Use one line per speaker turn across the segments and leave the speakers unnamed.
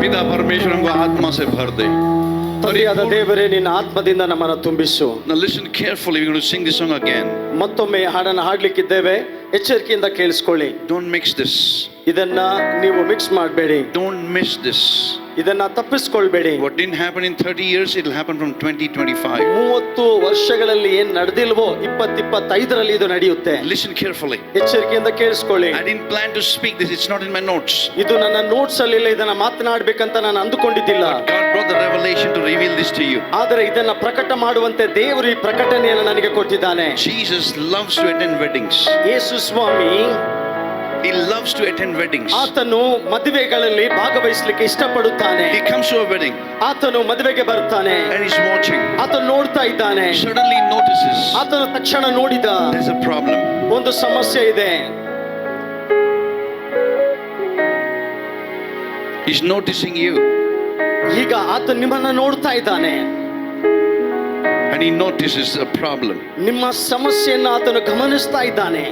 पिता परमेश्वर हमको आत्मा से भर दे.
ತಂದೆಯಾದ ದೇವರೇ, ನಿನ್ನ ಆತ್ಮದಿಂದ ನಮ್ಮನ್ನು ತುಂಬಿಸು.
Now listen carefully. We're going to sing this song again.
ಮತ್ತೊಮ್ಮೆ ಹಾಡನ್ನು ಹಾಡ್ಲಿಕ್ಕಿದ್ದೇವೆ, ಎಚ್ಚರಿಕೆಯಿಂದ ಕೇಳಿಸ್ಕೊಳ್ಳಿ.
Don't mix this.
ಇದನ್ನ ನೀವು ಮಿಕ್ಸ್ ಮಾಡಬೇಡಿ.
Don't miss this.
ಇದನ್ನ ತಪ್ಪಿಸ್ಕೊಳ್ಬೇಡಿ.
What didn't happen in 30 years, it will happen from 2025.
30 ವರ್ಷಗಳಲ್ಲಿ ಏನ್ ನಡೆದಿಲ್ವೋ 2025ರಲ್ಲಿ ಇದು ನಡೆಯುತ್ತೆ.
Listen carefully.
ಎಚ್ಚರಿಕೆಯಿಂದ ಕೇಳಿಸ್ಕೊಳ್ಳಿ.
I didn't plan to speak this. It's not in my notes.
ಇದು ನನ್ನ ನೋಟ್ಸ್ ಅಲ್ಲಿ ಇಲ್ಲ, ಇದನ್ನ ಮಾತನಾಡಬೇಕಂತ ನಾನು ಅಂದುಕೊಂಡಿದ್ದಿಲ್ಲ.
But God brought the revelation to reveal this to you.
ಆದರೆ ಇದನ್ನ ಪ್ರಕಟ ಮಾಡುವಂತೆ ದೇವರು ಈ ಪ್ರಕಟಣೆಯನ್ನು ನನಗೆ ಕೊಟ್ಟಿದ್ದಾನೆ.
Jesus loves to attend weddings.
Yesu Swami
He loves to attend weddings.
ಆತನು ಮದುವೆಗಳಲ್ಲಿ ಭಾಗವಹಿಸಲಿಕ್ಕೆ ಇಷ್ಟಪಡುತ್ತಾನೆ.
He comes to a wedding
ಆತನು ಮದುವೆಗೆ ಬರ್ತಾನೆ.
and he's watching.
ಆತನು ನೋಡ್ತಾ ಇದ್ದಾನೆ.
Suddenly notices
ಆತನು ತಕ್ಷಣ ನೋಡಿದ,
there's a problem.
ಒಂದು ಸಮಸ್ಯೆ ಇದೆ.
He's noticing you.
ಈಗ ಆತ ನಿಮ್ಮನ್ನ ನೋಡ್ತಾ ಇದ್ದಾನೆ.
And he notices a problem.
ನಿಮ್ಮ ಸಮಸ್ಯೆಯನ್ನು ಆತನು ಗಮನಿಸ್ತಾ ಇದ್ದಾನೆ.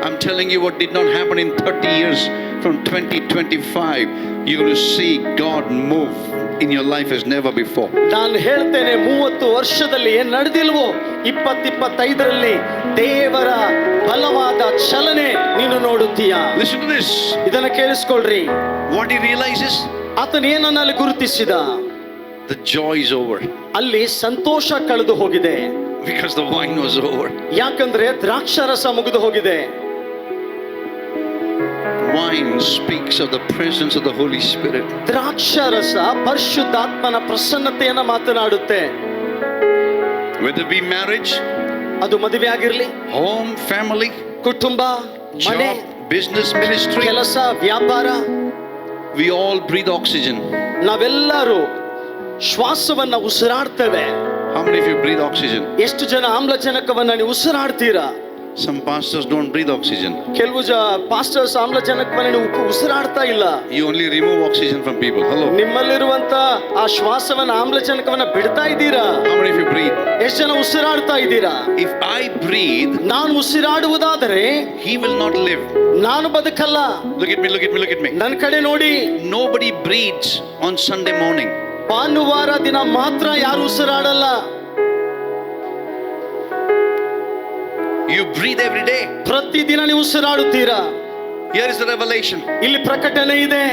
I'm telling you what did not happen in 30 years. From 2025, you're going to see God move in your life as never before.
ನಾನು ಹೇಳ್ತೇನೆ, 30 ವರ್ಷದಲ್ಲಿ ಏನ್ ನಡೆದಿಲ್ವೋ 2025ರಲ್ಲಿ ದೇವರ ಬಲವಾದ ಚಲನೆ ನೀನು ನೋಡುತ್ತೀಯಾ.
Listen to this.
ಇದನ್ನ ಕೇಳಿಸ್ಕೊಳ್ರಿ.
What he realizes,
ಆತನು ಏನನ್ನಲ್ಲಿ ಗುರುತಿಸಿದ,
the joy is over.
ಅಲ್ಲಿ ಸಂತೋಷ ಕಳೆದು ಹೋಗಿದೆ.
Because the wine was over.
ಯಾಕಂದ್ರೆ ದ್ರಾಕ್ಷಾರಸ ಮುಗಿದು ಹೋಗಿದೆ.
Wine speaks of the presence of the Holy Spirit.
ದ್ರಾಕ್ಷಾರಸ ಪರಿಶುದ್ಧಾತ್ಮನ ಪ್ರಸನ್ನತೆಯನ್ನ ಮಾತನಾಡುತ್ತೆ.
Whether it be marriage,
ಅದು ಮದುವೆ ಆಗಿರ್ಲಿ,
home, family,
ಕುಟುಂಬ, ಮನೆ,
job, business, ministry,
ಕೆಲಸ, ವ್ಯಾಪಾರ,
we all breathe oxygen.
ನಾವೆಲ್ಲರೂ ಶ್ವಾಸವನ್ನ ಉಸಿರಾಡ್ತೇವೆ.
How many of you breathe oxygen?
ಎಷ್ಟು ಜನ ಆಮ್ಲಜನಕವನ್ನ ನೀವು ಉಸಿರಾಡ್ತೀರಾ?
Some pastors don't breathe oxygen.
ಕೆಲವು ಪಾಸ್ಟರ್ಸ್ ಆಮ್ಲಜನಕವನ್ನ ನೀವು ಉಸಿರಾಡ್ತಾ ಇಲ್ಲ.
You only remove oxygen from people. Hello.
ನಿಮ್ಮಲ್ಲಿರುವಂತ ಆ ಶ್ವಾಸವನ್ನ ಆಮ್ಲಜನಕವನ್ನ ಬಿಡ್ತಾ ಇದ್ದೀರಾ?
How many of you breathe?
ಎಷ್ಟು ಜನ ಉಸಿರಾಡ್ತಾ ಇದ್ದೀರಾ?
If I breathe,
ನಾನು ಉಸಿರಾಡುವುದಾದರೆ
he will not live.
ನಾನು ಬದುಕಲ್ಲ.
Look at me, look at me, look at me.
ನನ್ನ ಕಡೆ ನೋಡಿ.
Nobody breathes on Sunday morning.
ಭಾನುವಾರ ದಿನ ಮಾತ್ರ ಯಾರು ಉಸಿರಾಡಲ್ಲ.
You breathe every day.
ಪ್ರತಿದಿನ ನೀವು ಉಸಿರಾಡುತ್ತೀರಾ.
Here is the revelation.
ಇಲ್ಲಿ ಪ್ರಕಟಣೆ ಇದೆ.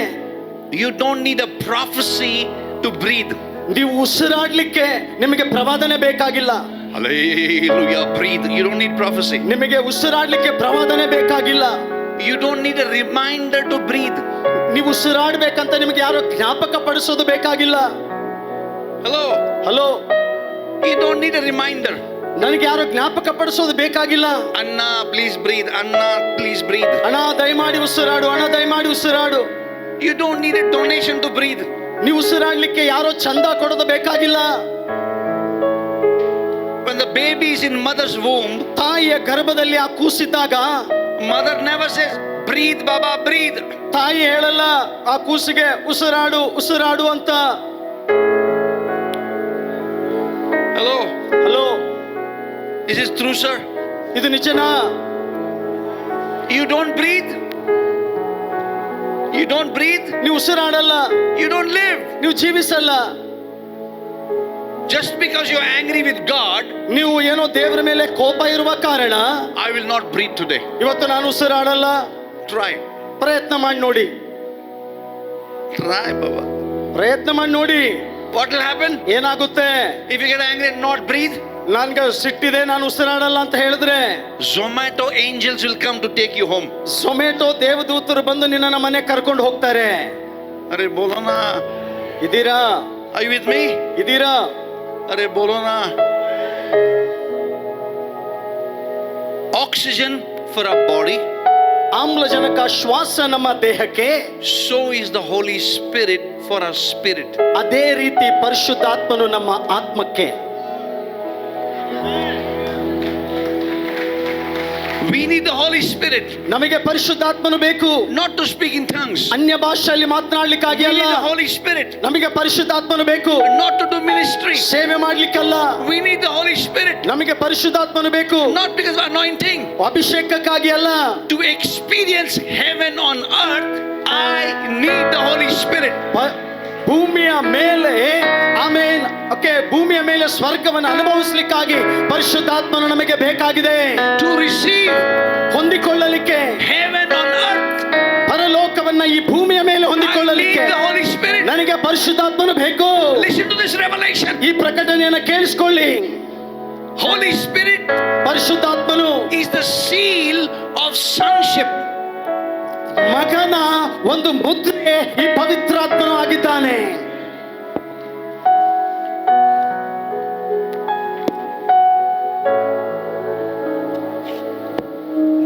You don't need a prophecy to breathe.
ನೀವು ಉಸಿರಾಡ್ಲಿಕ್ಕೆ ನಿಮಗೆ ಪ್ರವಾದನೆ ಬೇಕಾಗಿಲ್ಲ.
Hallelujah. Breathe. You don't need prophecy.
ನಿಮಗೆ ಉಸಿರಾಡ್ಲಿಕ್ಕೆ ಪ್ರವಾದನೆ ಬೇಕಾಗಿಲ್ಲ.
You don't need a reminder to breathe.
ನೀವು ಉಸಿರಾಡ್ಬೇಕಂತ ನಿಮಗೆ ಯಾರೋ ಜ್ಞಾಪಕ ಪಡಿಸೋದು ಬೇಕಾಗಿಲ್ಲ.
Hello.
Hello,
You don't need a reminder.
ನನಗೆ ಯಾರೋ ಜ್ಞಾಪಕ ಪಡಿಸೋದು ಬೇಕಾಗಿಲ್ಲ.
Anna, please breathe. Anna, please breathe.
ಅಣ್ಣ ದಯಮಾಡಿ ಉಸಿರಾಡು, ಅಣ್ಣ ದಯಮಾಡಿ ಉಸಿರಾಡು.
You don't need a donation to breathe.
ನೀವು ಉಸಿರಾಡ್ಲಿಕ್ಕೆ ಯಾರೋ ಚಂದ ಕೊಡೋದು ಬೇಕಾಗಿಲ್ಲ.
When the baby is in mother's womb,
ತಾಯಿಯ ಗರ್ಭದಲ್ಲಿ ಆ ಕೂಸಿದ್ದಾಗ
mother never says, breathe, Baba, breathe.
ತಾಯಿ ಹೇಳಲ್ಲ ಆ ಕೂಸಿಗೆ ಉಸಿರಾಡು ಉಸಿರಾಡು ಅಂತ.
Hello.
Hello,
Is this true, sir?
ಇದು ನಿಜನಾ?
You don't breathe. You don't breathe.
ನೀವು ಉಸಿರಾಡಲ್ಲ,
You don't live.
ನೀವು ಜೀವಿಸಲ್ಲ.
Just because you're angry with God,
ನೀವು ಏನೋ ದೇವರ ಮೇಲೆ ಕೋಪ ಇರುವ ಕಾರಣ
I will not breathe today.
ಇವತ್ತು ನಾನು ಉಸಿರಾಡಲ್ಲ.
Try.
ಪ್ರಯತ್ನ ಮಾಡಿ ನೋಡಿ.
Try, Baba.
ಪ್ರಯತ್ನ ಮಾಡಿ ನೋಡಿ.
What will happen?
ಏನಾಗುತ್ತೆ?
If you get angry and not breathe,
ನನ್ಗೆ ಸಿಟ್ಟಿದೆ, ನಾನು ಉಸಿರಾಡಲ್ಲ ಅಂತ ಹೇಳಿದ್ರೆ
Zomato angels will come to take you home.
Zomato ದೇವದೂತರು ಬಂದು ನಿನ್ನ ಮನೆ ಕರ್ಕೊಂಡು ಹೋಗ್ತಾರೆ.
Are bolo na.
ಇದೀರಾ?
Are you with me?
ಇದೀರಾ?
Are bolo na. Oxygen for our body.
ಆಮ್ಲಜನಕ ಶ್ವಾಸ ನಮ್ಮ ದೇಹಕ್ಕೆ.
So is the Holy Spirit for our spirit.
ಅದೇ ರೀತಿ ಪರಿಶುದ್ಧಾತ್ಮನು ನಮ್ಮ ಆತ್ಮಕ್ಕೆ.
We need the Holy Spirit.
ನಮಗೆ ಪರಿಶುದ್ಧಾತ್ಮನು ಬೇಕು.
Not to speak in tongues.
ಅನ್ಯ ಭಾಷೆಯಲ್ಲಿ ಮಾತನಾಡ್ಲಿಕ್ಕಾಗಿ
We
ಅಲ್ಲ.
need the Holy Spirit.
ನಮಗೆ ಪರಿಶುದ್ಧಾತ್ಮನು ಬೇಕು.
Not to do ministry.
ಸೇವೆ ಮಾಡ್ಲಿಕ್ಕಲ್ಲ.
We need the Holy Spirit.
ನಮಗೆ ಪರಿಶುದ್ಧಾತ್ಮನು ಬೇಕು.
Not because of anointing.
ಅಭಿಷೇಕಕ್ಕಾಗಿ ಅಲ್ಲ.
To experience heaven on earth, I need the Holy Spirit.
ಭೂಮಿಯ ಮೇಲೆ ಆಮೇನ್ ಓಕೆ ಭೂಮಿಯ ಮೇಲೆ ಸ್ವರ್ಗವನ್ನು ಅನುಭವಿಸಲಿಕ್ಕಾಗಿ ಪರಿಶುದ್ಧಾತ್ಮನು ನಮಗೆ ಬೇಕಾಗಿದೆ.
to receive
ಹೊಂದಿಕೊಳ್ಳಲಿಕ್ಕೆ
heaven on earth.
ಪರಲೋಕವನ್ನ ಈ ಭೂಮಿಯ ಮೇಲೆ
I
ಹೊಂದಿಕೊಳ್ಳಲಿಕ್ಕೆ
need the Holy Spirit.
ನನಗೆ ಪರಿಶುದ್ಧಾತ್ಮನು ಬೇಕು.
Listen to this revelation.
ಈ ಪ್ರಕಟಣೆಯನ್ನು ಕೇಳಿಸಿಕೊಳ್ಳಿ.
Holy Spirit
ಪರಿಶುದ್ಧಾತ್ಮನು
is the seal of sonship.
ಮಗನ ಒಂದು ಮುದ್ರೆ ಈ ಪವಿತ್ರಾತ್ಮನು ಆಗಿದ್ದಾನೆ.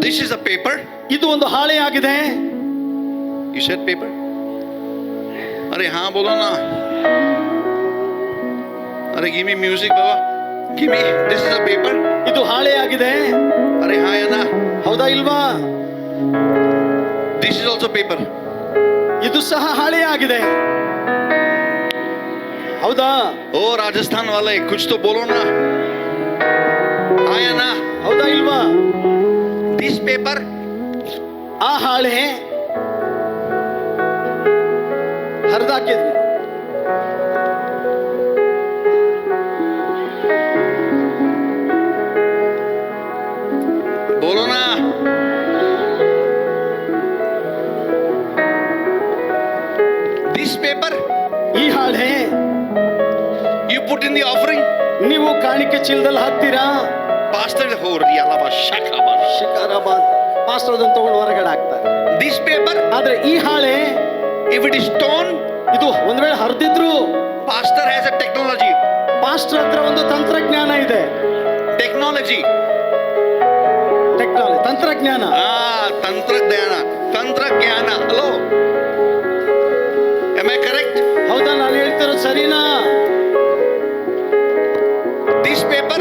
This is a paper.
ಇದು ಒಂದು ಹಾಳೆಯಾಗಿದೆ.
You said paper? अरे हाँ बोलो ना. अरे give me music Baba. Give me. This is a paper.
ಇದು ಹಾಳೆಯಾಗಿದೆ.
अरे हाँ या ना.
ಹೌದಾ ಇಲ್ವಾ?
This is also paper.
ಇದು ಸಹ ಹಾಳೆಯಾಗಿದೆ. ಹೌದಾ?
ओ राजस्थान वाले कुछ तो बोलो ना. हाँ या ना.
ಹೌದಾ ಇಲ್ವಾ?
This paper.
ಆ ಹಾಳೆ ಹರಿದಾಕಿದ್ವಿ.
बोलो ना. This paper
ಈ ಹಾಳೆ
you put in the offering.
ನೀವು ಕಾಣಿಕೆ ಚೀಲದಲ್ಲಿ ಹಾಕ್ತೀರಾ.
Pastor ho riyalaba shakaba.
Shikarabad pastor ಅದನ್ನು ತಗೊಂಡು ಹೊರಗಡೆ ಹಾಕ್ತಾರೆ.
This paper
ಆದ್ರೆ ಈ ಹಾಳೆ
if it is torn,
ಇದು ಒಂದ್ ವೇಳೆ ಹರಿದಿದ್ರು
pastor has a technology.
Pastor ಹತ್ರ ಒಂದು ತಂತ್ರಜ್ಞಾನ ಇದೆ.
Technology.
ತಂತ್ರಜ್ಞಾನ.
ತಂತ್ರಜ್ಞಾನ. Hello. Am I correct?
ಹೌದಾ ನಾನು ಹೇಳ್ತಿರೋದು ಸರಿನಾ?
This paper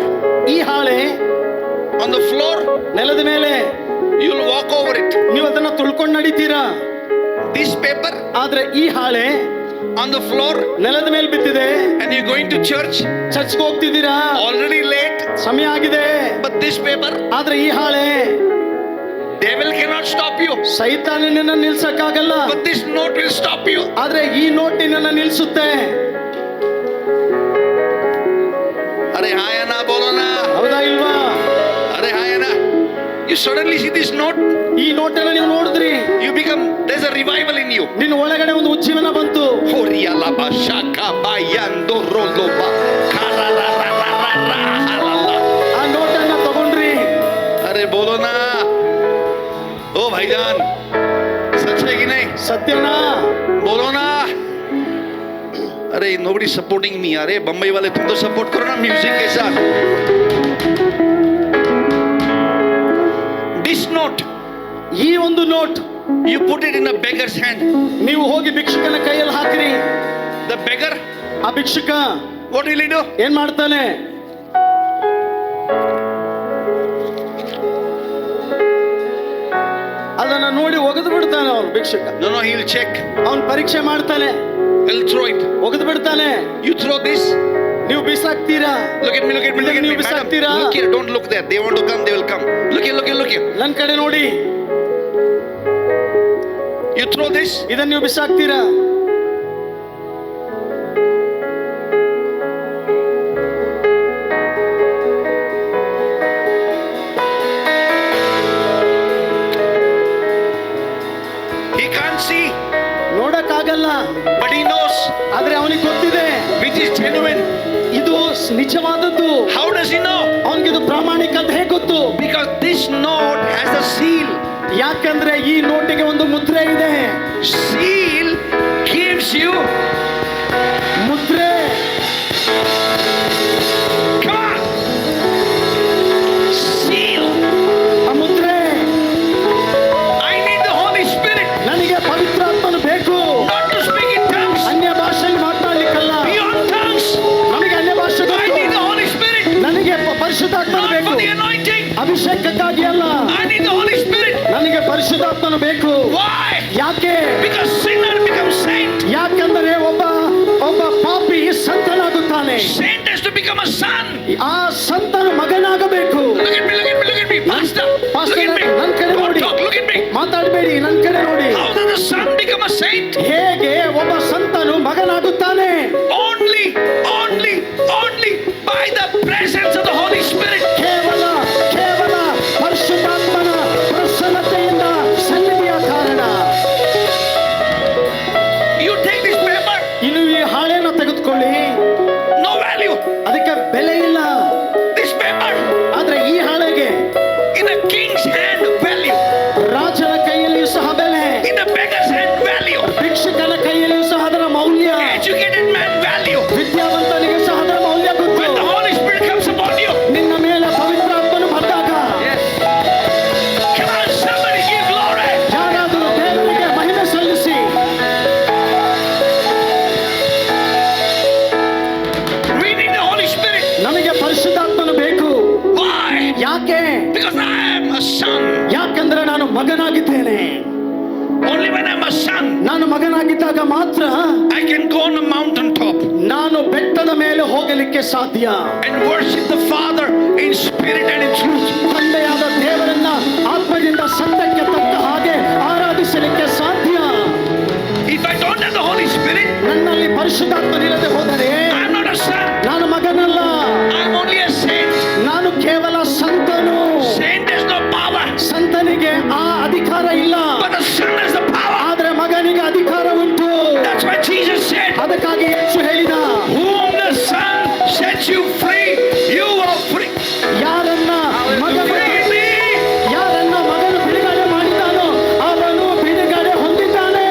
ಈ ಹಾಳೆ
on the floor,
ನೆಲದ ಮೇಲೆ
you'll walk over it.
ನೀವು ಅದನ್ನ ತುಳ್ಕೊಂಡು ನಡೀತೀರಾ.
This paper
ಆದ್ರೆ ಈ ಹಾಳೆ
on the floor
ನೆಲದ ಮೇಲೆ ಬಿದ್ದಿದೆ.
and you're going to church,
ಚರ್ಚ್ಗೆ ಹೋಗ್ತಿದ್ದೀರಾ.
already late.
ಸಮಯ ಆಗಿದೆ.
But this paper,
ಆದ್ರೆ ಈ ಹಾಳೆ
devil cannot stop you.
ಸೈತಾನ ನಿನ್ನ ನಿಲ್ಸಕ್ಕಾಗಲ್ಲ.
But this note will stop you.
ಆದ್ರೆ ಈ ನೋಟ್ ನಿನ್ನನ್ನು ನಿಲ್ಸುತ್ತೆ.
अरे हाँ या ना बोलो ना.
ಹೌದಾ ಇಲ್ವಾ?
अरे हाँ या ना. You suddenly see this note,
ಈ ನೋಟನ್ನ ನೀವು ನೋಡಿದ್ರಿ.
you become, there's a revival in you.
ನಿನ್ನ ಒಳಗಡೆ ಒಂದು ಉಜ್ಜೀವನ ಬಂತು.
Horiyalaba shakaba yando roloba kararararara halala.
ಆ ನೋಟನ್ನ ತಗೊಂಡ್ರಿ.
अरे बोलो ना. ओ भाईजान, सच है कि नहीं?
ಸತ್ಯನಾ?
बोलो ना. अरे nobody supporting me. अरे बम्बई वाले तुम तो सपोर्ट करो ना म्यूजिक के साथ. This note,
ಈ ಒಂದು note
you put it in a beggar's hand.
ನೀವು ಹೋಗಿ ಭಿಕ್ಷುಕನ ಕೈಯಲ್ಲಿ ಹಾಕ್ರಿ.
The beggar,
ಆ ಭಿಕ್ಷುಕ
what will he do?
ಏನ್ ಮಾಡ್ತಾನೆ? ಅದನ್ನ ನೋಡಿ ಒಗೆದು ಬಿಡ್ತಾನೆ ಅವನು ಭಿಕ್ಷುಕ.
No, he'll check.
ಅವನು ಪರೀಕ್ಷೆ ಮಾಡ್ತಾನೆ.
He'll throw it.
ಒಗೆದು ಬಿಡ್ತಾನೆ.
You throw this.
ನೀವು ಬಿಸಾಕ್ತೀರಾ?
Look at me, look at me, look at me.
ನೀವು ಬಿಸಾಕ್ತೀರಾ?
Madam, look here, don't look there. They want to come, they will come. Look here, look here, look here.
ನನ್ ಕಡೆ ನೋಡಿ.
You throw this.
ಇದನ್ನ ನೀವು ಬಿಸಾಕ್ತೀರಾ?
He can't see,
ನೋಡಕ್ಕಾಗಲ್ಲ.
but he knows
ಆದ್ರೆ ಅವನಿಗೆ ಗೊತ್ತಿದೆ
which is genuine.
ಇದು ನಿಜವಾದದ್ದು.
How does he know?
ಅವನಿಗಿದು ಪ್ರಾಮಾಣಿಕ ಅಂತ ಹೇಗೆ ಗೊತ್ತು?
Because this note has a seal.
ಯಾಕಂದ್ರೆ ಈ ನೋಟಿಗೆ ಒಂದು ಮುದ್ರೆ ಇದೆ.
Seal gives you.
ಮುದ್ರೆ.
Come on. Seal.
ಆ ಮುದ್ರೆ.
I need the Holy Spirit.
ನನಗೆ ಪವಿತ್ರಾತ್ಮನು ಬೇಕು.
Not to speak in tongues.
ಅನ್ಯ ಭಾಷೆಯಲ್ಲಿ ಮಾತಾಡ್ಲಿಕ್ಕಲ್ಲ.
Beyond tongues.
ನಮಗೆ ಅನ್ಯ ಭಾಷೆ
I
ಗೊತ್ತು.
need the Holy Spirit.
ನನಗೆ ಪರಿಶುದ್ಧಾತ್ಮನು
Not
ಬೇಕು.
for the anointing.
ಅಭಿಷೇಕಕ್ಕಾಗಿ ಅಲ್ಲ.
I need the Holy Spirit.
ನನಗೆ ಪರಿಶುದ್ಧಾತ್ಮನು ಬೇಕು.
Why?
ಯಾಕೆ?
Because sinner becomes saint.
ಯಾಕಂದರೆ ಒಬ್ಬ ಪಾಪಿ ಸಂತನಾಗುತ್ತಾನೆ.
Saint has to become a son.
ಆ ಸಂತನು ಮಗನಾಗಬೇಕು.
Look at me, look at me, look at me. Pastor, look at me.
ನನ್ನ ಕಡೆ
Don't
ನೋಡಿ.
talk, look at me.
ಮಾತಾಡಬೇಡಿ, ನನ್ನ ಕಡೆ ನೋಡಿ.
How does the son become a saint?
ಹೇಗೆ ಒಬ್ಬ ಸಂತನು ಮಗನಾಗುತ್ತಾನೆ.
Only by the presence of the Holy Spirit.
ಕೇವಲ ಪರಿಶುದ್ಧಾತ್ಮನ ಪ್ರಸನ್ನತೆಯಿಂದ, ಸನ್ನಿಧಿಯ ಕಾರಣ.
You take this paper.
ಇನ್ನು ಈ ಹಾಳೆಯನ್ನು ತೆಗೆದುಕೊಳ್ಳಿ,
No value.
ಅದಕ್ಕೆ ಬೆಲೆ ಇಲ್ಲ.
This paper.
ಆದ್ರೆ ಈ ಹಾಳೆಗೆ
In a king's hand, value.
ರಾಜನ ಕೈಯಲ್ಲಿಯೂ ಸಹ ಬೆಲೆ,
In a beggar's hand, value.
ಭಿಕ್ಷುಕನ ಕೈಯಲ್ಲಿಯೂ ಸಹ ಅದರ ಮೌಲ್ಯ,
Educated man, value.
ವಿದ್ಯಾವಂತನಿಗೆ ಸಹ ಅದರ ಮೌಲ್ಯ ಗೊತ್ತು.
When the Holy Spirit comes upon you.
ನಿನ್ನ ಮೇಲೆ ಪವಿತ್ರಾತ್ಮನು ಬಂದಾಗ
Come on, somebody give glory.
ಯಾರಾದರೂ ದೇವರಿಗೆ ಮಹಿಮೆ ಸಲ್ಲಿಸಿ.
We need the Holy Spirit.
ನಮಗೆ ಪರಿಶುದ್ಧಾತ್ಮನು ಬೇಕು.
Why?
ಯಾಕೆ?
Because I am a son.
ಯಾಕಂದ್ರೆ ನಾನು ಮಗನಾಗಿದ್ದೇನೆ.
Only when I'm a son,
ನಾನು ಮಗನಾಗಿದ್ದಾಗ ಮಾತ್ರ
I can go on a mountain top
ನಾನು ಬೆಟ್ಟದ ಮೇಲೆ ಹೋಗಲಿಕ್ಕೆ ಸಾಧ್ಯ.
and worship the Father in spirit and in truth.
ತಂದೆಯಾದ ದೇವರನ್ನ ಆತ್ಮದಿಂದ ಸತ್ಯಕ್ಕೆ ತಕ್ಕ ಹಾಗೆ ಆರಾಧಿಸಲಿಕ್ಕೆ ಸಾಧ್ಯ.
If I don't have the Holy Spirit,
ನನ್ನಲ್ಲಿ ಪರಿಶುದ್ಧಾತ್ಮನಿಲ್ಲದೆ ಹೋದರೆ
I'm not a son.
ನಾನು ಮಗನಲ್ಲ,
I'm only a saint.
ನಾನು ಕೇವಲ ಸಂತನು.
Saint has no power,
ಸಂತನಿಗೆ ಆ ಅಧಿಕಾರ ಇಲ್ಲ,
but the son has the power.
ಆದ್ರೆ ಮಗನಿಗೆ ಅಧಿಕಾರ ಉಂಟು.
That's why Jesus said,
ಅದಕ್ಕಾಗಿ ಯೇಸು ಹೇಳಿದ,
whom the son sets you free, you are free.
ಯಾರನ್ನ ಮಗನು ಬಿಡುಗಡೆ ಮಾಡಿದ್ದಾನೋ ಅವನು ಬಿಡುಗಡೆ ಹೊಂದಿದ್ದಾನೆ.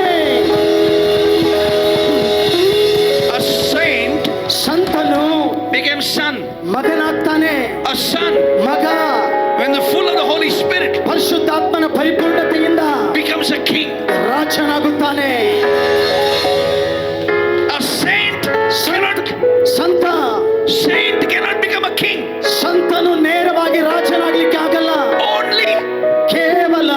A saint
ಸಂತನು
became son.
ಮಗನಾಗ್ತಾನೆ.
A son,
ಮಗ
when the full of the Holy Spirit,
ಪರಿಶುದ್ಧಾತ್ಮನ ಪರಿಪೂರ್ಣತೆಯಿಂದ
becomes a king.
ರಾಜನಾಗುತ್ತಾನೆ.
A saint cannot become a king.
ಸಂತನು ನೇರವಾಗಿ ರಾಜನಾಗ್ಲಿಕ್ಕೆ ಆಗಲ್ಲ.
Only
ಕೇವಲ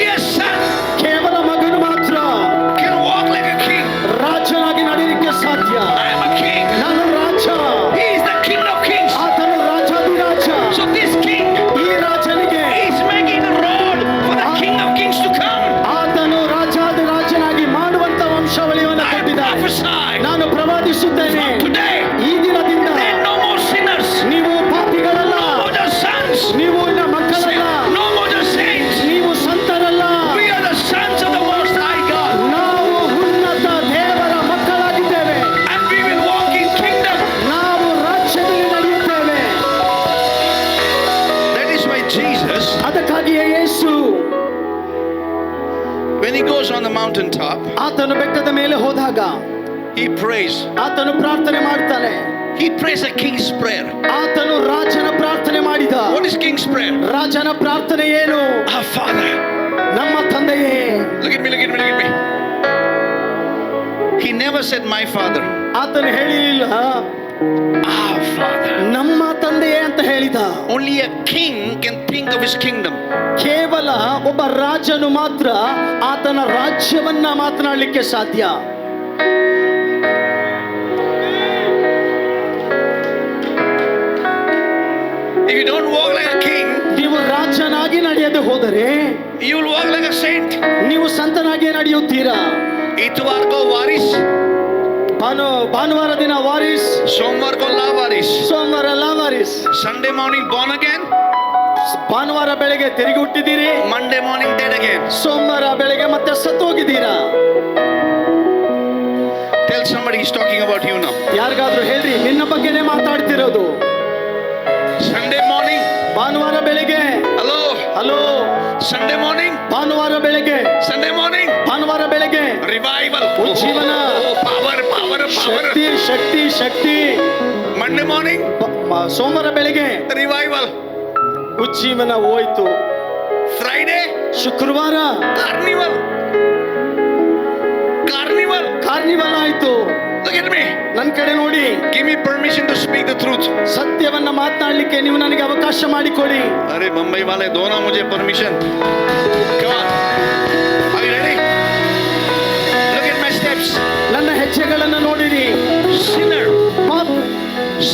a son
ಕೇವಲ ಮಗನು ಮಾತ್ರ
can walk like a king.
ರಾಜನಾಗಿ ನಡೀಲಿಕ್ಕೆ ಸಾಧ್ಯ.
I am a king.
ನಾನು ರಾಜ,
He is the king of kings.
ಆತನು ರಾಜಾಧಿರಾಜ.
So this king
ಈ ರಾಜನಿಗೆ
is making the road for the king of kings to come.
ಆತನು ರಾಜಾಧಿರಾಜನಾಗಿ ಮಾಡುವಂತ ವಂಶಾವಳಿಯನ್ನು
I
ಕೊಟ್ಟಿದ್ದಾನೆ.
prophesy
ನಾನು ಪ್ರವಾದಿಸುತ್ತೇನೆ,
from today
ಈ ದಿನದಿಂದ
there are no more sinners,
ನೀವು ಪಾಪಿಗಳಲ್ಲ,
no more the sons,
ನೀವು ಇನ್ನ ಮಕ್ಕಳಲ್ಲ,
no more the saints.
ನೀವು ಸಂತರಲ್ಲ.
We are the sons of the Most High God,
ನಾವು ಉನ್ನತ ದೇವರ ಮಕ್ಕಳಾಗಿದ್ದೇವೆ.
and we will walk in kingdom.
ನಾವು ರಾಜ್ಯದಲ್ಲಿ ನಡೆಯುತ್ತೇವೆ.
That is why Jesus,
ಅದಕ್ಕಾಗಿಯೇ ಯೇಸು
when he goes on the mountaintop,
ಆತನು ಬೆಟ್ಟದ ಮೇಲೆ ಹೋದಾಗ
he prays.
ಆತನು ಪ್ರಾರ್ಥನೆ ಮಾಡ್ತಾನೆ.
He prays a king's prayer.
ಆತನು ರಾಜನ ಪ್ರಾರ್ಥನೆ ಮಾಡಿದ.
What is king's prayer?
ರಾಜನ ಪ್ರಾರ್ಥನೆ ಏನು?
Our Father.
ನಮ್ಮ ತಂದೆಯೇ.
Look at me. He never said my father.
ಆತನು ಹೇಳಿಲ್ಲ
Our Father.
ನಮ್ಮ ತಂದೆಯೇ ಅಂತ ಹೇಳಿದ.
Only a king can think of his kingdom.
ಕೇವಲ ಒಬ್ಬ ರಾಜನು ಮಾತ್ರ ಆತನ ರಾಜ್ಯವನ್ನ ಮಾತನಾಡಲಿಕ್ಕೆ ಸಾಧ್ಯ.
If you don't walk like a king,
ನೀವು ರಾಜನಾಗಿ ನಡೆಯದೆ ಹೋದರೆ
you will walk like a saint.
ನೀವು ಸಂತನಾಗಿ ನಡೆಯುತ್ತೀರಾ.
इतवार को वारिस,
ಭಾನುವಾರ ದಿನ ವಾರಿಸ್,
सोमवार को लावारिस,
ಸೋಮವಾರ Lawaris.
Sunday morning born again,
ಭಾನುವಾರ ಬೆಳಗ್ಗೆ ತಿರುಗಿ ಹುಟ್ಟಿದ್ದೀರಿ,
Monday morning dead again.
ಸೋಮವಾರ ಬೆಳಗ್ಗೆ ಮತ್ತೆ ಸತ್ತೋಗಿದ್ದೀರಾ.
Tell somebody he's talking about you now.
ಯಾರಿಗಾದ್ರೂ ಹೇಳ್ರಿ, ನಿನ್ನ ಬಗ್ಗೆನೇ ಮಾತಾಡ್ತಿರೋದು.
Sunday morning,
ಭಾನುವಾರ ಬೆಳಗ್ಗೆ,
hello. Sunday morning,
ಭಾನುವಾರ ಬೆಳಗ್ಗೆ,
Sunday morning,
ಭಾನುವಾರ ಬೆಳಗ್ಗೆ
revival.
ಉಜ್ಜೀವನ.
Power.
ಶಕ್ತಿ.
Monday morning,
ಸೋಮವಾರ ಬೆಳಗ್ಗೆ
revival.
ಉಜ್ಜೀವನ ಹೋಯ್ತು.
Friday,
ಶುಕ್ರವಾರ ಕಾರ್ನಿವಲ್ ಆಯ್ತು.
Look at me.
ನನ್ನ ಕಡೆ ನೋಡಿ.
Give me permission to speak the truth.
ಸತ್ಯವನ್ನ ಮಾತನಾಡಲಿಕ್ಕೆ ನೀವು ನನಗೆ ಅವಕಾಶ ಮಾಡಿಕೊಡಿ.
अरे मुंबई वाले दो ना मुझे permission. Come on. Are you ready? Look at my steps.
ನನ್ನ ಹೆಜ್ಜೆಗಳನ್ನು ನೋಡಿರಿ.
Sinner,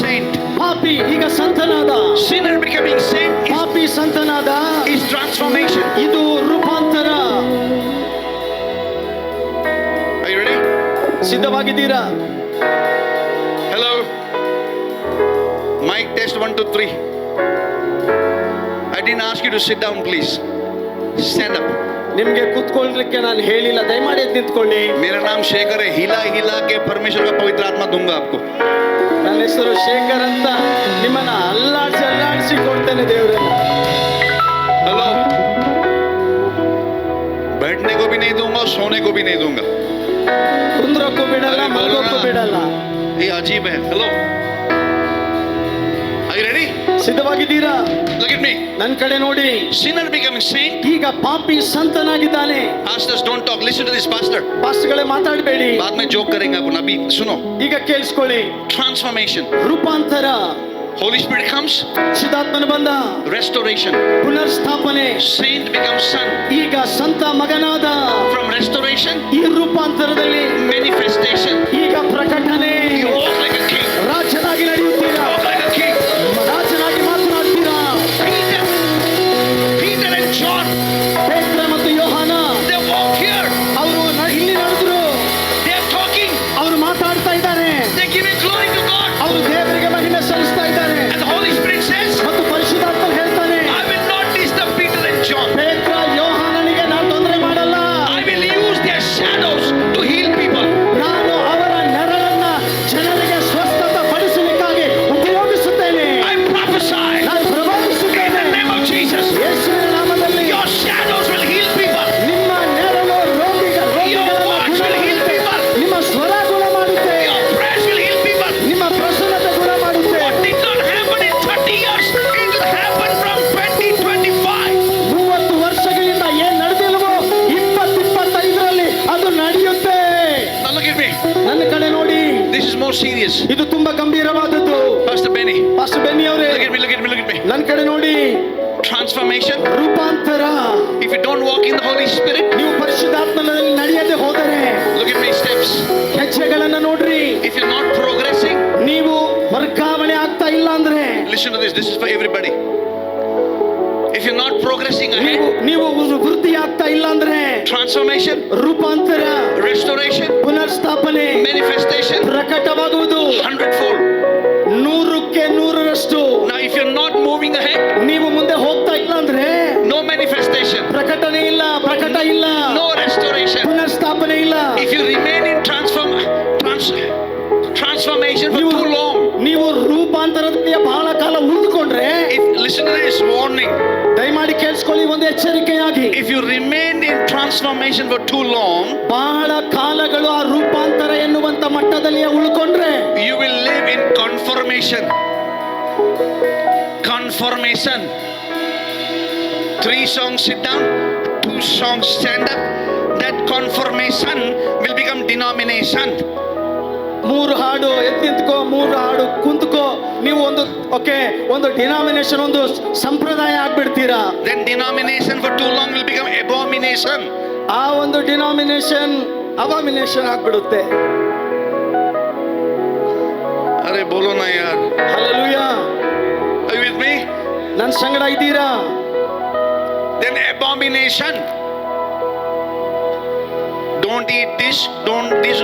saint.
ಪಾಪಿ ಈಗ ಸಂತನಾದ.
Sinner becoming saint
ಪಾಪಿ ಸಂತನಾದ.
is transformation.
ಇದು ರೂಪಾಂತರ. ಸಿದ್ಧವಾಗಿದ್ದೀರಾ?
Hello. Mic test 1 2 3. I didn't ask you to sit down, please. Stand up.
ನಿಮ್ಗೆ ಕೂತ್ಕೊಳ್ಳಲಿಕ್ಕೆ ನಾನು ಹೇಳಿಲ್ಲ, ದಯಮಾಡಿ ಎದ್ದು ನಿಂತ್ಕೊಳ್ಳಿ.
मेरा नाम शेखर है. हिला हिला के परमेश्वर का पवित्र आत्मा दूंगा आपको.
ನನ್ನ ಹೆಸರು ಶೇಖರ್ ಅಂತ. ನಿಮ್ಮನ್ನ ಅಲ್ಲಾಡಿಸಿ ಕೊಡ್ತೇನೆ ದೇವರನ್ನ.
हेलो. बैठने को भी नहीं दूंगा, सोने को भी नहीं दूंगा.
ಕುಂದ್ರಕ್ಕೂ ಬಿಡಲ್ಲ, ಮಲಗೋಕ್ಕೂ ಬಿಡಲ್ಲ.
ये अजीब है. Hello. Are you ready?
ಸಿದ್ಧವಾಗಿದ್ದೀರಾ?
Look at me.
ನನ್ನ ಕಡೆ ನೋಡಿ.
Sinner becoming saint.
ಈಗ ಪಾಪಿ ಸಂತನಾಗಿದ್ದಾನೆ.
Pastors don't talk. Listen to this, pastor.
ಪಾಸ್ಟರ್ಗಳೇ ಮಾತಾಡಬೇಡಿ.
बाद में जोक करेंगे अपन. अभी सुनो.
ಈಗ ಕೇಳಿಸ್ಕೊಳ್ಳಿ.
Transformation.
ರೂಪಾಂತರ.
Holy Spirit comes.
ಶುದ್ಧಾತ್ಮನ ಬಂದ.
Restoration.
ಪುನರ್ಸ್ಥಾಪನೆ.
Saint becomes son.
ಈಗ ಸಂತ ಮಗನಾದ.
From restoration.
ಈ ರೂಪಾಂತರದಲ್ಲಿ
Manifestation.
ಈಗ ಪ್ರಕಟಣೆ.
You walk like a king.
ರಾಜನಾಗಿ ನಡೆಯುತ್ತೀರಾ.
Walk like a king.
ರಾಜನಾಗಿ ಮಾತನಾಡ್ತೀರಾ.
Peter and John.
ಪೇತ್ರ ಮತ್ತು ಯೋಹಾನ.
They walk here.
ಅವರು ಇಲ್ಲಿ ನಡೆದ್ರು.
They are talking.
ಅವರು ಮಾತಾಡ್ತಾ ಇದ್ದಾರೆ.
They give glory to God.
ಅವರು ದೇವರಿಗೆ ಮಹಿಮೆ ಸಲ್ಲಿಸ್ತಾ ಇದ್ದಾರೆ.
And the Holy Spirit says,
ಮತ್ತು ಪರಿಶುದ್ಧಾತ್ಮ ಹೇಳ್ತಾನೆ,
I will not disturb Peter and John.
ಪೇತ್ರ ಯೋಹಾನನಿಗೆ ನಾನು ತೊಂದರೆ ಮಾಡಲ್ಲ.
I will use their shadows to heal people.
ನಾನು ಅವರ ನೆರಳನ್ನ ಜನರಿಗೆ ಸ್ವಸ್ಥತೆ ಪಡಿಸಲಿಕ್ಕಾಗಿ ಉಪಯೋಗಿಸುತ್ತೇನೆ.
I prophesy
ನಾನು
in
ಪ್ರವಾದಿಸುತ್ತೇನೆ.
the name of Jesus.
ಯೇಸುವಿನ ನಾಮದಲ್ಲಿ
Your shadows will heal people.
ನಿಮ್ಮ ನೆರಳು ರೋಗಿಗಳನ್ನು ಗುಣಮಾಡುತ್ತೆ. ನಿಮ್ಮ ಸ್ವರ ಗುಣ ಮಾಡುತ್ತೆ.
Your prayers will heal people.
ನಿಮ್ಮ ಪ್ರಸನ್ನತೆ ಗುಣ ಮಾಡುತ್ತೆ.
What did not happen in 30 years, it will happen from 2025.
30 ವರ್ಷಗಳಿಂದ ಏನ್ ನಡೆದಿಲ್ವೋ 2025ರಲ್ಲಿ ಅದು ನಡೆಯುತ್ತೆ.
Now look at me.
ನನ್ನ ಕಡೆ ನೋಡಿ.
This is more serious.
ಇದು ತುಂಬಾ ಗಂಭೀರವಾದದ್ದು.
Pastor Benny.
ಪಾಸ್ಟರ್ ಬೆನ್ನಿ ಅವರೇ,
Look at me, look at me, look at me.
ನನ್ನ ಕಡೆ ನೋಡಿ.
Transformation.
ರೂಪಾಂತರ.
If you don't walk in the Holy Spirit,
ನೀವು ಪರಿಶುದ್ಧಾತ್ಮನಲ್ಲಿ ನಡೆಯದೆ ಹೋದರೆ,
look at my steps.
ಹೆಜ್ಜೆಗಳನ್ನ ನೋಡ್ರಿ.
If you're not progressing,
ನೀವು ವರ್ಗಾವಣೆ ಆಗ್ತಾ ಇಲ್ಲ ಅಂದ್ರೆ,
listen to this. This is for everybody. If you're not progressing ahead,
ನೀವು ವೃದ್ಧಿ ಆಗ್ತಾ ಇಲ್ಲ ಅಂದ್ರೆ,
transformation,
ರೂಪಾಂತರ,
restoration,
ಪುನರ್ಸ್ಥಾಪನೆ,
manifestation,
ಪ್ರಕಟವಾಗುವುದು
100-fold.
100ಕ್ಕೆ 100ರಷ್ಟು.
Now, if you're not moving ahead,
ನೀವು ಮುಂದೆ ಹೋಗ್ತಾ ಇಲ್ಲ ಅಂದ್ರೆ,
no manifestation,
ಪ್ರಕಟಣೆ ಇಲ್ಲ, ಪ್ರಕಟ ಇಲ್ಲ,
no restoration.
ಪುನರ್ಸ್ಥಾಪನೆ ಇಲ್ಲ.
If you remain in transformation for too long,
ನೀವು ರೂಪಾಂತರದಲ್ಲಿ ಬಹಳ ಕಾಲ ಉಳಿದುಕೊಂಡ್ರೆ,
listen to this warning.
ದಯಮಾಡಿ ಕೇಳಿಸ್ಕೊಳ್ಳಿ, ಒಂದು ಎಚ್ಚರಿಕೆಯಾಗಿ.
If you remain in transformation for too long,
ಬಹಳ ಕಾಲಗಳು ಆ ರೂಪಾಂತರ ಎನ್ನುವಂತ ಮಟ್ಟದಲ್ಲಿ ಉಳ್ಕೊಂಡ್ರೆ,
you will live in conformation. 3 songs sit down, 2 songs stand up. That conformation will become denomination.
3 ಹಾಡು ಎದ್ದು ನಿಂತ್ಕೋ, 3 ಹಾಡು ಕುಂತ್ಕೋ. ನೀವು ಒಂದು ಡಿನಾಮಿನೇಷನ್, ಒಂದು ಸಂಪ್ರದಾಯ ಆಗ್ಬಿಡ್ತೀರಾ.
Then denomination for too long will become abomination.
ಆ ಒಂದು ಡಿನಾಮಿನೇಷನ್ ಅಬಾಮಿನೇಷನ್ ಆಗ್ಬಿಡುತ್ತೆ.
अरे बोलो ना यार.
Hallelujah.
Are you with me?
ನನ್ನ ಸಂಗಡ ಇದ್ದೀರಾ?
Then abomination. Don't eat this, don't this,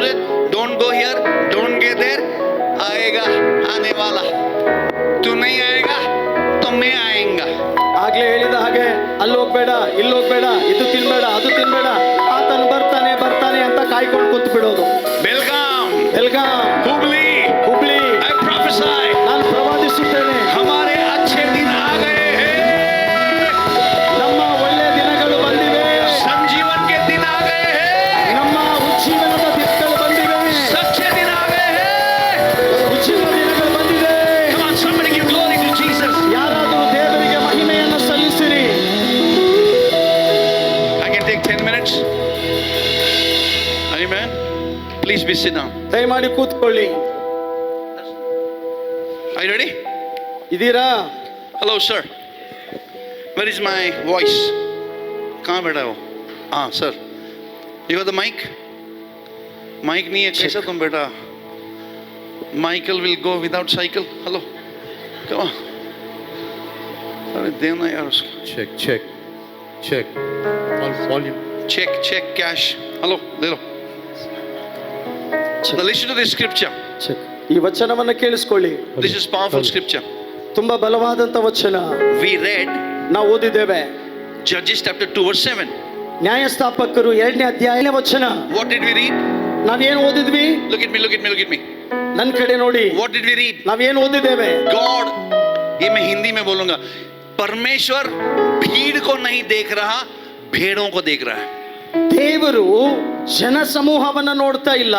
don't go here, don't get there. आएगा, आने वाला. तू नहीं आएगा तो मैं आएगा.
ಆಗ್ಲೇ ಹೇಳಿದ ಹಾಗೆ, ಅಲ್ಲಿ ಹೋಗ್ಬೇಡ, ಇಲ್ಲಿ ಹೋಗ್ಬೇಡ, ಇದು ತಿನ್ಬೇಡ, ಅದು ತಿನ್ಬೇಡ, ಆತನು ಬರ್ತಾನೆ ಅಂತ ಕಾಯ್ಕೊಂಡು ಕೂತ್ ಬಿಡೋದು.
बेलगाम,
ಹುಬ್ಳಿ,
I prophesy.
ನಾನು ಪ್ರವಾದಿಸುತ್ತೇನೆ.
हमारे अच्छे दिन आ गए हैं.
ನಮ್ಮ ಒಳ್ಳೆಯ ದಿನಗಳು ಬಂದಿವೆ.
संजीवन के दिन आ गए हैं.
ನಮ್ಮ ಉಜ್ಜೀವನದ ದಿನಗಳು ಬಂದಿವೆ.
सच्चे दिन आ गए हैं.
ಉಜ್ಜೀವನ ದಿನಗಳು ಬಂದಿವೆ.
Come on, somebody give glory to Jesus.
ಯಾರಾದರೂ ದೇವರಿಗೆ ಮಹಿಮೆಯನ್ನು ಸಲ್ಲಿಸಿರಿ.
I can take 10 minutes. Amen. Please be sit down.
ದಯಮಾಡಿ ಕೂತ್ಕೊಳ್ಳಿ.
Are you ready?
ಇದೀರಾ?
Hello, sir. Where is my voice? कहाँ बैठा हो? sir. You got the mic? Mic नहीं है, कैसा तुम बेटा? Michael will go without cycle. Hello. Come on. अरे देना यार उसको.
Check. All volume.
Check cash. Hello, ले लो. Now listen to this scripture.
Check. ಈ ವಚನವನ್ನ ಕೇಳಿಸ್ಕೊಳ್ಳಿ.
This is powerful scripture.
ತುಂಬಾ ಬಲವಾದಂತ ವಚನ.
We read
ನಾವು ಓದಿದ್ದೇವೆ
Judges chapter 2 verse 7.
ನ್ಯಾಯಸ್ಥಾಪಕರು 2ನೇ ಅಧ್ಯಾಯದ ವಚನ.
What did we read?
ನಾವೇನು ಓದಿದ್ವಿ?
Look at me, look at me, look at me.
ನನ್ನ ಕಡೆ ನೋಡಿ.
What did we read?
ನಾವೇನು ಓದಿದ್ದೇವೆ?
God, ये मैं हिंदी में बोलूंगा, परमेश्वर भीड़ को नहीं देख रहा, भेड़ों को देख रहा है.
ದೇವರು ಜನ ಸಮೂಹವನ್ನ ನೋಡ್ತಾ ಇಲ್ಲ,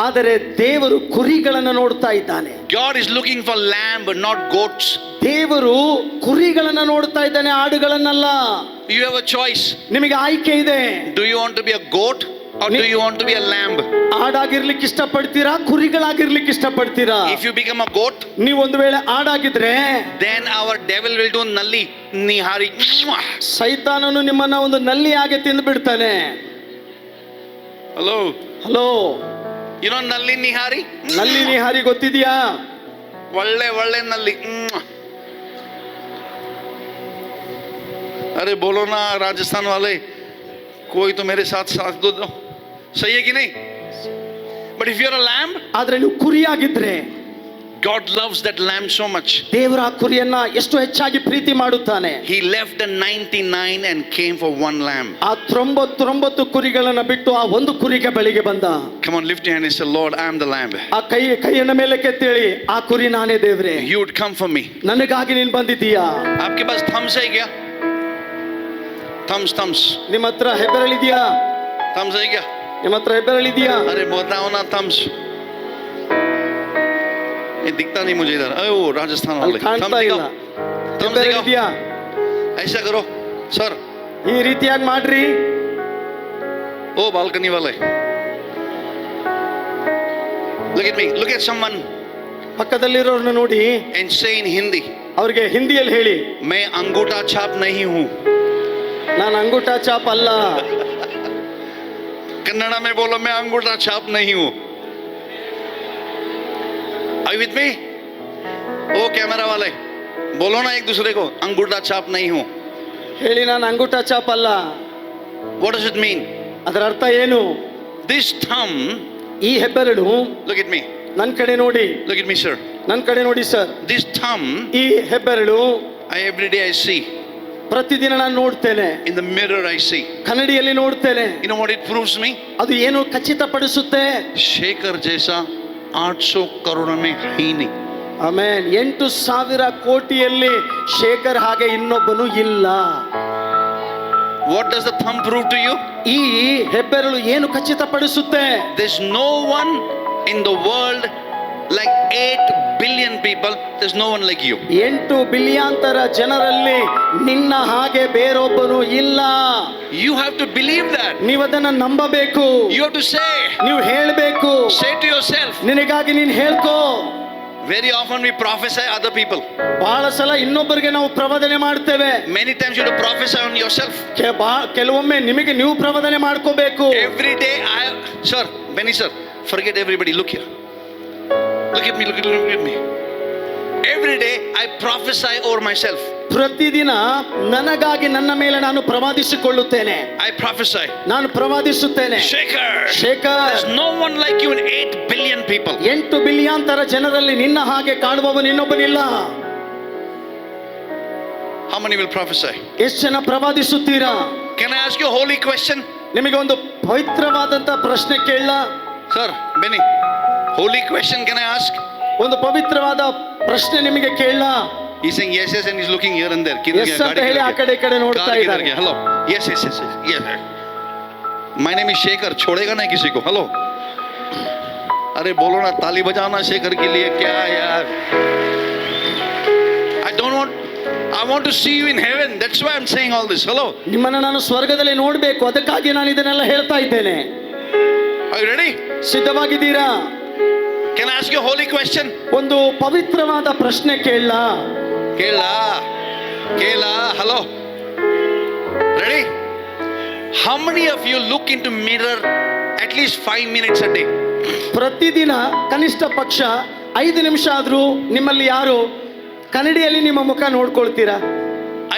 ಆದರೆ ದೇವರು ಕುರಿಗಳನ್ನ ನೋಡ್ತಾ ಇದ್ದಾನೆ.
God is looking for lamb, not goats.
ದೇವರು ಕುರಿಗಳನ್ನ ನೋಡ್ತಾ ಇದ್ದಾನೆ, ಆಡುಗಳನ್ನಲ್ಲ.
You have a choice.
ನಿಮಗೆ ಆಯ್ಕೆ ಇದೆ.
Do you want to be a goat or do you want to be a lamb?
ಆಡಾಗಿರ್ಲಿಕ್ಕೆ ಇಷ್ಟಪಡ್ತೀರಾ, ಕುರಿಗಳಾಗಿರ್ಲಿಕ್ಕೆ ಇಷ್ಟಪಡ್ತೀರಾ?
If you become a goat,
ನೀವು ಒಂದು ವೇಳೆ ಆಡಾಗಿದ್ರೆ
then our devil will do nalli nihari.
ಸೈತಾನನು ನಿಮ್ಮನ್ನ ಒಂದು ನಲ್ಲಿಯಾಗೆ ತಿಂದು ಬಿಡ್ತಾನೆ.
Hello,
hello,
you know nalli nihari?
ನಲ್ಲಿ ನಿಹಾರಿ ಗೊತ್ತಿದ್ಯಾ?
ಒಳ್ಳೆ ಒಳ್ಳೆ ನಲ್ಲಿ. अरे बोलो ना राजस्थान वाले, कोई तो मेरे साथ साथ दो. सही है कि नहीं? But if you're a lamb,
ಆದ್ರೆ ನೀವು ಕುರಿಯಾಗಿದ್ರೆ
God loves that lamb so much.
ದೇವರ ಆ ಕುರಿಯನ್ನ ಎಷ್ಟು ಹೆಚ್ಚಾಗಿ ಪ್ರೀತಿ ಮಾಡುತ್ತಾನೆ.
He left the 99 and came for one lamb.
ಆ 99 ಕುರಿಗಳನ್ನ ಬಿಟ್ಟು ಆ ಒಂದು ಕುರಿಗೆ ಬಳಿಗೆ ಬಂದ.
Come on, lift your hand and say, Lord, I am the lamb.
ಆ ಕೈಯನ್ನ ಮೇಲೆ ಕೆತ್ತೇಳಿ, ಆ ಕುರಿ ನಾನೇ ದೇವ್ರೆ,
You would come for me.
ನನಗಾಗಿ ನೀನ್ ಬಂದಿದ್ದೀಯಾ?
आपके पास थम्स है क्या? थम्स.
ನಿಮ್ಮ ಹತ್ರ ಹೆಬ್ಬೆರಳಿದ್ಯಾ?
थम्स है क्या?
ನಿಮ್ಮ ಹತ್ರ ಹೆಬ್ಬೆರಳಿದ್ಯಾ?
अरे बताओ ना थम्स. ये दिखता नहीं मुझे इधर. ओ राजस्थान
ಅಲ್ಲಿ
वाले.
ಕಾಣ್ತಾ ಇಲ್ಲ.
थम्स दिखाओ.
ಹೆಬ್ಬೆರಳಿದ್ಯಾ?
ऐसा करो सर.
ಈ ರೀತಿಯಾಗಿ ಮಾಡ್ರಿ.
ओ बालकनी वाले. Look at me. Look at someone
ಪಕ್ಕದಲ್ಲಿರೋರ್ನ ನೋಡಿ,
and say in Hindi.
ಅವ್ರಿಗೆ ಹಿಂದಿಯಲ್ಲಿ ಹೇಳಿ,
मैं अंगूठा छाप नहीं हूँ.
ನಾನು ಅಂಗೂಟ ಚಾಪ್ ಅಲ್ಲ.
कन्नड़ा में बोलो, मैं अंगूठा छाप नहीं हूँ. Are you with me? ओ कैमरा वाले, बोलो ना एक दूसरे को, अंगूठा छाप नहीं हूँ.
ಹೇಳಿ, ನಾನು ಅಂಗೂಟ ಚಾಪ್ ಅಲ್ಲ.
What does it mean?
ಅದರ ಅರ್ಥ ಏನು?
This thumb,
ಈ ಹೆಬ್ಬೆರಳು,
look at me.
ನನ್ನ ಕಡೆ ನೋಡಿ,
Look at me, sir.
ನನ್ನ ಕಡೆ ನೋಡಿ ಸರ್.
This thumb,
ಈ ಹೆಬ್ಬೆರಳು
every day I see.
ಪ್ರತಿದಿನ ನಾನು ನೋಡ್ತೇನೆ.
In the mirror I see.
ಕನ್ನಡಿಯಲ್ಲಿ ನೋಡ್ತೇನೆ.
You know what it proves me?
ಅದು ಏನು ಖಚಿತಪಡಿಸುತ್ತೆ?
शेखर जैसा 800 करोड़ में है ही नहीं.
ಆಮೇನ್. 8,000 ಕೋಟಿಯಲ್ಲಿ ಶೇಖರ್ ಹಾಗೆ ಇನ್ನೊಬ್ಬನು ಇಲ್ಲ.
What does the thumb prove to you?
ಈ ಹೆಬ್ಬೆರಳು ಏನು ಖಚಿತಪಡಿಸುತ್ತೆ?
There's no one in the world like 8 billion people. There's no one like you.
8 ಬಿಲಿಯಾಂತರ ಜನರಲ್ಲಿ ನಿನ್ನ ಹಾಗೆ ಬೇರೊಬ್ಬನು ಇಲ್ಲ.
You have to believe that.
ನೀವು ಅದನ್ನ ನಂಬಬೇಕು.
You have to say.
ನೀವು ಹೇಳಬೇಕು.
Say to yourself.
ನಿನಗಾಗಿ ನೀನು ಹೇಳ್ಕೋ.
Very often we prophesy other people.
ಬಹಳ ಸಲ ಇನ್ನೊಬ್ಬರಿಗೆ ನಾವು ಪ್ರವಾದನೆ ಮಾಡ್ತೇವೆ.
Many times you have to prophesy on yourself.
ಕೆಲವೊಮ್ಮೆ ನಿಮಗೆ ನೀವು ಪ್ರವಾದನೆ ಮಾಡ್ಕೋಬೇಕು.
Every day sir, Benny sir, forget everybody. Look here. Look at me, look at me. Every day I prophesy over myself.
ಪ್ರತಿದಿನ ನನಗಾಗಿ ನನ್ನ ಮೇಲೆ ನಾನು ಪ್ರವಾದಿಸಿಕೊಳ್ಳುತ್ತೇನೆ.
I prophesy.
ನಾನು ಪ್ರವಾದಿಸುತ್ತೇನೆ.
Shaker.
Shekhar,
There's no one like you in 8 billion people.
8 ಬಿಲಿಯಾಂತರ ಜನರಲ್ಲಿ ನಿನ್ನ ಹಾಗೆ ಕಾಣುವವನು ಇನ್ನೊಬ್ಬನಿಲ್ಲ.
How many will prophesy?
ಎಷ್ಟು ಜನ ಪ್ರವಾದಿಸುತ್ತೀರಾ?
Can I ask you a holy question?
ನಿಮಗೆ ಒಂದು ಪವಿತ್ರವಾದಂತ ಪ್ರಶ್ನೆ ಕೇಳಲ್ಲ?
Sir, Benny, holy question can I ask?
ಒಂದು ಪವಿತ್ರವಾದ ಪ್ರಶ್ನೆ ನಿಮಗೆ ಕೇಳಲ್ಲ?
He's saying yes, yes, and he's looking here and there.
Yes ಅಂತ ಹೇಳಿ ಆ ಕಡೆ ಈ ಕಡೆ ನೋಡ್ತಾ ಇದ್ದಾರೆ.
Hello. Yes, yes, yes, yes, yes. My name is Shekhar. छोड़ेगा नहीं किसी को. Hello. अरे बोलो ना, ताली बजाना शेखर के लिए. क्या यार? I want to see you in heaven. That's why I'm saying all this. Hello.
ನಿಮ್ಮನ್ನ ನಾನು ಸ್ವರ್ಗದಲ್ಲಿ ನೋಡಬೇಕು, ಅದಕ್ಕಾಗಿ ನಾನು ಇದನ್ನೆಲ್ಲ ಹೇಳ್ತಾ ಇದ್ದೇನೆ.
Are you ready?
ಸಿದ್ಧವಾಗಿದ್ದೀರಾ?
Can I ask you a holy question?
ಒಂದು ಪವಿತ್ರವಾದ ಪ್ರಶ್ನೆ ಕೇಳಲ್ಲ?
Kela. Hello. Ready? How many of you look into mirror at least 5 minutes a day?
ಪ್ರತಿದಿನ ಕನಿಷ್ಠ ಪಕ್ಷ 5 ನಿಮಿಷ ಆದ್ರೂ ನಿಮ್ಮಲ್ಲಿ ಯಾರು ಕನ್ನಡಿಯಲ್ಲಿ ನಿಮ್ಮ ಮುಖ ನೋಡ್ಕೊಳ್ತೀರಾ?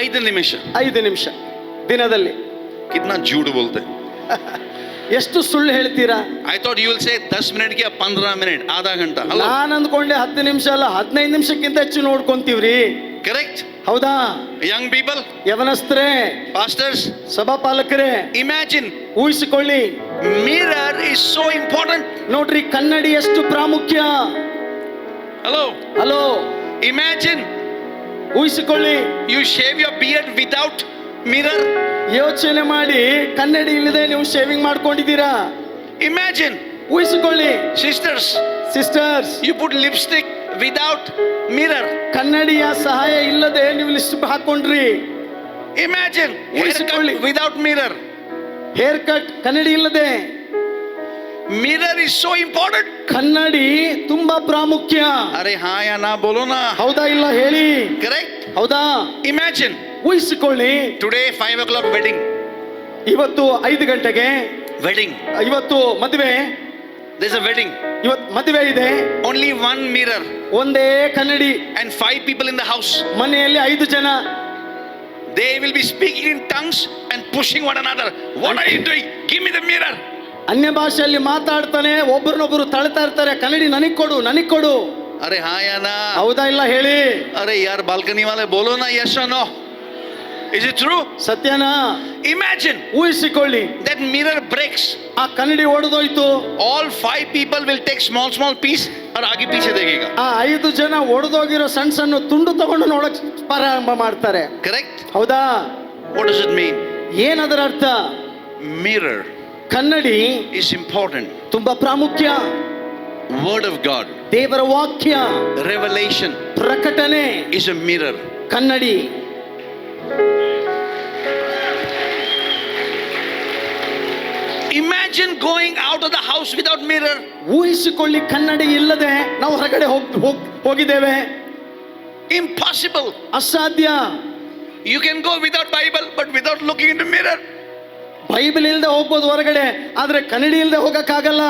5 ನಿಮಿಷ.
5 ನಿಮಿಷ ದಿನದಲ್ಲಿ.
कितना झूठ बोलते हैं.
ಎಷ್ಟು ಸುಳ್ಳು ಹೇಳ್ತೀರಾ?
I thought you will say 10 minute क्या 15 minute, आधा घंटा. Hello?
ನಾನು ಅಂದ್ಕೊಂಡೆ 10 ನಿಮಿಷ ಅಲ್ಲ 15 ನಿಮಿಷಕ್ಕಿಂತ ಹೆಚ್ಚು ನೋಡ್ಕೊಂತೀವ್ರಿ.
Correct?
ಹೌದಾ?
Young people,
ಯವನಸ್ಥರೇ,
pastors,
ಸಭಾಪಾಲಕರೇ,
imagine
ಊಹಿಸಿಕೊಳ್ಳಿ.
mirror is so important.
ನೋಡ್ರಿ, ಕನ್ನಡಿ ಎಷ್ಟು ಪ್ರಾಮುಖ್ಯ.
Hello?
ಹಲೋ,
Imagine
ಊಹಿಸಿಕೊಳ್ಳಿ.
you shave your beard without mirror.
ಯೋಚನೆ ಮಾಡಿ, ಕನ್ನಡಿ ಇಲ್ಲದೆ ನೀವು ಶೇವಿಂಗ್ ಮಾಡ್ಕೊಂಡಿದ್ದೀರಾ.
Imagine
ಊಹಿಸಿಕೊಳ್ಳಿ.
sisters,
sisters,
you put lipstick without mirror.
ಕನ್ನಡಿಯ ಸಹಾಯ ಇಲ್ಲದೆ ನೀವು ಲಿಸ್ಟ್ ಹಾಕೊಂಡ್ರಿ.
Imagine haircut without mirror.
Haircut ಕನ್ನಡಿ ಇಲ್ಲದೆ.
Mirror is so important.
ಕನ್ನಡಿ ತುಂಬಾ ಪ್ರಾಮುಖ್ಯ.
अरे हाँ या ना बोलो ना.
ಹೌದಾ ಇಲ್ಲ ಹೇಳಿ?
Correct?
ಹೌದಾ?
Imagine
ಊಹಿಸಿಕೊಳ್ಳಿ.
today 5 o'clock wedding.
ಇವತ್ತು 5 ಗಂಟೆಗೆ
Wedding.
ಇವತ್ತು ಮದುವೆ.
There's a wedding.
ಇವತ್ತು ಮದುವೆ ಇದೆ.
Only one mirror
ಒಂದೇ ಕನ್ನಡಿ.
and 5 people in the house.
ಮನೆಯಲ್ಲಿ 5 ಜನ.
They will be speaking in tongues and pushing one another. What are you doing? Give me the mirror.
ಅನ್ಯ ಭಾಷೆಯಲ್ಲಿ ಮಾತಾಡ್ತಾನೆ, ಒಬ್ಬರನ್ನೊಬ್ಬರು ತಳ್ತಾ ಇರ್ತಾರೆ, ಕನ್ನಡಿ ನನಗ್ ಕೊಡು, ನನಗ್ ಕೊಡು.
अरे हाँ या ना.
ಹೌದಾ ಇಲ್ಲ ಹೇಳಿ?
अरे यार बालकनी वाले बोलो ना, yes or no. Is it true?
ಸತ್ಯನಾ?
Imagine
ಊಹಿಸಿಕೊಳ್ಳಿ,
that mirror breaks.
ಆ ಕನ್ನಡಿ ಒಡೆದೋಯ್ತು.
All 5 people will take small piece और आगे पीछे देखेगा.
ಆ 5 ಜನ ಒಡೆದೋಗಿರೋ ಸಣ್ಣ ಸಣ್ಣ ತುಂಡು ತಗೊಂಡು ನೋಡಕ್ ಪ್ರಾರಂಭ ಮಾಡ್ತಾರೆ.
Correct?
ಹೌದಾ?
What does it mean?
ಏನದರ ಅರ್ಥ?
Mirror
ಕನ್ನಡಿ
is important.
ತುಂಬಾ ಪ್ರಾಮುಖ್ಯ.
Word of God,
ದೇವರ ವಾಕ್ಯ,
revelation
ಪ್ರಕಟಣೆ
is a mirror.
ಕನ್ನಡಿ.
Imagine going out of the house without mirror.
ಊಹಿಸಿಕೊಳ್ಳಿ, ಕನ್ನಡಿ ಇಲ್ಲದೆ ನಾವು ಹೊರಗಡೆ ಹೋಗಿದ್ದೇವೆ.
Impossible.
ಅಸಾಧ್ಯ.
You can go without Bible but without looking into mirror.
Bible ಇಲ್ಲದೆ ಹೋಗ್ಬೋದು ಹೊರಗಡೆ, ಆದ್ರೆ ಕನ್ನಡಿ ಇಲ್ಲದೆ ಹೋಗಕ್ಕಾಗಲ್ಲ.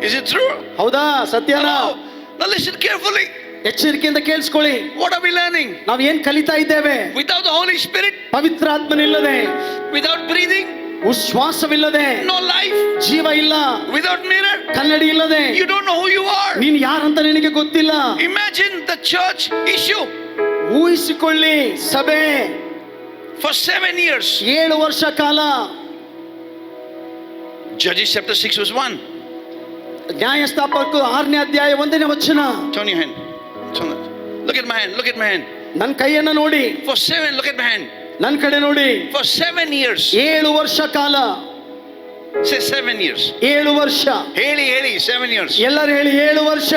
Is it true?
ಹೌದಾ? ಸತ್ಯನಾ?
Hello? Now listen carefully.
ಎಚ್ಚರಿಕೆಯಿಂದ ಕೇಳಿಸ್ಕೊಳ್ಳಿ.
What are we learning?
ನಾವ್ ಏನ್ ಕಲಿತಾ ಇದ್ದೇವೆ?
Without the Holy Spirit,
ಪವಿತ್ರಾತ್ಮನಿಲ್ಲದೆ,
without breathing,
ಉಶ್ವಾಸವಿಲ್ಲದೆ,
no life.
ಜೀವ ಇಲ್ಲ.
Without mirror,
ಕನ್ನಡಿ ಇಲ್ಲದೆ
you don't know who you are.
ನೀನ್ ಯಾರಂತ ನಿನಗೆ ಗೊತ್ತಿಲ್ಲ.
Imagine the church issue.
ಊಹಿಸಿಕೊಳ್ಳಿ, ಸಭೆ
For 7 years.
7 ವರ್ಷ ಕಾಲ.
Judges chapter 6 verse 1.
ನ್ಯಾಯಸ್ಥಾಪಕರು 6ನೇ ಅಧ್ಯಾಯ 1ನೇ ವಚನ.
Turn your hand. Turn it. Look at my hand. Look at my hand.
ನನ್ನ ಕೈಯನ್ನ ನೋಡಿ.
For 7, look at my hand.
ನನ್ನ ಕಡೆ ನೋಡಿ.
For 7 years.
7 ವರ್ಷ ಕಾಲ.
Say 7 years.
7 ವರ್ಷ.
Heli, 7 years.
ಎಲ್ಲರೂ ಹೇಳಿ 7 ವರ್ಷ.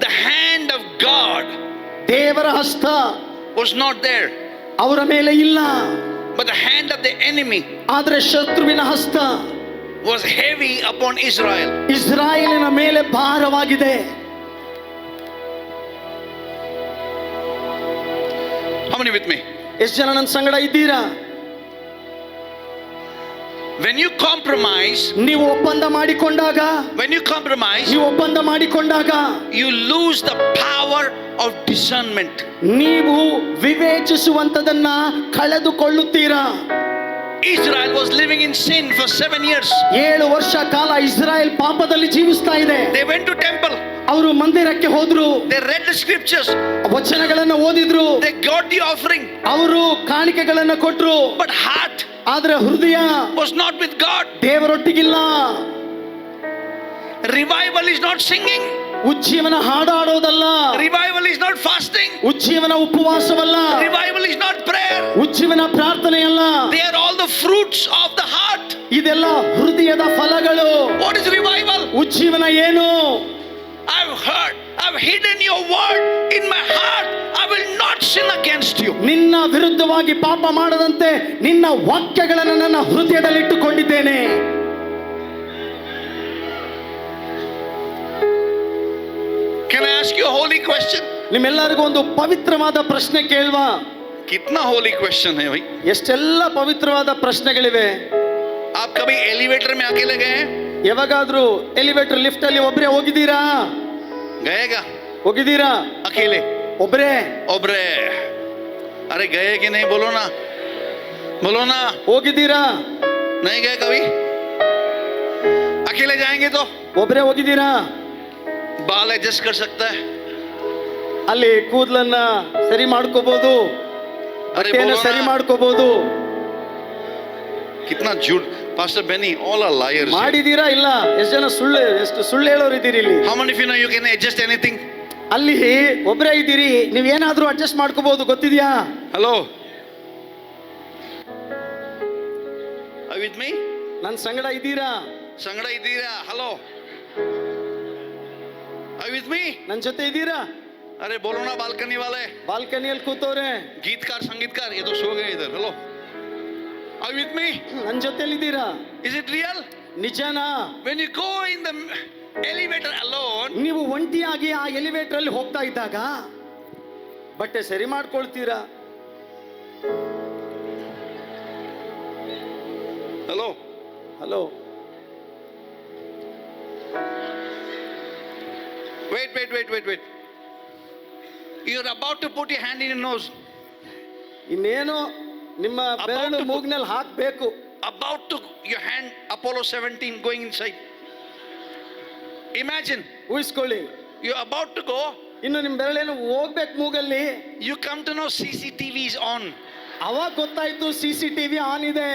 The hand of God
ದೇವರ ಹಸ್ತ
was not there.
ಅವರ ಮೇಲೆ ಇಲ್ಲ.
But the hand of the enemy
ಆದ್ರೆ ಶತ್ರುವಿನ ಹಸ್ತ
was heavy upon Israel.
ಇಸ್ರಾಯೇಲಿನ ಮೇಲೆ ಭಾರವಾಗಿದೆ.
How many with me?
ಎಷ್ಟು ಜನ ನನ್ನ ಸಂಗಡ ಇದ್ದೀರಾ?
When you compromise,
ನೀವು ಒಪ್ಪಂದ ಮಾಡಿಕೊಂಡಾಗ, ನೀವು ಒಪ್ಪಂದ ಮಾಡಿಕೊಂಡಾಗ
you lose the power of discernment.
ನೀವು ವಿವೇಚಿಸುವಂತದನ್ನ ಕಳೆದುಕೊಳ್ಳುತ್ತೀರಾ.
Israel was living in sin for 7 years.
7 ವರ್ಷ ಕಾಲ ಇಸ್ರಾಯೇಲ್ ಪಾಪದಲ್ಲಿ ಜೀವಿಸ್ತಾ ಇದೆ.
They went to temple.
ಅವರು ಮಂದಿರಕ್ಕೆ ಹೋದ್ರು.
They read the scriptures.
ವಚನಗಳನ್ನ ಓದಿದ್ರು.
They got the offering.
ಅವರು ಕಾಣಿಕೆಗಳನ್ನ ಕೊಟ್ರು.
But heart
ಆದ್ರೆ ಹೃದಯ
was not with God.
ದೇವರೊಟ್ಟಿಗಿಲ್ಲ.
Revival is not singing.
ಉಜ್ಜೀವನ ಹಾಡಾಡೋದಲ್ಲ.
Revival is not fasting.
ಉಜ್ಜೀವನ ಉಪವಾಸವಲ್ಲ.
Revival is not prayer.
ಉಜ್ಜೀವನ ಪ್ರಾರ್ಥನೆಯಲ್ಲ.
They are all the fruits of the heart.
ಇದೆಲ್ಲ ಹೃದಯದ ಫಲಗಳು.
What is revival?
ಉಜ್ಜೀವನ ಏನು?
I've hidden your word in my heart. I will not sin against you.
ನಿನ್ನ ವಿರುದ್ಧವಾಗಿ ಪಾಪ ಮಾಡದಂತೆ ನಿನ್ನ ವಾಕ್ಯಗಳನ್ನು ನನ್ನ ಹೃದಯದಲ್ಲಿ ಇಟ್ಟುಕೊಂಡಿದ್ದೇನೆ.
Can I ask you a holy question?
ನಿಮ್ಮೆಲ್ಲರಿಗೂ ಒಂದು ಪವಿತ್ರವಾದ ಪ್ರಶ್ನೆ ಕೇಳುವ.
कितना holy question है भाई?
ಎಷ್ಟೆಲ್ಲ ಪವಿತ್ರವಾದ ಪ್ರಶ್ನೆಗಳಿವೆ.
आप कभी एलिवेटर में अकेले गए?
ಯಾವಾಗಾದ್ರೂ ಎಲಿವೇಟರ್ ಲಿಫ್ಟ್ ಅಲ್ಲಿ ಒಬ್ಬರೇ ಹೋಗಿದ್ದೀರಾ?
गएगा?
ಹೋಗಿದ್ದೀರಾ?
अकेले?
ಒಬ್ಬರೇ?
ಒಬ್ಬರೇ. अरे गए कि नहीं बोलो ना, बोलो ना.
ಹೋಗಿದ್ದೀರಾ?
नहीं गए कभी? अकेले जाएंगे तो
ಒಬ್ಬರೇ ಹೋಗಿದ್ದೀರಾ?
बाल एडजस्ट कर सकता है.
ಅಲ್ಲಿ ಕೂದಲನ್ನ ಸರಿ ಮಾಡ್ಕೋಬಹುದು, ಬಟ್ಟೆಯನ್ನ
बोलो
ಸರಿ
ना.
ಮಾಡ್ಕೋಬಹುದು.
कितना झूठ. Pastor Benny, all are liars.
ಮಾಡಿದೀರಾ ಇಲ್ಲ? ಎಷ್ಟು ಸುಳ್ಳು ಹೇಳೋರು ಇದ್ದೀರಿ ಇಲ್ಲಿ?
How many of you know you can adjust anything?
ಅಲ್ಲಿ ಒಬ್ಬರೇ ಇದ್ದೀರಿ, ನೀವೇನಾದ್ರೂ ಅಡ್ಜಸ್ಟ್ ಮಾಡ್ಕೋಬಹುದು, ಗೊತ್ತಿದ್ಯಾ?
Hello? Are you with me?
ನನ್ನ ಸಂಗಡ ಇದ್ದೀರಾ?
Sangra इधीरा. Hello? Are you with me?
ನನ್ನ ಜೊತೆ ಇದ್ದೀರಾ?
अरे बोलो ना बालकनी वाले.
ಬಾಲ್ಕನಿಯಲ್ಲಿ ಕೂತವ್ರೆ,
गीतकार संगीतकार ये तो सो गए इधर. Hello? Are you with me?
ನನ್ನ ಜೊತೆಲಿ ಇದ್ದೀರಾ?
Is it real?
ನಿಜನಾ?
When you go in the elevator alone,
ನೀವು ಒಂಟಿಯಾಗಿ ಆ ಎಲಿವೇಟರ್ ಅಲ್ಲಿ ಹೋಗ್ತಾ ಇದ್ದಾಗ ಬಟ್ಟೆ ಸರಿ ಮಾಡ್ಕೊಳ್ತೀರಾ?
hello?
Hello,
Wait. You're about to put your hand in your nose.
ಇನ್ನೇನು ನಿಮ್ಮ ಬೆರಳು ಮೂಗ್ನಲ್ಲಿ ಹಾಕ್ಬೇಕು.
About to, your hand, Apollo 17 going inside. Imagine,
ಊಹಿಸ್ಕೊಳ್ಳಿ,
you're about to go,
ಇನ್ನು ನಿಮ್ಮ ಬೆರಳೇನು ಹೋಗ್ಬೇಕು ಮೂಗಲ್ಲಿ.
you come to know CCTV is on.
ಅವಾಗ ಗೊತ್ತಾಯ್ತು CCTV on ಇದೆ.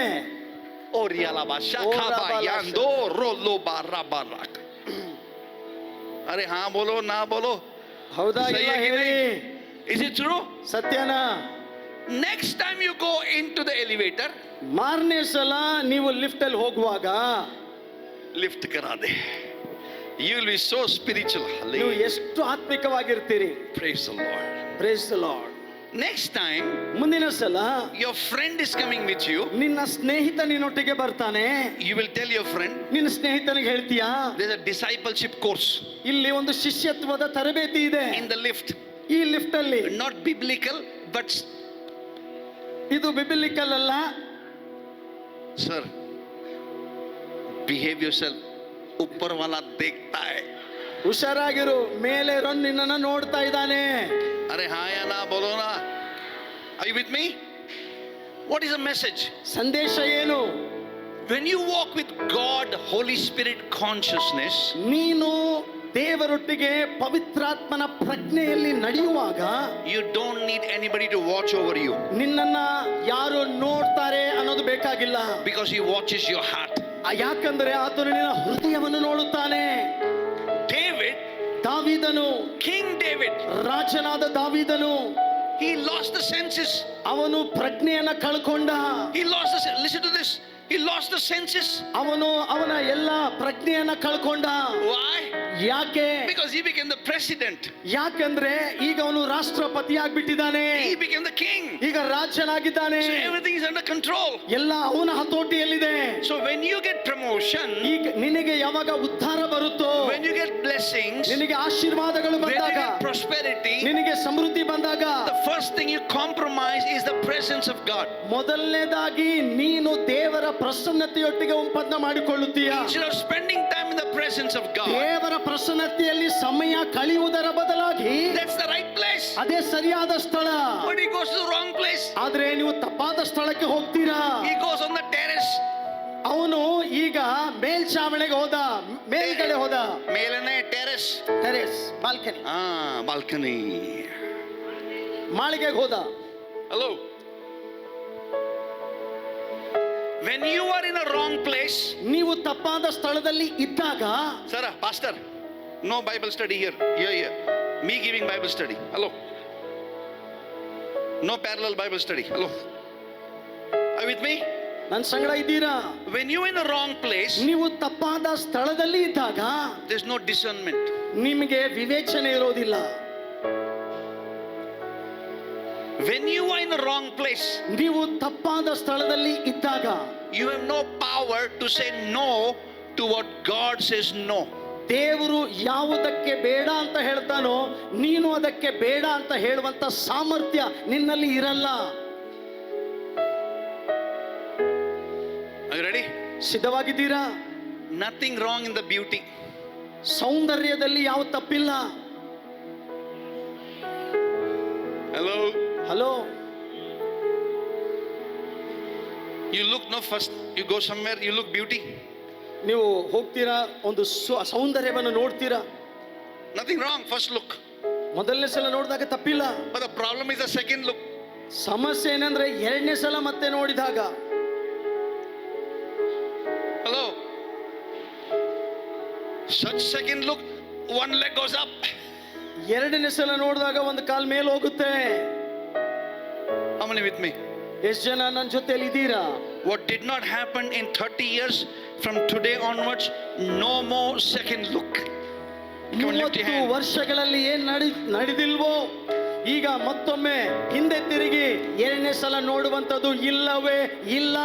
Oriala basha
Ora
khaba
balasha.
yando rolo barabarak. अरे हाँ बोलो ना बोलो.
ಹೌದಾ
ಸರಿ
ಇಲ್ಲ
ಆಗಿದೆ?
ಹೇಳಿ?
Is it true?
ಸತ್ಯನಾ?
Next time you go into the elevator,
ಮಾರನೇ ಸಲ ನೀವು ಲಿಫ್ಟ್ ಅಲ್ಲಿ ಹೋಗುವಾಗ
lift करा दे. You will be so spiritual.
ನೀವು
Hallelujah.
ಎಷ್ಟು ಆತ್ಮಿಕವಾಗಿರ್ತೀರಿ.
Praise the Lord.
Praise the Lord.
Next time
ಮುಂದಿನ ಸಲ
your friend is coming with you,
ನಿನ್ನ ಸ್ನೇಹಿತ ನಿನ್ನೊಟ್ಟಿಗೆ ಬರ್ತಾನೆ,
you will tell your friend
ನಿನ್ನ ಸ್ನೇಹಿತನಿಗೆ ಹೇಳ್ತೀಯಾ,
there's a discipleship course
ಇಲ್ಲಿ ಒಂದು ಶಿಷ್ಯತ್ವದ ತರಬೇತಿ ಇದೆ
in the lift.
ಈ ಲಿಫ್ಟ್ ಅಲ್ಲಿ.
Not biblical, but
ಇದು ಬಿಬಿಲಿಕಲ್ ಅಲ್ಲ.
sir, behave yourself. ऊपर वाला देखता है.
ಹುಷಾರಾಗಿರು, ಮೇಲೆ ಇರೋನ್ ನಿನ್ನನ್ನ ನೋಡ್ತಾ ಇದ್ದಾನೆ.
अरे हाँ या ना बोलो ना. Are you with me? What is the message?
ಸಂದೇಶ ಏನು?
When you walk with God, Holy Spirit consciousness,
ನೀನು ದೇವರೊಟ್ಟಿಗೆ ಪವಿತ್ರಾತ್ಮನ ಪ್ರಜ್ಞೆಯಲ್ಲಿ ನಡೆಯುವಾಗ
you don't need anybody to watch over you,
ನಿನ್ನನ್ನ ಯಾರು ನೋಡ್ತಾರೆ ಅನ್ನೋದು ಬೇಕಾಗಿಲ್ಲ.
because He watches your heart.
ಯಾಕಂದ್ರೆ ಆತನು ನಿನ್ನ ಹೃದಯವನ್ನು ನೋಡುತ್ತಾನೆ.
David,
ದಾವೀದನು,
King David,
ರಾಜನಾದ ದಾವೀದನು,
he lost the senses.
ಅವನು ಪ್ರಜ್ಞೆಯನ್ನ ಕಳ್ಕೊಂಡ.
He lost the, listen to this, he lost the senses.
ಅವನು ಅವನ ಎಲ್ಲ ಪ್ರಜ್ಞೆಯನ್ನ ಕಳ್ಕೊಂಡ.
Why?
ಯಾಕೆ?
Because he became the president.
ಯಾಕಂದ್ರೆ ಈಗ ಅವನು ರಾಷ್ಟ್ರಪತಿ ಆಗ್ಬಿಟ್ಟಿದ್ದಾನೆ,
He became the king.
ಈಗ ರಾಜನಾಗಿದ್ದಾನೆ.
So everything is under control.
ಎಲ್ಲ ಅವನ ಹತೋಟಿಯಲ್ಲಿದೆ.
So when you get promotion,
ಈಗ ನಿನಗೆ ಯಾವಾಗ ಉದ್ಧಾರ ಬರುತ್ತೋ,
when you get blessings,
ನಿನಗೆ ಆಶೀರ್ವಾದಗಳು
when you
ಬಂದಾಗ,
get prosperity,
ನಿನಗೆ ಸಮೃದ್ಧಿ ಬಂದಾಗ,
the first thing you compromise is the presence of God.
ಮೊದಲನೇದಾಗಿ ನೀನು ದೇವರ ಪ್ರಸನ್ನತೆಯೊಟ್ಟಿಗೆ ಒಪ್ಪಂದ ಮಾಡಿಕೊಳ್ಳುತ್ತೀಯ.
Instead of spending time in the presence of God,
ದೇವರ ಪ್ರಸನ್ನತೆಯಲ್ಲಿ ಸಮಯ ಕಳೆಯುವುದರ ಬದಲಾಗಿ
that's the right place.
ಅದೇ ಸರಿಯಾದ ಸ್ಥಳ.
But he goes to the wrong place.
ಆದ್ರೆ ನೀವು ತಪ್ಪಾದ ಸ್ಥಳಕ್ಕೆ ಹೋಗ್ತೀರಾ.
He goes on the terrace.
ಅವನು ಈಗ ಮೇಲ್ಛಾವಣಿಗೆ ಹೋದ, ಮೇಲ್ಗಡೆ ಹೋದ.
ಮೇಲನೆ terrace.
Terrace, balcony,
balcony.
ಮಾಳಿಗೆಗೆ ಹೋದ.
Hello. When you are in a wrong place,
ನೀವು ತಪ್ಪಾದ ಸ್ಥಳದಲ್ಲಿ ಇದ್ದಾಗ,
sir, pastor, no Bible study here. Here. Me giving Bible study. Hello. No parallel Bible study. Hello. Are you with me?
ನನ್ನ ಸಂಗಡ ಇದ್ದೀರಾ?
When you in a wrong place,
ನೀವು ತಪ್ಪಾದ ಸ್ಥಳದಲ್ಲಿ ಇದ್ದಾಗ
there's no discernment.
ನಿಮಗೆ ವಿವೇಚನೆ ಇರೋದಿಲ್ಲ.
When you are in the wrong place,
ನೀವು ತಪ್ಪಾದ ಸ್ಥಳದಲ್ಲಿ ಇದ್ದಾಗ
you have no power to say no to what God says no.
ದೇವರು ಯಾವುದಕ್ಕೆ ಬೇಡ ಅಂತ ಹೇಳ್ತಾನೋ ನೀನು ಅದಕ್ಕೆ ಬೇಡ ಅಂತ ಹೇಳುವಂತ ಸಾಮರ್ಥ್ಯ ನಿನ್ನಲ್ಲಿ ಇರಲ್ಲ.
Are you ready?
ಸಿದ್ಧವಾಗಿದ್ದೀರಾ?
Nothing wrong in the beauty.
ಸೌಂದರ್ಯದಲ್ಲಿ ಯಾವ ತಪ್ಪಿಲ್ಲ.
Hello.
Hello,
You look, no, first you go somewhere, you look beauty.
ನೀವು ಹೋಗ್ತೀರಾ, ಒಂದು ಸೌಂದರ್ಯವನ್ನು ನೋಡ್ತೀರಾ.
Nothing wrong, first look.
ಮೊದಲನೇ ಸಲ ನೋಡಿದಾಗ ತಪ್ಪಿಲ್ಲ.
But the problem is the second look.
ಸಮಸ್ಯೆ ಏನಂದ್ರೆ ಎರಡನೇ ಸಲ ಮತ್ತೆ ನೋಡಿದಾಗ.
Hello. Such second look, one leg goes up.
ಎರಡನೇ ಸಲ ನೋಡಿದಾಗ ಒಂದು ಕಾಲ್ ಮೇಲೆ ಹೋಗುತ್ತೆ.
How many with me?
ಎಷ್ಟು ಜನ ನನ್ನ ಜೊತೆಲಿ ಇದ್ದೀರಾ?
What did not happen in 30 years, from today onwards, no more second look. Come on, lift your
30
hand.
ವರ್ಷಗಳಲ್ಲಿ ಏನ್ ನಡೆದಿಲ್ವೋ ಈಗ ಮತ್ತೊಮ್ಮೆ ಹಿಂದೆ ತಿರುಗಿ ಎರಡನೇ ಸಲ ನೋಡುವಂತದ್ದು ಇಲ್ಲವೇ ಇಲ್ಲ.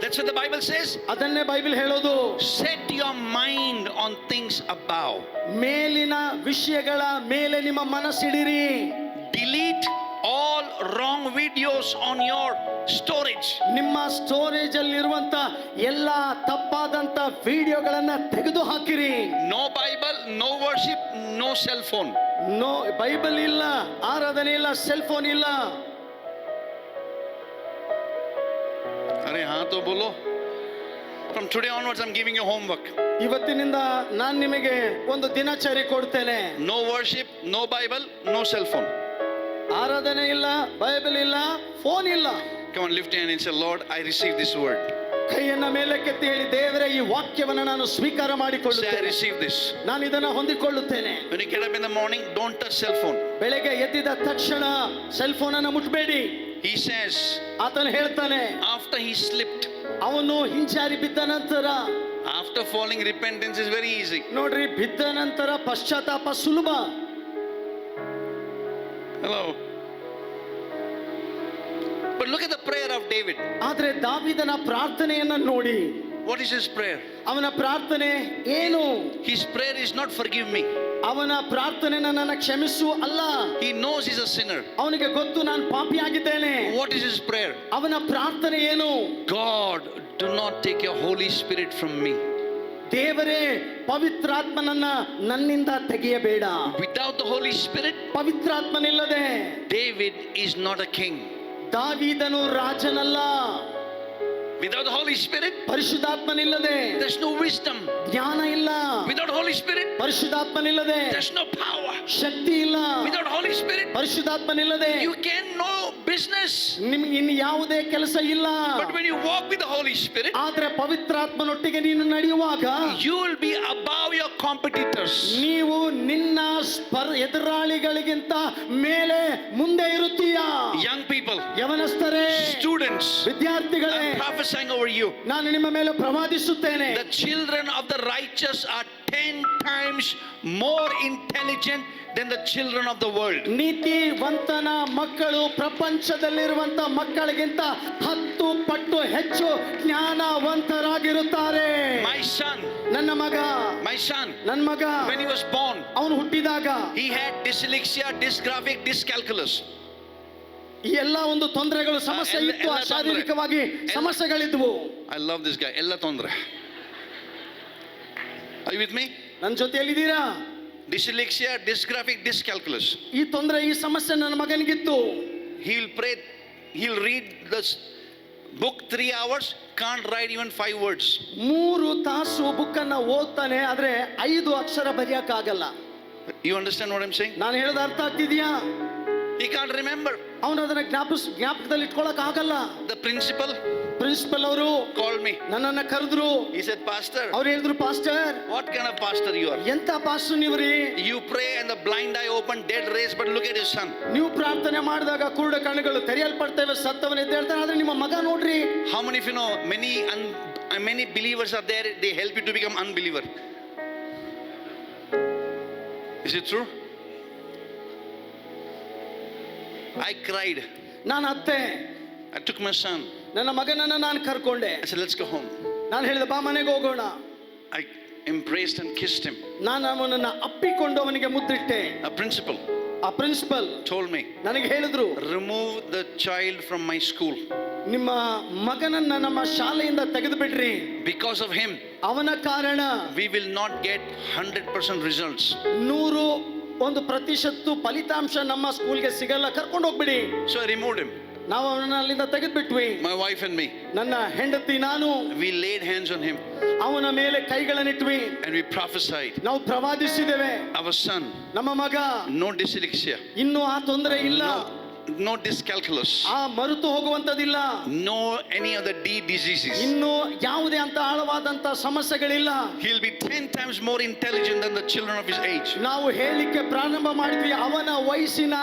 That's what the Bible says.
ಅದನ್ನೇ ಬೈಬಲ್ ಹೇಳೋದು.
Set your mind on things above.
ಮೇಲಿನ ವಿಷಯಗಳ ಮೇಲೆ ನಿಮ್ಮ ಮನಸ್ಸಿಡಿರಿ.
Delete all wrong videos on your storage.
ನಿಮ್ಮ ಸ್ಟೋರೇಜ್ ಅಲ್ಲಿ ಇರುವಂತ ಎಲ್ಲಾ ತಪ್ಪಾದಂತ ವಿಡಿಯೋಗಳನ್ನ ತೆಗೆದು ಹಾಕಿರಿ.
No Bible, no worship, no cell phone.
No Bible ಇಲ್ಲ, ಆರಾಧನೆ ಇಲ್ಲ, ಸೆಲ್ ಫೋನ್ ಇಲ್ಲ.
अरे हाँ तो बोलो. From today onwards I'm giving you homework.
ಇವತ್ತಿನಿಂದ ನಾನು ನಿಮಗೆ ಒಂದು ದಿನಚರಿ ಕೊಡ್ತೇನೆ.
No worship, no Bible, no cell phone.
ಆರಾಧನೆ ಇಲ್ಲ, ಬೈಬಲ್ ಇಲ್ಲ, ಫೋನ್ ಇಲ್ಲ.
Come on, lift your hand and say, Lord, I receive this word.
ಕೈಯನ್ನ ಮೇಲಕ್ಕೆತ್ತಿ ಹೇಳಿ, ದೇವರೇ ಈ ವಾಕ್ಯವನ್ನು ನಾನು ಸ್ವೀಕಾರ
Say, I
ಮಾಡಿಕೊಳ್ಳುತ್ತೇನೆ.
receive this.
ನಾನು ಇದನ್ನ ಹೊಂದಿಕೊಳ್ಳುತ್ತೇನೆ.
When you get up in the morning, don't touch cell phone.
ಬೆಳಗ್ಗೆ ಎದ್ದಿದ ತಕ್ಷಣ ಸೆಲ್ ಫೋನ್ ಅನ್ನು ಮುಟ್ಬೇಡಿ.
He says,
ಆತನು ಹೇಳ್ತಾನೆ,
after he slipped,
ಅವನು ಹಿಂಜಾರಿ ಬಿದ್ದ ನಂತರ,
after falling, repentance is very easy.
ನೋಡ್ರಿ, ಬಿದ್ದ ನಂತರ ಪಶ್ಚಾತ್ತಾಪ ಸುಲಭ.
Hello. But look at the prayer of David.
ಆದ್ರೆ ದಾವೀದನ ಪ್ರಾರ್ಥನೆಯನ್ನ ನೋಡಿ.
What is his prayer?
ಅವನ ಪ್ರಾರ್ಥನೆ ಏನು?
His prayer is not forgive me.
ಅವನ ಪ್ರಾರ್ಥನೆ ನನ್ನನ್ನು ಕ್ಷಮಿಸು ಅಲ್ಲ.
He knows he's a sinner.
ಅವನಿಗೆ ಗೊತ್ತು ನಾನು ಪಾಪಿಯಾಗಿದ್ದೇನೆ.
What is his prayer?
ಅವನ ಪ್ರಾರ್ಥನೆ ಏನು?
God, do not take your Holy Spirit from me.
ದೇವರೇ, ಪವಿತ್ರಾತ್ಮನನ್ನ ನನ್ನಿಂದ ತೆಗೆಯಬೇಡ.
Without the Holy Spirit,
ಪವಿತ್ರಾತ್ಮನಿಲ್ಲದೆ
David is not a king.
ದಾವೀದನು ರಾಜನಲ್ಲ.
Without the Holy Spirit,
ಪರಿಶುದ್ಧಾತ್ಮನಿಲ್ಲದೆ
there's no wisdom.
ಜ್ಞಾನ ಇಲ್ಲ.
Without Holy Spirit,
ಪರಿಶುದ್ಧಾತ್ಮನಿಲ್ಲದೆ
there's no power.
ಶಕ್ತಿ ಇಲ್ಲ.
Without Holy Spirit,
ಪರಿಶುದ್ಧಾತ್ಮನಿಲ್ಲದೆ
you can no business.
ನಿಮ್ಗೆ ಇನ್ನು ಯಾವುದೇ ಕೆಲಸ ಇಲ್ಲ.
But when you walk with the Holy Spirit,
ಆದ್ರೆ ಪವಿತ್ರಾತ್ಮನೊಟ್ಟಿಗೆ ನೀನು ನಡೆಯುವಾಗ
you will be above your competitors.
ನೀವು ನಿನ್ನ ಎದುರಾಳಿಗಳಿಗಿಂತ ಮೇಲೆ ಮುಂದೆ ಇರುತ್ತೀಯಾ.
Young people,
ಯವನಸ್ಥರೇ,
students,
ವಿದ್ಯಾರ್ಥಿಗಳೇ,
I'm prophesying over you.
ನಾನು ನಿಮ್ಮ ಮೇಲೆ ಪ್ರವಾದಿಸುತ್ತೇನೆ.
The children of the righteous are 10 times more intelligent than the children of the world.
ನೀತಿವಂತನ ಮಕ್ಕಳು ಪ್ರಪಂಚದಲ್ಲಿರುವಂತ ಮಕ್ಕಳಿಗಿಂತ 10 ಪಟ್ಟು ಹೆಚ್ಚು ಜ್ಞಾನವಂತರಾಗಿರುತ್ತಾರೆ.
My son,
ನನ್ನ ಮಗ, ನನ್ನ ಮಗ,
when he was born,
ಅವನು ಹುಟ್ಟಿದಾಗ
he had dyslexia, dysgraphic, dyscalculus.
ಈ ಎಲ್ಲ ಒಂದು ತೊಂದರೆಗಳು, ಸಮಸ್ಯೆ ಇತ್ತು.
ಎಲ್ಲ
ಶಾರೀರಿಕವಾಗಿ ಸಮಸ್ಯೆಗಳಿದ್ವು.
I love this guy. ಎಲ್ಲ ತೊಂದ್ರೆ. Are you with me?
ನನ್ನ ಜೊತೆಯಲ್ಲಿದ್ದೀರಾ?
Dyslexia, dysgraphic, dyscalculus.
ಈ ತೊಂದರೆ, ಈ ಸಮಸ್ಯೆ ನನ್ನ ಮಗನಿಗಿತ್ತು.
He will pray, he'll read this book 3 hours, can't write even 5 words.
3 ತಾಸು ಬುಕ್ ಅನ್ನ ಓದ್ತಾನೆ, ಆದ್ರೆ 5 ಅಕ್ಷರ ಬರೆಯಕ್ಕಾಗಲ್ಲ.
You understand what I'm saying?
ನಾನು ಹೇಳೋದು ಅರ್ಥ ಆಗ್ತಿದ್ಯಾ?
He can't remember.
ಅವನು ಅದನ್ನ ಜ್ಞಾಪಕದಲ್ಲಿ ಇಟ್ಕೊಳಕ್ ಆಗಲ್ಲ.
The principal
ಅವರು
called me.
ನನ್ನನ್ನ ಕರೆದ್ರು.
He said, Pastor,
ಅವ್ರು ಹೇಳಿದ್ರು, pastor,
what kind of pastor you are?
ಎಂತ pastor ನೀವ್ರಿ?
You pray and the blind eye open, dead raised, but look at his son.
ನೀವು ಪ್ರಾರ್ಥನೆ ಮಾಡಿದಾಗ ಕುರುಡ ಕಣ್ಣುಗಳು ತೆರೆಯಲ್ಪಡ್ತೇವೆ, ಸತ್ತವನ ಎದ್ದೇಳ್ತಾನೆ, ಆದ್ರೆ ನಿಮ್ಮ ಮಗ ನೋಡ್ರಿ.
How many of you know many believers are there, they help you to become unbeliever? Is it true? I cried.
ನಾನು ಅತ್ತೆ,
I took my son.
ನನ್ನ ಮಗನನ್ನ ನಾನು ಕರ್ಕೊಂಡೆ.
I said, let's go home.
ನಾನು ಹೇಳಿದೆ, ಬಾ ಮನೆಗೆ ಹೋಗೋಣ.
I embraced and kissed him.
ನಾನು ಅವನನ್ನ ಅಪ್ಪಿಕೊಂಡು ಅವನಿಗೆ ಮುದ್ದಿಟ್ಟೆ.
A principal
ಆ ಪ್ರಿನ್ಸಿಪಲ್
told me,
ನನಗೆ ಹೇಳಿದ್ರು,
remove the child from my school.
ನಿಮ್ಮ ಮಗನನ್ನ ನಮ್ಮ ಶಾಲೆಯಿಂದ ತೆಗೆದು ಬಿಡ್ರಿ.
Because of him,
ಅವನ ಕಾರಣ
we will not get 100% results.
100% ಫಲಿತಾಂಶ ನಮ್ಮ ಸ್ಕೂಲ್ಗೆ ಸಿಗಲ್ಲ, ಕರ್ಕೊಂಡು ಹೋಗ್ಬಿಡಿ.
So I removed him.
ನಾವು ಅವನನ್ನ ಅಲ್ಲಿಂದ ತೆಗೆದ್ಬಿಟ್ವಿ.
My wife and me.
ನನ್ನ ಹೆಂಡತಿ ನಾನು
We laid hands on him
ಅವನ ಮೇಲೆ ಕೈಗಳನ್ನಿಟ್ವಿ.
and we prophesied.
ನಾವು ಪ್ರವಾದಿಸಿದ್ದೇವೆ.
Our son,
ನಮ್ಮ ಮಗ
no dyslexia,
ಇನ್ನೂ ಆ ತೊಂದರೆ ಇಲ್ಲ,
no dyscalculus,
ಆ ಮರೆತು ಹೋಗುವಂತದಿಲ್ಲ,
no any other D diseases.
ಇನ್ನು ಯಾವುದೇ ಅಂತ ಆಳವಾದಂತ ಸಮಸ್ಯೆಗಳಿಲ್ಲ.
He'll be 10 times more intelligent than the children of his age.
ನಾವು ಹೇಳಿಕ್ಕೆ ಪ್ರಾರಂಭ ಮಾಡಿದ್ವಿ, ಅವನ ವಯಸ್ಸಿನ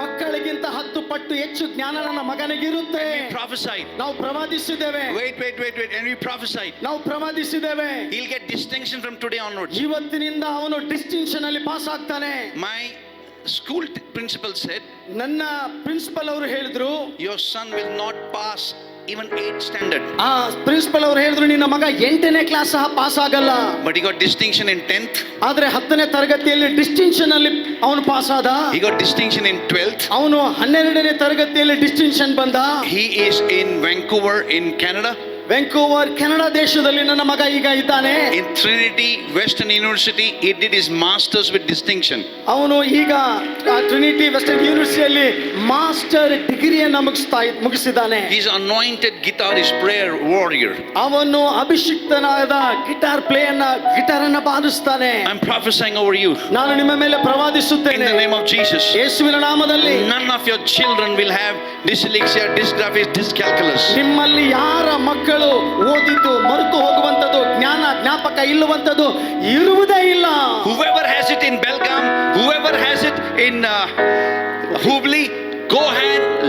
ಮಕ್ಕಳಿಗಿಂತ 10 ಪಟ್ಟು ಹೆಚ್ಚು ಜ್ಞಾನ ನನ್ನ ಮಗನಿಗಿರುತ್ತೆ.
Prophesied.
ನಾವು ಪ್ರವಾದಿಸಿದ್ದೇವೆ.
Wait, and we prophesied.
ನಾವು ಪ್ರವಾದಿಸಿದ್ದೇವೆ.
He'll get distinction from today onwards.
ಇವತ್ತಿನಿಂದ ಅವನು ಡಿಸ್ಟಿಂಕ್ಷನ್ ಅಲ್ಲಿ ಪಾಸ್ ಆಗ್ತಾನೆ.
My school principal said,
ನನ್ನ ಪ್ರಿನ್ಸಿಪಲ್ ಅವರು ಹೇಳಿದ್ರು,
your son will not pass even 8th standard.
ಆ ಪ್ರಿನ್ಸಿಪಲ್ ಅವರು ಹೇಳಿದ್ರು, ನಿನ್ನ ಮಗ 8ನೇ ಕ್ಲಾಸ್ ಸಹ ಪಾಸ್ ಆಗಲ್ಲ.
But he got distinction in 10th.
ಆದ್ರೆ 10ನೇ ತರಗತಿಯಲ್ಲಿ ಡಿಸ್ಟಿಂಕ್ಷನ್ ಅಲ್ಲಿ ಅವನು ಪಾಸ್ ಆದ.
He got distinction in 12th.
ಅವನು 12ನೇ ತರಗತಿಯಲ್ಲಿ ಡಿಸ್ಟಿಂಕ್ಷನ್ ಬಂದ.
He is in Vancouver in Canada.
Vancouver Canada ದೇಶದಲ್ಲಿ ನನ್ನ ಮಗ ಈಗ ಇದ್ದಾನೆ.
In Trinity Western University, he did his masters with distinction.
ಅವನು ಈಗ ಟ್ರಿನಿಟಿ ವೆಸ್ಟರ್ನ್ ಯೂನಿವರ್ಸಿಟಿಯಲ್ಲಿ ಮಾಸ್ಟರ್ ಡಿಗ್ರಿಯನ್ನು ಮುಗಿಸಿದ್ದಾನೆ.
He's anointed guitarist, prayer warrior.
ಅವನು ಅಭಿಷಿಕ್ತನಾದ ಗಿಟಾರ್ ಅನ್ನ ಬಾರಿಸ್ತಾನೆ.
I'm prophesying over you.
ನಾನು ನಿಮ್ಮ ಮೇಲೆ
In
ಪ್ರವಾದಿಸುತ್ತೇನೆ
the name of Jesus.
ಯೇಸುವಿನ ನಾಮದಲ್ಲಿ.
None of your children will have dyslexia, dysgraphia, dyscalculus.
ನಿಮ್ಮಲ್ಲಿ ಯಾರ ಮಕ್ಕಳು ಓದಿದ್ದು ಮರೆತು ಹೋಗುವಂತದ್ದು, ಜ್ಞಾಪಕ ಇಲ್ಲುವಂತದ್ದು ಇರುವುದೇ ಇಲ್ಲ.
Whoever has it in Belgaum, whoever has it in Hubli, go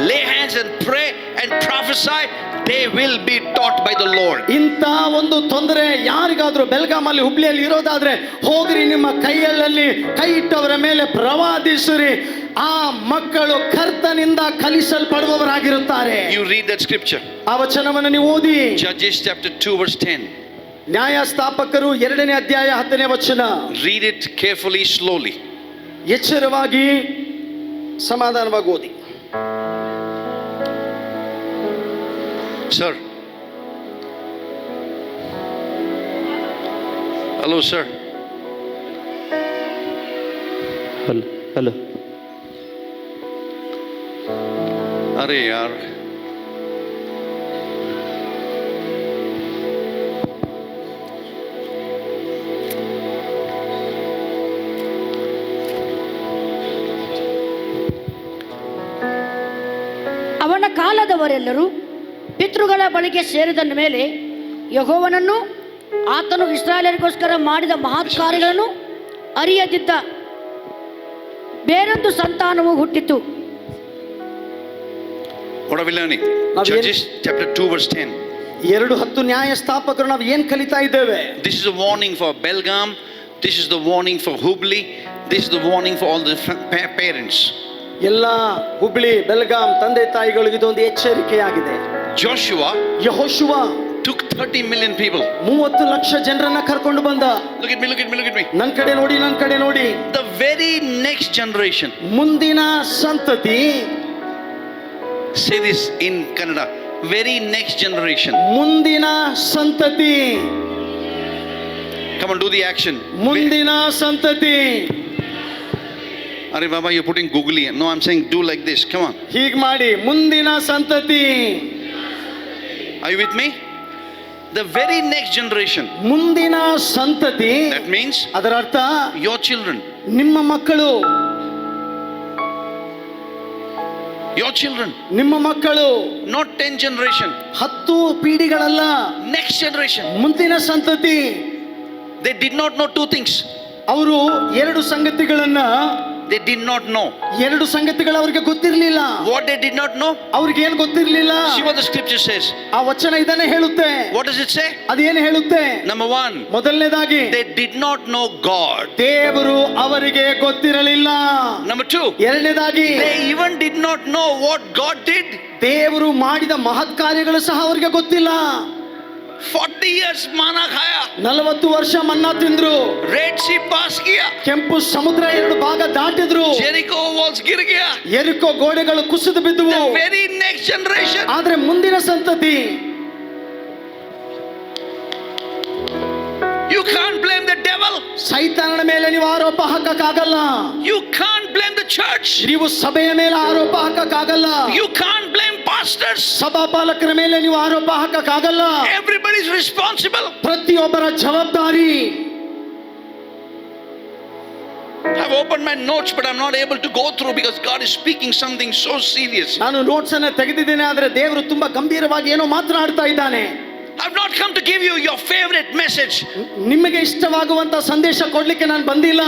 lay hands and pray and prophesy. They will be taught by the Lord.
ಇಂಥ ಒಂದು ತೊಂದರೆ ಯಾರಿಗಾದ್ರೂ ಬೆಲ್ಗಾಮಲ್ಲಿ ಹುಬ್ಳಿಯಲ್ಲಿ ಇರೋದಾದ್ರೆ ಹೋಗ್ರಿ, ನಿಮ್ಮ ಕೈಯಲ್ಲಿ ಕೈ ಇಟ್ಟವರ ಮೇಲೆ ಪ್ರವಾದಿಸಿರಿ. ಆ ಮಕ್ಕಳು ಕರ್ತನಿಂದ ಕಲಿಸಲ್ಪಡುವವರಾಗಿರುತ್ತಾರೆ.
You read that scripture.
ಆ ವಚನವನ್ನು ನೀವು ಓದಿ.
Judges chapter 2 verse 10.
ನ್ಯಾಯಸ್ಥಾಪಕರು 2ನೇ ಅಧ್ಯಾಯ 10ನೇ ವಚನ.
Read it carefully, slowly.
ಎಚ್ಚರವಾಗಿ ಸಮಾಧಾನವಾಗಿ ಓದಿ.
Sir. Hello, sir.
Hello.
अरे यार,
ಅವನ ಕಾಲದವರೆಲ್ಲರೂ ಪಿತೃಗಳ ಬಳಿಗೆ ಸೇರಿದ ಮೇಲೆ ಯೆಹೋವನನ್ನು ಆತನು ಇಸ್ರಾಯೇಲರಿಗೋಸ್ಕರ ಮಾಡಿದ ಮಹತ್ ಕಾರ್ಯಗಳನ್ನು ಅರಿಯದಿದ್ದ ಬೇರೊಂದು ಸಂತಾನವು ಹುಟ್ಟಿತು.
what are we learning? Judges chapter 2 verse 10.
2:10 ನ್ಯಾಯಸ್ಥಾಪಕರು ನಾವು ಏನ್ ಕಲಿತಾ ಇದ್ದೇವೆ?
This is a warning for Belgaum. This is the warning for Hubli. This is the warning for all the parents.
ಎಲ್ಲ ಹುಬ್ಳಿ ಬೆಲ್ಗಾಂ ತಂದೆ ತಾಯಿಗಳಿಗೆ ಇದೊಂದು ಎಚ್ಚರಿಕೆಯಾಗಿದೆ.
Joshua
ಯೆಹೋಶುವ
took 30 million people.
30 lakh ಜನರನ್ನ ಕರ್ಕೊಂಡು ಬಂದ.
Look at me.
ನನ್ನ ಕಡೆ ನೋಡಿ.
The very next generation.
ಮುಂದಿನ ಸಂತತಿ.
Say this in Kannada. Very next generation.
ಮುಂದಿನ ಸಂತತಿ.
Come on, do the action.
ಮುಂದಿನ ಸಂತತಿ.
Are Baba, you're putting googly. No, I'm saying do like this. Come on.
ಹೀಗೆ ಮಾಡಿ, ಮುಂದಿನ ಸಂತತಿ.
Are you with me? The very next generation.
ಮುಂದಿನ ಸಂತತಿ.
That means
ಅದರ ಅರ್ಥ
your children.
ನಿಮ್ಮ ಮಕ್ಕಳು.
Your children.
ನಿಮ್ಮ ಮಕ್ಕಳು.
Not 10 generation.
10 ಪೀಳಿಗೆಗಳಲ್ಲ.
Next generation.
ಮುಂದಿನ ಸಂತತಿ.
They did not know 2 things.
ಅವರು 2 ಸಂಗತಿಗಳನ್ನ
They did not know.
2 ಸಂಗತಿಗಳು ಅವರಿಗೆ ಗೊತ್ತಿರಲಿಲ್ಲ.
What they did not know?
ಅವ್ರಿಗೆ ಏನು ಗೊತ್ತಿರಲಿಲ್ಲ?
See what the scripture says.
ಆ ವಚನ ಇದನ್ನೇ ಹೇಳುತ್ತೆ.
What does it say?
ಅದೇನು ಹೇಳುತ್ತೆ?
Number 1.
ಮೊದಲನೇದಾಗಿ
They did not know God.
ದೇವರು ಅವರಿಗೆ ಗೊತ್ತಿರಲಿಲ್ಲ.
Number 2.
ಎರಡನೇದಾಗಿ
They even did not know what God did.
ದೇವರು ಮಾಡಿದ ಮಹತ್ ಕಾರ್ಯಗಳು ಸಹ ಅವರಿಗೆ ಗೊತ್ತಿಲ್ಲ.
40 years ಮಾನಾ ಖಾಯಾ.
40 ವರ್ಷ ಮನ್ನಾ ತಿಂದ್ರು.
Red Sea pass kiya.
ಕೆಂಪು ಸಮುದ್ರ 2 ಭಾಗ ದಾಟಿದ್ರು.
Jericho walls ಗಿರ gaya.
ಯೆರಿಕೋ ಗೋಡೆಗಳು ಕುಸಿದು ಬಿದ್ದವು.
The very next generation.
ಆದ್ರೆ ಮುಂದಿನ ಸಂತತಿ.
You can't blame the devil.
ಸೈತಾನನ ಮೇಲೆ ನೀವು ಆರೋಪ ಹಾಕಕ್ಕಾಗಲ್ಲ.
You can't blame the church.
ನೀವು ಸಭೆಯ ಮೇಲೆ ಆರೋಪ ಹಾಕಕ್ಕಾಗಲ್ಲ.
You can't blame pastors.
ಸಭಾಪಾಲಕರ ಮೇಲೆ ನೀವು ಆರೋಪ ಹಾಕಕ್ಕಾಗಲ್ಲ.
Everybody is responsible.
ಪ್ರತಿಯೊಬ್ಬರ ಜವಾಬ್ದಾರಿ.
I've opened my notes, but I'm not able to go through because God is speaking something so serious.
ನಾನು ನೋಟ್ಸ್ ಅನ್ನ ತೆಗೆದಿದ್ದೇನೆ, ಆದ್ರೆ ದೇವರು ತುಂಬಾ ಗಂಭೀರವಾಗಿ ಏನೋ ಮಾತನಾಡ್ತಾ ಇದ್ದಾನೆ.
I've not come to give you your favorite message.
ನಿಮಗೆ ಇಷ್ಟವಾಗುವಂತ ಸಂದೇಶ ಕೊಡ್ಲಿಕ್ಕೆ ನಾನು ಬಂದಿಲ್ಲ.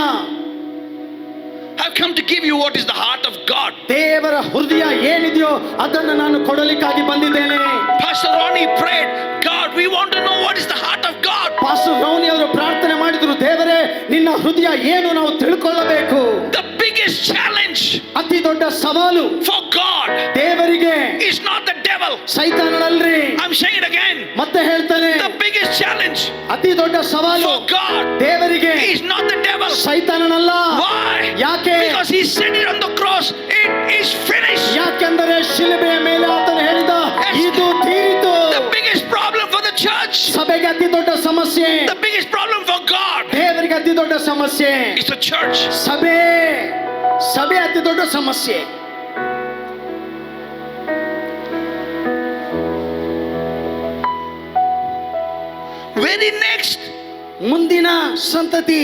I've come to give you what is the heart of God.
ದೇವರ ಹೃದಯ ಏನಿದೆಯೋ ಅದನ್ನು ನಾನು ಕೊಡಲಿಕ್ಕಾಗಿ ಬಂದಿದ್ದೇನೆ.
Pastor Ronnie prayed, God, we want to know what is the heart of God.
Pastor Ronnie ಅವರು ಪ್ರಾರ್ಥನೆ ಮಾಡಿದ್ರು, ದೇವರೇ ನಿನ್ನ ಹೃದಯ ಏನು ನಾವು ತಿಳ್ಕೊಳ್ಳಬೇಕು.
The biggest challenge
ಅತಿ ದೊಡ್ಡ ಸವಾಲು
for God
ದೇವರಿಗೆ
is not the devil.
ಸೈತಾನನಲ್ರಿ.
I'm saying it again.
ಮತ್ತೆ ಹೇಳ್ತಾನೆ,
The biggest challenge
ಅತಿ ದೊಡ್ಡ ಸವಾಲು
for God
ದೇವರಿಗೆ
is not the devil.
ಸೈತಾನನಲ್ಲ.
Why?
ಯಾಕೆ?
Because he said it on the cross. It is finished.
ಯಾಕೆಂದರೆ ಶಿಲುಬೆಯ ಮೇಲೆ ಆತನು ಹೇಳಿದ, ಇದು ತೀರಿತು.
The biggest problem for the church,
ಸಭೆಗೆ ಅತಿ ದೊಡ್ಡ ಸಮಸ್ಯೆ,
the biggest problem for God
ದೇವರಿಗೆ ಅತಿ ದೊಡ್ಡ ಸಮಸ್ಯೆ
is the church.
ಸಭೆ. ಸಭೆ ಅತಿ ದೊಡ್ಡ ಸಮಸ್ಯೆ.
Very next,
ಮುಂದಿನ ಸಂತತಿ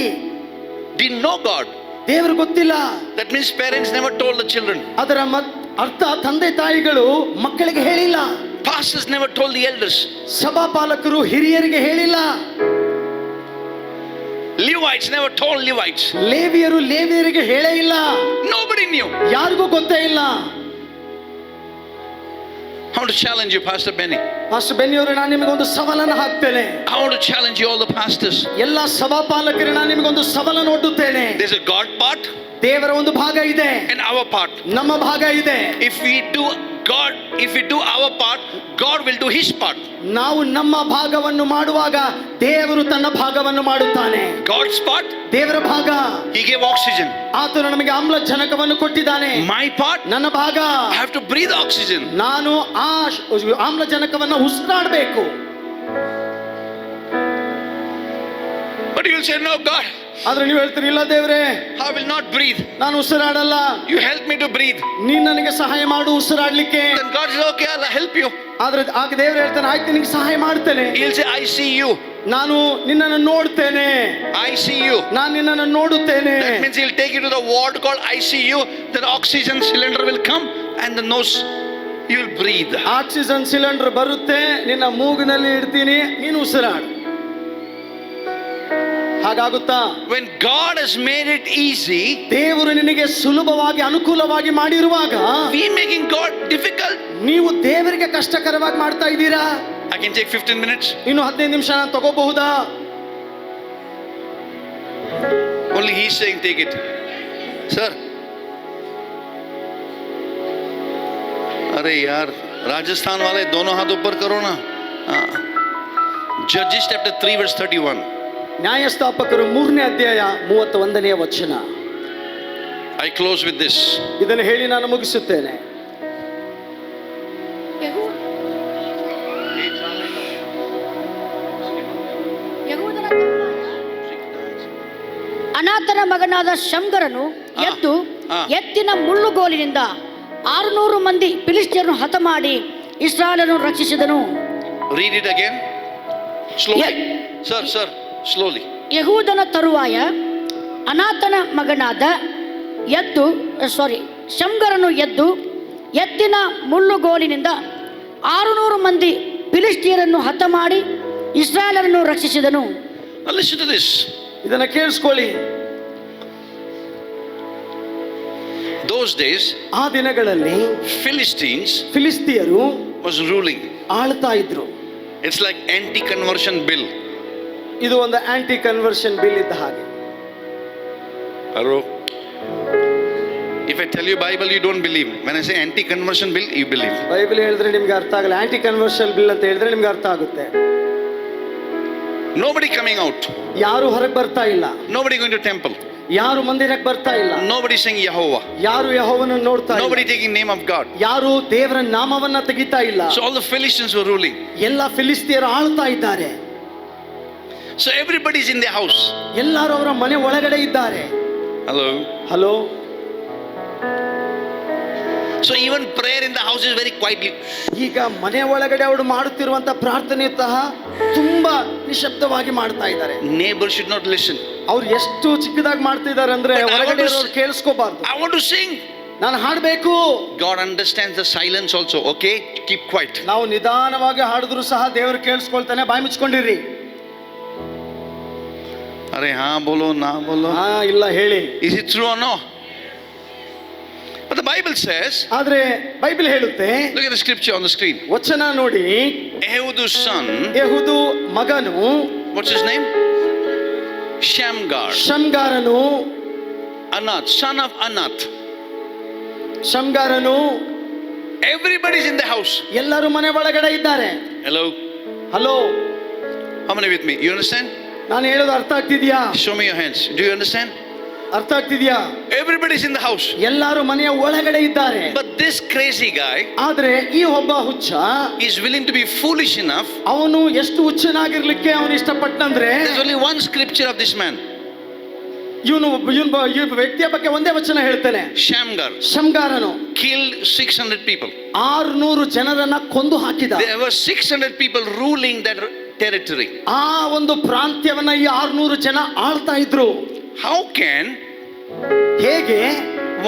didn't know God.
ದೇವರು ಗೊತ್ತಿಲ್ಲ.
That means parents never told the children.
ಅದರ ಅರ್ಥ ತಂದೆ ತಾಯಿಗಳು ಮಕ್ಕಳಿಗೆ ಹೇಳಿಲ್ಲ.
Pastors never told the elders.
ಸಭಾಪಾಲಕರು ಹಿರಿಯರಿಗೆ ಹೇಳಿಲ್ಲ.
Levites never told Levites.
ಲೇವಿಯರು ಲೇವಿಯರಿಗೆ ಹೇಳೇ ಇಲ್ಲ.
Nobody knew.
ಯಾರಿಗೂ ಗೊತ್ತೇ ಇಲ್ಲ.
I want to challenge you, Pastor Benny.
Pastor Benny ಅವರು, ನಾನು ನಿಮಗೊಂದು ಸವಾಲನ್ನು ಹಾಕ್ತೇನೆ.
I want to challenge you, all the pastors.
ಎಲ್ಲ ಸಭಾಪಾಲಕರು, ನಾನು ನಿಮಗೊಂದು ಸವಾಲನ್ನು ಒಡ್ಡುತ್ತೇನೆ.
There's a God part
ದೇವರ ಒಂದು ಭಾಗ ಇದೆ,
and our part.
ನಮ್ಮ ಭಾಗ ಇದೆ.
If we do our part, God will do his part.
ನಾವು ನಮ್ಮ ಭಾಗವನ್ನು ಮಾಡುವಾಗ ದೇವರು ತನ್ನ ಭಾಗವನ್ನು ಮಾಡುತ್ತಾನೆ.
God's part,
ದೇವರ ಭಾಗ,
he gave oxygen.
ಆತನು ನಮಗೆ ಆಮ್ಲಜನಕವನ್ನು ಕೊಟ್ಟಿದ್ದಾನೆ.
My part,
ನನ್ನ ಭಾಗ,
I have to breathe oxygen.
ನಾನು ಆ ಆಮ್ಲಜನಕವನ್ನು ಉಸಿರಾಡಬೇಕು.
But you will say, no, God,
ಆದ್ರೆ ನೀವು ಹೇಳ್ತೀರಿ, ಇಲ್ಲ ದೇವರೇ,
I will not breathe.
ನಾನು ಉಸಿರಾಡಲ್ಲ,
You help me to breathe.
ನೀನ್ ನನಗೆ ಸಹಾಯ ಮಾಡು ಉಸಿರಾಡ್ಲಿಕ್ಕೆ.
Then God is okay, I'll help you.
ಆದ್ರೆ ಆಗ ದೇವರು ಹೇಳ್ತಾನೆ, ಆಯ್ತು ನಿನಗೆ ಸಹಾಯ ಮಾಡ್ತೇನೆ.
He'll say, I see you.
ನಾನು ನಿನ್ನನ್ನು ನೋಡ್ತೇನೆ,
I see you.
ನಾನು ನಿನ್ನನ್ನು ನೋಡುತ್ತೇನೆ.
That means he'll take you to the ward called ICU. Then oxygen cylinder will come and the nose, you will breathe.
Oxygen cylinder ಬರುತ್ತೆ, ನಿನ್ನ ಮೂಗಿನಲ್ಲಿ ಇಡ್ತೀನಿ, ನೀನು ಉಸಿರಾಡು. ಹಾಗಾಗುತ್ತಾ?
When God has made it easy,
ದೇವರು ನಿನಗೆ ಸುಲಭವಾಗಿ ಅನುಕೂಲವಾಗಿ ಮಾಡಿರುವಾಗ
we making God difficult.
ನೀವು ದೇವರಿಗೆ ಕಷ್ಟಕರವಾಗಿ ಮಾಡ್ತಾ ಇದ್ದೀರಾ.
I can take 15 minutes.
ಇನ್ನು 15 ನಿಮಿಷ ನಾನು ತಗೋಬಹುದಾ?
Only he's saying take it. Sir. अरे यार, राजस्थान वाले दोनों हाथ ऊपर करो ना. Judges chapter 3 verse 31.
ನ್ಯಾಯಸ್ಥಾಪಕರು 3ನೇ ಅಧ್ಯಾಯ 31ನೇ ವಚನ.
I close with this.
ಇದನ್ನು ಹೇಳಿ ನಾನು ಮುಗಿಸುತ್ತೇನೆ.
ಅನಾಥನ ಮಗನಾದ ಶಂಗರನು ಎದ್ದು ಎತ್ತಿನ ಮುಳ್ಳುಗೋಲಿನಿಂದ 600 ಮಂದಿ ಫಿಲಿಷ್ಟಿಯರನ್ನು ಹತ ಮಾಡಿ ಇಸ್ರಾಯೇಲನ್ನು ರಕ್ಷಿಸಿದನು.
Read it again. Slowly. Sir, slowly.
ಯೆಹೂದನ ತರುವಾಯ ಅನಾಥನ ಮಗನಾದ ಶಂಗರನು ಎದ್ದು ಎತ್ತಿನ ಮುಳ್ಳುಗೋಲಿನಿಂದ 600 ಮಂದಿ ಫಿಲಿಷ್ಟಿಯರನ್ನು ಹತ ಮಾಡಿ ಇಸ್ರಾಯೇಲನ್ನು ರಕ್ಷಿಸಿದನು.
Now listen to this.
ಇದನ್ನು ಕೇಳಿಸ್ಕೊಳ್ಳಿ.
Those days,
ಆ ದಿನಗಳಲ್ಲಿ ಫಿಲಿಸ್ತಿಯರು
was ruling.
ಆಳ್ತಾ ಇದ್ರು.
It's like anti-conversion bill.
ಇದು ಒಂದು ಆಂಟಿ ಕನ್ವರ್ಷನ್ ಬಿಲ್ ಇದ್ದ ಹಾಗೆ.
Hello. If I tell you Bible, you don't believe. When I say anti-conversion bill, you believe.
Bible ಹೇಳಿದ್ರೆ ನಿಮ್ಗೆ ಅರ್ಥ ಆಗಲ್ಲ. ಆಂಟಿ ಕನ್ವರ್ಷನ್ ಬಿಲ್ ಅಂತ ಹೇಳಿದ್ರೆ ನಿಮ್ಗೆ ಅರ್ಥ ಆಗುತ್ತೆ.
Nobody coming out.
ಯಾರು ಹೊರಗೆ ಬರ್ತಾ ಇಲ್ಲ.
Nobody going to temple.
ಯಾರು ಮಂದಿರಕ್ಕೆ ಬರ್ತಾ ಇಲ್ಲ.
Nobody saying Yehovah.
ಯಾರು ಯೆಹೋವನನ್ನು ನೋಡ್ತಾ ಇಲ್ಲ.
Nobody taking name of God.
ಯಾರು ದೇವರ ನಾಮವನ್ನ ತೆಗಿತಾ ಇಲ್ಲ.
So all the Philistines were ruling.
ಎಲ್ಲ ಫಿಲಿಸ್ತಿಯರು ಆಳ್ತಾ ಇದ್ದಾರೆ.
So everybody is in their house.
ಎಲ್ಲರೂ ಅವರ ಮನೆ ಒಳಗಡೆ ಇದ್ದಾರೆ.
Hello.
Hello.
So even prayer in the house is very quietly.
ಈಗ ಮನೆ ಒಳಗಡೆ ಅವರು ಮಾಡುತ್ತಿರುವಂತ ಪ್ರಾರ್ಥನೆ ಸಹ ತುಂಬಾ ನಿಶಬ್ದವಾಗಿ ಮಾಡ್ತಾ ಇದ್ದಾರೆ.
Neighbor should not listen.
ಅವ್ರು ಎಷ್ಟು ಚಿಕ್ಕದಾಗಿ ಮಾಡ್ತಿದ್ದಾರೆ ಅಂದ್ರೆ
But I want
ಹೊರಗಡೆ
to
ಇರೋರು ಕೇಳಿಸ್ಕೋಬಾರ್ದು.
I want to sing.
ನಾನು ಹಾಡಬೇಕು.
God understands the silence also. Okay, keep quiet.
ನಾವು ನಿಧಾನವಾಗಿ ಹಾಡಿದ್ರು ಸಹ ದೇವರು ಕೇಳಿಸ್ಕೊಳ್ತಾನೆ. ಬಾಯಿ ಮುಚ್ಕೊಂಡಿರಿ.
अरे हाँ बोलो ना बोलो.
ಹಾ ಇಲ್ಲ ಹೇಳಿ.
Is it true or no? But the Bible says,
ಆದ್ರೆ ಬೈಬಲ್ ಹೇಳುತ್ತೆ,
look at the scripture on the screen.
ವಚನ ನೋಡಿ,
Ehudu's son,
ಯೆಹೂದು ಮಗನು,
what's his name? Shamgar.
ಶಮ್ಗಾರನು,
Anath, son of Anath.
ಶಮ್ಗಾರನು.
Everybody's in the house.
ಎಲ್ಲರೂ ಮನೆ ಒಳಗಡೆ ಇದ್ದಾರೆ.
Hello.
Hello.
How many with me? You understand?
ನಾನು ಹೇಳೋದು ಅರ್ಥ ಆಗ್ತಿದ್ಯಾ?
Show me your hands. Do you understand?
ಅರ್ಥ ಆಗ್ತಿದ್ಯಾ?
Everybody's in the house.
ಎಲ್ಲರೂ ಮನೆಯ ಒಳಗಡೆ ಇದ್ದಾರೆ.
But this crazy guy
ಆದ್ರೆ ಈ ಒಬ್ಬ ಹುಚ್ಚ
is willing to be foolish enough.
ಅವನು ಎಷ್ಟು ಹುಚ್ಚನಾಗಿರ್ಲಿಕ್ಕೆ ಅವನು ಇಷ್ಟಪಟ್ಟಂದ್ರೆ,
There's only one scripture of this man.
ಇವನು ವ್ಯಕ್ತಿಯ ಬಗ್ಗೆ ಒಂದೇ ವಚನ ಹೇಳ್ತೇನೆ.
Shamgar
ಶಮ್ಗಾರನು
killed 600 people.
600 ಜನರನ್ನ ಕೊಂದು ಹಾಕಿದ.
There were 600 people ruling that territory.
ಆ ಒಂದು ಪ್ರಾಂತ್ಯವನ್ನ ಈ 600 ಜನ ಆಳ್ತಾ ಇದ್ರು.
How can
ಹೇಗೆ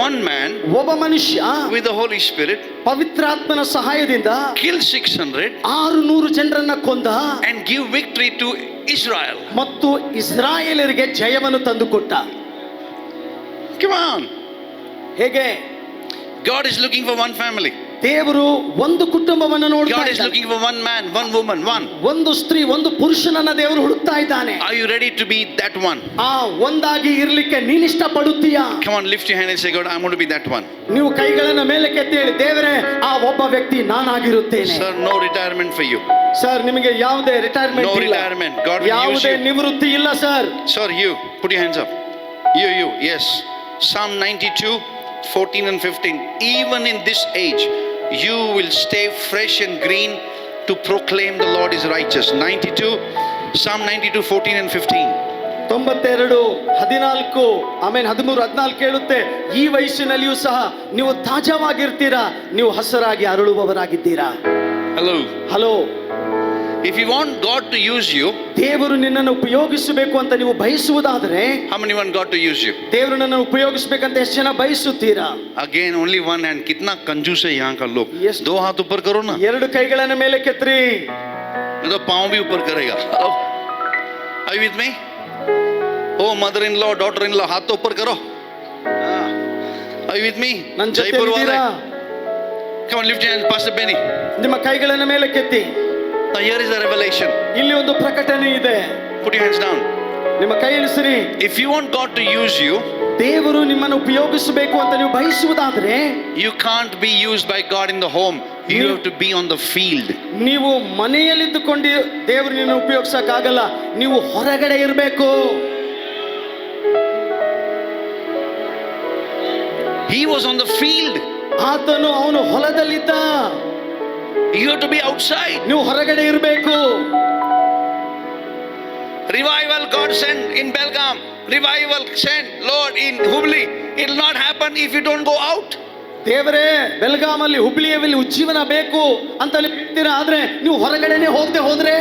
one man
ಒಬ್ಬ ಮನುಷ್ಯ
with the Holy Spirit
ಪವಿತ್ರಾತ್ಮನ ಸಹಾಯದಿಂದ
kill 600
600 ಜನರನ್ನ ಕೊಂದ
and give victory to Israel?
ಮತ್ತು ಇಸ್ರಾಯೇಲರಿಗೆ ಜಯವನ್ನು ತಂದುಕೊಟ್ಟ?
Come on.
ಹೇಗೆ?
God is looking for one family.
ದೇವರು ಒಂದು ಕುಟುಂಬವನ್ನು ನೋಡ್ತಾ
God is
ಇದ್ದಾನೆ.
looking for one man, one woman, one.
ಒಂದು ಸ್ತ್ರೀ, ಒಂದು ಪುರುಷನನ್ನ ದೇವರು ಹುಡುಕ್ತಾ ಇದ್ದಾನೆ.
Are you ready to be that one?
ಆ ಒಂದಾಗಿ ಇರ್ಲಿಕ್ಕೆ ನೀನ್ ಇಷ್ಟಪಡುತ್ತೀಯಾ?
Come on, lift your hand and say, God, I'm going to be that one.
ನೀವು ಕೈಗಳನ್ನ ಮೇಲಕ್ಕೆ ಎತ್ತಿ ಹೇಳಿ, ದೇವರೇ ಆ ಒಬ್ಬ ವ್ಯಕ್ತಿ ನಾನಾಗಿರುತ್ತೇನೆ.
Sir, no retirement for you.
Sir, ನಿಮಗೆ ಯಾವುದೇ ರಿಟೈರ್ಮೆಂಟ್
No
ಇಲ್ಲ.
retirement. God will use
ಯಾವುದೇ
you.
ನಿವೃತ್ತಿ ಇಲ್ಲ sir.
Sir, you, put your hands up. You, yes. Psalm 92, 14 and 15. Even in this age, you will stay fresh and green to proclaim the Lord is righteous. 92, Psalm 92, 14 and 15.
92, 14, ಆಮೇಲೆ 13, 14 ಹೇಳುತ್ತೆ, ಈ ವಯಸ್ಸಿನಲ್ಲಿಯೂ ಸಹ ನೀವು ತಾಜಾವಾಗಿರ್ತೀರಾ, ನೀವು ಹಸರಾಗಿ ಅರಳುವವರಾಗಿದ್ದೀರಾ.
Hello.
Hello.
If you want God to use you,
ದೇವರು ನಿನ್ನನ್ನು ಉಪಯೋಗಿಸಬೇಕು ಅಂತ ನೀವು ಬಯಸುವುದಾದ್ರೆ,
how many want God to use you?
ದೇವರು ನನ್ನನ್ನು ಉಪಯೋಗಿಸಬೇಕಂತ ಎಷ್ಟು ಜನ ಬಯಸುತ್ತೀರಾ?
Again, only one hand. कितना कंजूस है यहाँ का लोग.
Yes.
दो हाथ ऊपर करो ना.
ಎರಡು ಕೈಗಳನ್ನ ಮೇಲೆ ಕೆತ್ರಿ.
नहीं तो पाँव भी ऊपर करेगा. Are you with me? Oh, mother-in-law, daughter-in-law, हाथ तो ऊपर करो. Are you with me?
ನನ್ನ ಜೊತೆ
Jaipur
ಇದ್ದೀರಾ?
वाले. Come on, lift your hands, Pastor Benny.
ನಿಮ್ಮ ಕೈಗಳನ್ನ ಮೇಲೆ ಕೆತ್ತಿ.
Now here is the revelation.
ಇಲ್ಲಿ ಒಂದು ಪ್ರಕಟಣೆ ಇದೆ.
Put your hands down.
ನಿಮ್ಮ ಕೈ ಇಳಿಸಿರಿ.
If you want God to use you,
ದೇವರು ನಿಮ್ಮನ್ನು ಉಪಯೋಗಿಸಬೇಕು ಅಂತ ನೀವು ಬಯಸುವುದಾದ್ರೆ,
you can't be used by God in the home. You have to be on the field.
ನೀವು ಮನೆಯಲ್ಲಿದ್ದುಕೊಂಡು ದೇವರು ನಿನ್ನನ್ನು ಉಪಯೋಗಿಸಕ್ಕಾಗಲ್ಲ, ನೀವು ಹೊರಗಡೆ ಇರಬೇಕು.
He was on the field.
ಆತನು ಅವನು ಹೊಲದಲ್ಲಿದ್ದ.
You have to be outside.
ನೀವು ಹೊರಗಡೆ ಇರಬೇಕು.
Revival God sent in Belgaum. Revival sent, Lord, in Hubli. It will not happen if you don't go out.
ದೇವರೇ, ಬೆಲ್ಗಾಮಲ್ಲಿ ಹುಬ್ಳಿಯಲ್ಲಿ ಉಜ್ಜೀವನ ಬೇಕು ಅಂತ ಹೇಳ್ತೀರಾ, ಆದ್ರೆ ನೀವು ಹೊರಗಡೆನೆ ಹೋಗದೆ ಹೋದ್ರೆ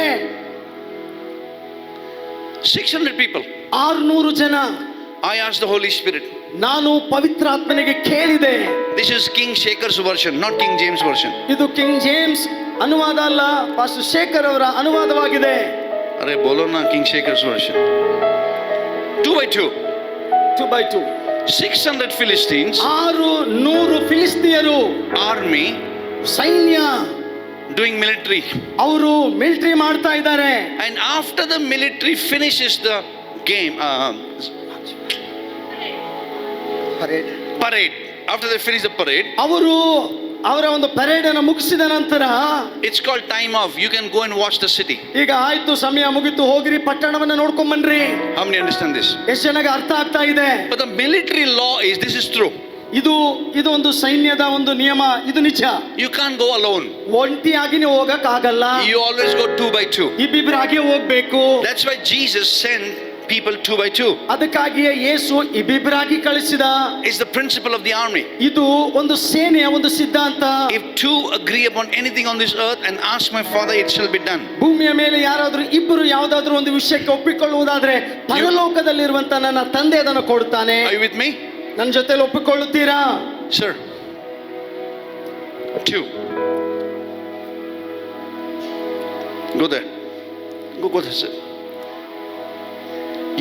600 people.
600 ಜನ.
I asked the Holy Spirit.
ನಾನು ಪವಿತ್ರಾತ್ಮನಿಗೆ ಕೇಳಿದೆ.
This is King Shaker's version, not King James version.
ಇದು ಕಿಂಗ್ ಜೇಮ್ಸ್ ಅನುವಾದ ಅಲ್ಲ, ಪಾಸ್ಟರ್ ಶೇಖರ್ ಅವರ ಅನುವಾದವಾಗಿದೆ.
अरे बोलो ना, King Shaker's version. 2 by 2.
2 by 2.
600 Philistines.
600 ಫಿಲಿಸ್ತಿಯರು,
Army
ಸೈನ್ಯ,
doing military.
ಅವರು ಮಿಲಿಟರಿ ಮಾಡ್ತಾ ಇದ್ದಾರೆ.
And after the military finishes the game, parade. After they finish the parade,
ಅವರು ಅವರ ಒಂದು ಪರೇಡ್ ಅನ್ನು ಮುಗಿಸಿದ ನಂತರ,
it's called time off. You can go and watch the city.
ಈಗ ಆಯ್ತು, ಸಮಯ ಮುಗಿತು, ಹೋಗ್ರಿ ಪಟ್ಟಣವನ್ನ ನೋಡ್ಕೊಂಡ್ ಬನ್ರಿ.
How many understand this?
ಎಷ್ಟು ಜನಕ್ಕೆ ಅರ್ಥ ಆಗ್ತಾ ಇದೆ?
But the military law is, this is true.
ಇದು ಒಂದು ಸೈನ್ಯದ ಒಂದು ನಿಯಮ, ಇದು ನಿಜ.
You can't go alone.
ಒಂಟಿಯಾಗಿ ನೀವು ಹೋಗಕ್ ಆಗಲ್ಲ,
You always go 2 by 2.
ಇಬ್ಬಿಬ್ಬರಾಗಿ ಹೋಗ್ಬೇಕು.
That's why Jesus sent people 2 by 2.
ಅದಕ್ಕಾಗಿಯೇ ಯೇಸು ಇಬ್ಬಿಬ್ಬರಾಗಿ ಕಳಿಸಿದ.
It's the principle of the army.
ಇದು ಒಂದು ಸೇನೆಯ ಒಂದು ಸಿದ್ಧಾಂತ.
If 2 agree upon anything on this earth and ask my Father, it shall be done.
ಭೂಮಿಯ ಮೇಲೆ ಯಾರಾದ್ರೂ ಇಬ್ಬರು ಯಾವುದಾದ್ರೂ ಒಂದು ವಿಷಯಕ್ಕೆ ಒಪ್ಪಿಕೊಳ್ಳುವುದಾದ್ರೆ ಪರಲೋಕದಲ್ಲಿರುವಂತ ನನ್ನ ತಂದೆ ಅದನ್ನು ಕೊಡ್ತಾನೆ.
Are you with me?
ನನ್ನ ಜೊತೆಲಿ ಒಪ್ಪಿಕೊಳ್ಳುತ್ತೀರಾ?
Sir. 2. Go there. Go there, sir.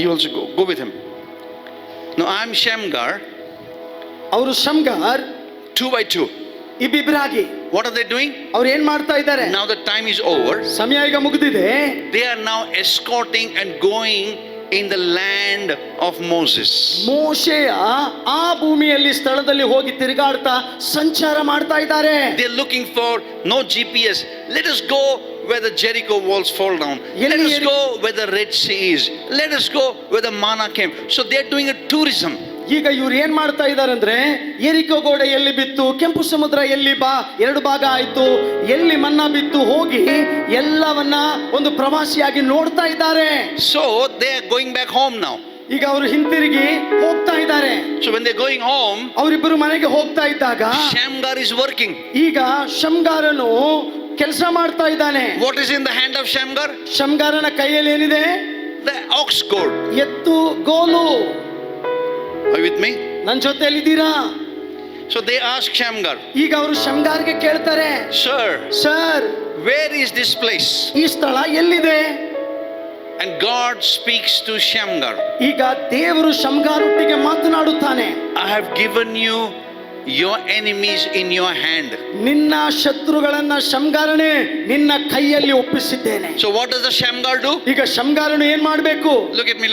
You also go with him. Now I am Shamgar.
ಅವರು ಶಮ್ಗಾರ್
2 by 2.
ಇಬ್ಬಿಬ್ಬರಾಗಿ.
What are they doing?
ಅವ್ರು ಏನ್ ಮಾಡ್ತಾ ಇದ್ದಾರೆ?
Now the time is over.
ಸಮಯ ಈಗ ಮುಗಿದಿದೆ.
They are now escorting and going in the land of Moses.
ಮೋಶೆಯ ಆ ಭೂಮಿಯಲ್ಲಿ ಸ್ಥಳದಲ್ಲಿ ಹೋಗಿ ತಿರುಗಾಡ್ತಾ ಸಂಚಾರ ಮಾಡ್ತಾ ಇದ್ದಾರೆ.
They are looking for no GPS. Let us go where the Jericho walls fall down. Let us go where the Red Sea is. Let us go where the manna came. So they are doing a tourism.
ಈಗ ಇವ್ರು ಏನ್ ಮಾಡ್ತಾ ಇದ್ದಾರೆ ಅಂದ್ರೆ, ಎರಿಕೋ ಗೋಡೆ ಎಲ್ಲಿ ಬಿತ್ತು, ಕೆಂಪು ಸಮುದ್ರ ಎಲ್ಲಿ ಎರಡು ಭಾಗ ಆಯ್ತು, ಎಲ್ಲಿ ಮನ್ನಾ ಬಿತ್ತು, ಹೋಗಿ ಎಲ್ಲವನ್ನ ಒಂದು ಪ್ರವಾಸಿಯಾಗಿ ನೋಡ್ತಾ ಇದ್ದಾರೆ.
So they are going back home now.
ಈಗ ಅವರು ಹಿಂತಿರುಗಿ ಹೋಗ್ತಾ ಇದ್ದಾರೆ.
So when they are going home,
ಅವರಿಬ್ಬರು ಮನೆಗೆ ಹೋಗ್ತಾ ಇದ್ದಾಗ
Shamgar is working.
ಈಗ ಶಮ್ಗಾರನು ಕೆಲಸ ಮಾಡ್ತಾ ಇದ್ದಾನೆ.
What is in the hand of Shamgar?
ಶಮ್ಗಾರನ ಕೈಯಲ್ಲಿ ಏನಿದೆ?
The ox goad.
ಎತ್ತು goal.
Are you with me?
ನನ್ನ ಜೊತೆಲಿದ್ದೀರಾ?
So they ask Shamgar,
ಈಗ ಅವರು ಶಮ್ಗಾರ್ಗೆ ಕೇಳ್ತಾರೆ, sir
where is this place?
ಈ ಸ್ಥಳ ಎಲ್ಲಿದೆ?
And God speaks to Shamgar.
ಈಗ ದೇವರು ಶಮ್ಗಾರೊಟ್ಟಿಗೆ ಮಾತನಾಡುತ್ತಾನೆ.
I have given you your enemies in your hand.
ನಿನ್ನ ಶತ್ರುಗಳನ್ನ ಶಮ್ಗಾರನೇ ನಿನ್ನ ಕೈಯಲ್ಲಿ ಒಪ್ಪಿಸಿದ್ದೇನೆ.
So what does the Shamgar do?
ಈಗ ಶಮ್ಗಾರನು ಏನ್ ಮಾಡಬೇಕು?
Look at me.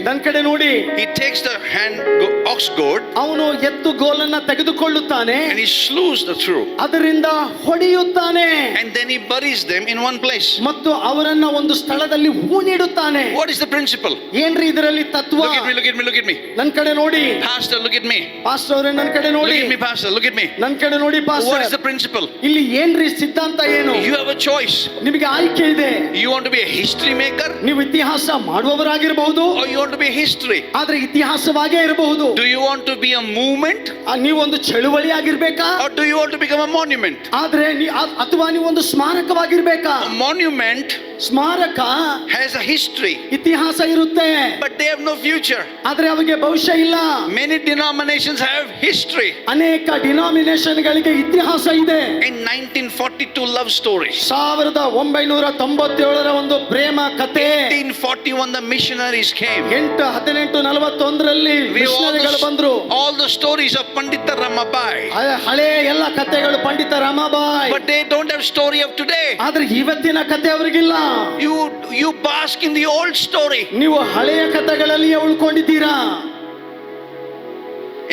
ನನ್ನ ಕಡೆ ನೋಡಿ.
He takes the ox goad.
ಅವನು ಎತ್ತು ಗೋಲನ್ನ ತೆಗೆದುಕೊಳ್ಳುತ್ತಾನೆ.
And he slews the through.
ಅದರಿಂದ ಹೊಡೆಯುತ್ತಾನೆ.
And then he buries them in one place.
ಮತ್ತು ಅವರನ್ನ ಒಂದು ಸ್ಥಳದಲ್ಲಿ ಹೂಣಿಡುತ್ತಾನೆ.
What is the principle?
ಏನ್ರಿ ಇದರಲ್ಲಿ ತತ್ವ?
Look at me.
ನನ್ನ ಕಡೆ ನೋಡಿ.
Pastor, look at me.
Pastor ಅವರೇ ನನ್ನ ಕಡೆ ನೋಡಿ.
Look at me, Pastor. Look at me.
ನನ್ನ ಕಡೆ ನೋಡಿ pastor.
What is the principle?
ಇಲ್ಲಿ ಏನ್ರಿ ಸಿದ್ಧಾಂತ ಏನು?
You have a choice.
ನಿಮಗೆ ಆಯ್ಕೆ ಇದೆ.
You want to be a history maker?
ನೀವು ಇತಿಹಾಸ ಮಾಡುವವರಾಗಿರಬಹುದು.
Or you want to be history?
ಆದ್ರೆ ಇತಿಹಾಸವಾಗೇ ಇರಬಹುದು.
Do you want to be a movement?
ನೀವು ಒಂದು ಚಳುವಳಿ ಆಗಿರ್ಬೇಕಾ?
Or do you want to become a monument?
ಆದ್ರೆ ಅಥವಾ ನೀವು ಒಂದು ಸ್ಮಾರಕವಾಗಿರ್ಬೇಕಾ?
A monument
ಸ್ಮಾರಕ
has a history,
ಇತಿಹಾಸ ಇರುತ್ತೆ,
but they have no future.
ಆದ್ರೆ ಅವರಿಗೆ ಭವಿಷ್ಯ ಇಲ್ಲ.
Many denominations have history.
ಅನೇಕ ಡಿನಾಮಿನೇಷನ್ ಗಳಿಗೆ ಇತಿಹಾಸ ಇದೆ.
In 1942 love story.
1997ರ ಒಂದು ಪ್ರೇಮ ಕಥೆ.
1841 the missionaries came.
1841ರಲ್ಲಿ ಮಿಷನರಿಗಳು ಬಂದ್ರು.
All the stories of Pandita Ramabai.
ಹಳೆ ಎಲ್ಲ ಕಥೆಗಳು ಪಂಡಿತ Ramabai.
But they don't have story of today.
ಆದ್ರೆ ಇವತ್ತಿನ ಕಥೆ ಅವರಿಗಿಲ್ಲ.
You bask in the old story.
ನೀವು ಹಳೆಯ ಕಥೆಗಳಲ್ಲಿಯೇ ಉಳ್ಕೊಂಡಿದ್ದೀರಾ.